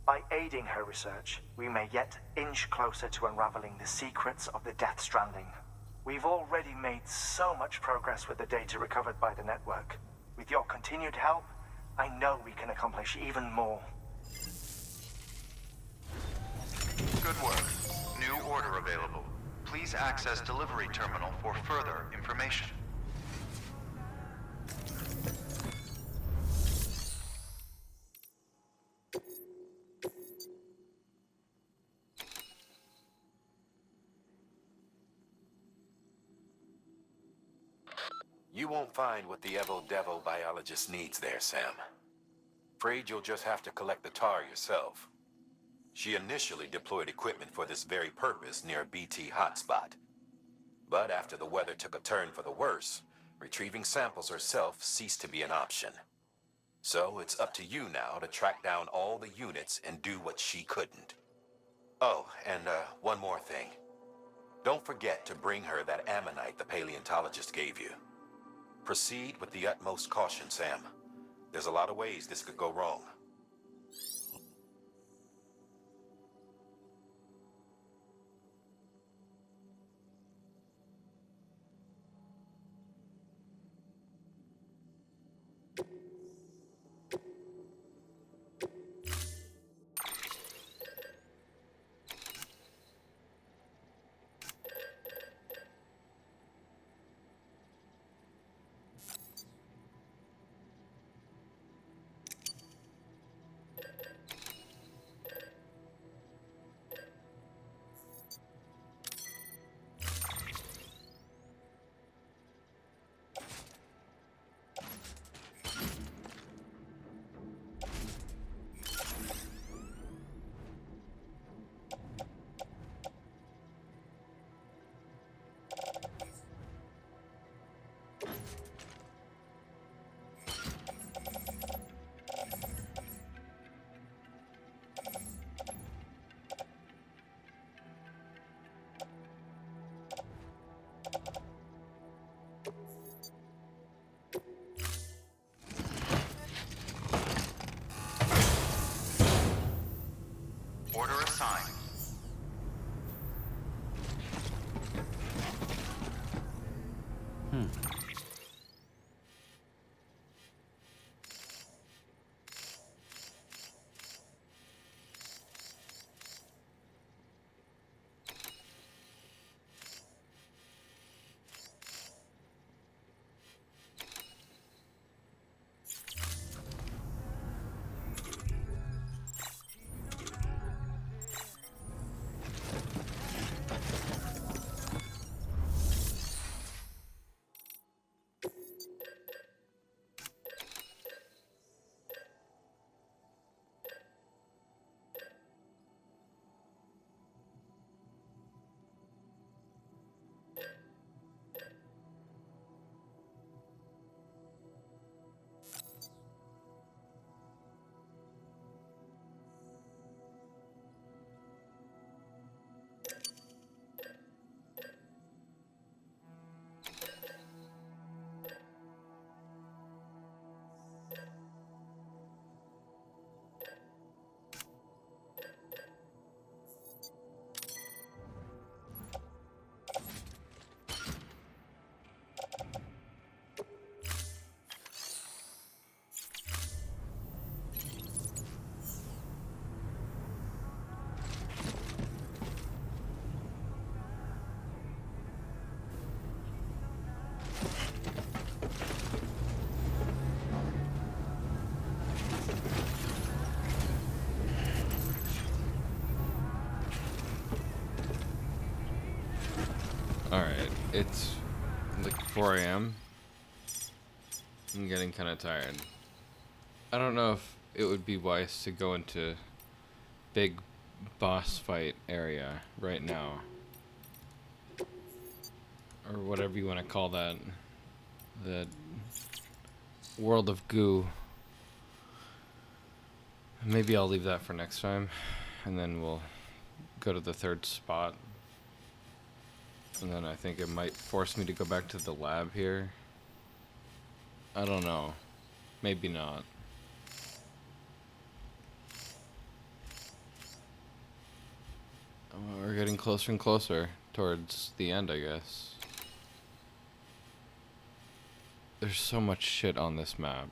By aiding her research, we may yet inch closer to unraveling the secrets of the Death Stranding. We've already made so much progress with the data recovered by the network. With your continued help, I know we can accomplish even more. Good work. New order available. Please access delivery terminal for further information. You won't find what the Evo Devo biologist needs there, Sam. Afraid you'll just have to collect the tar yourself. She initially deployed equipment for this very purpose near a BT hotspot. But after the weather took a turn for the worse, retrieving samples herself ceased to be an option. So it's up to you now to track down all the units and do what she couldn't. Oh, and one more thing. Don't forget to bring her that ammonite the paleontologist gave you. Proceed with the utmost caution, Sam. There's a lot of ways this could go wrong. Order assigned. Alright, it's like 4 a.m. I'm getting kind of tired. I don't know if it would be wise to go into big boss fight area right now. Or whatever you want to call that. The world of goo. Maybe I'll leave that for next time. And then we'll go to the third spot. And then I think it might force me to go back to the lab here. I don't know. Maybe not. Oh, we're getting closer and closer towards the end, I guess. There's so much shit on this map.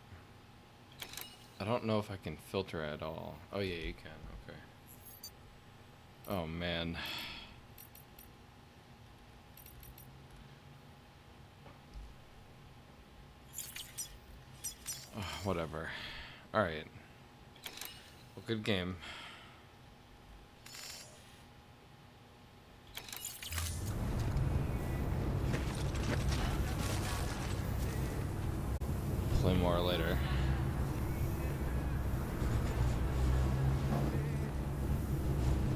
I don't know if I can filter at all. Oh yeah, you can. Okay. Oh man. Oh, whatever. Alright. Well, good game. Play more later.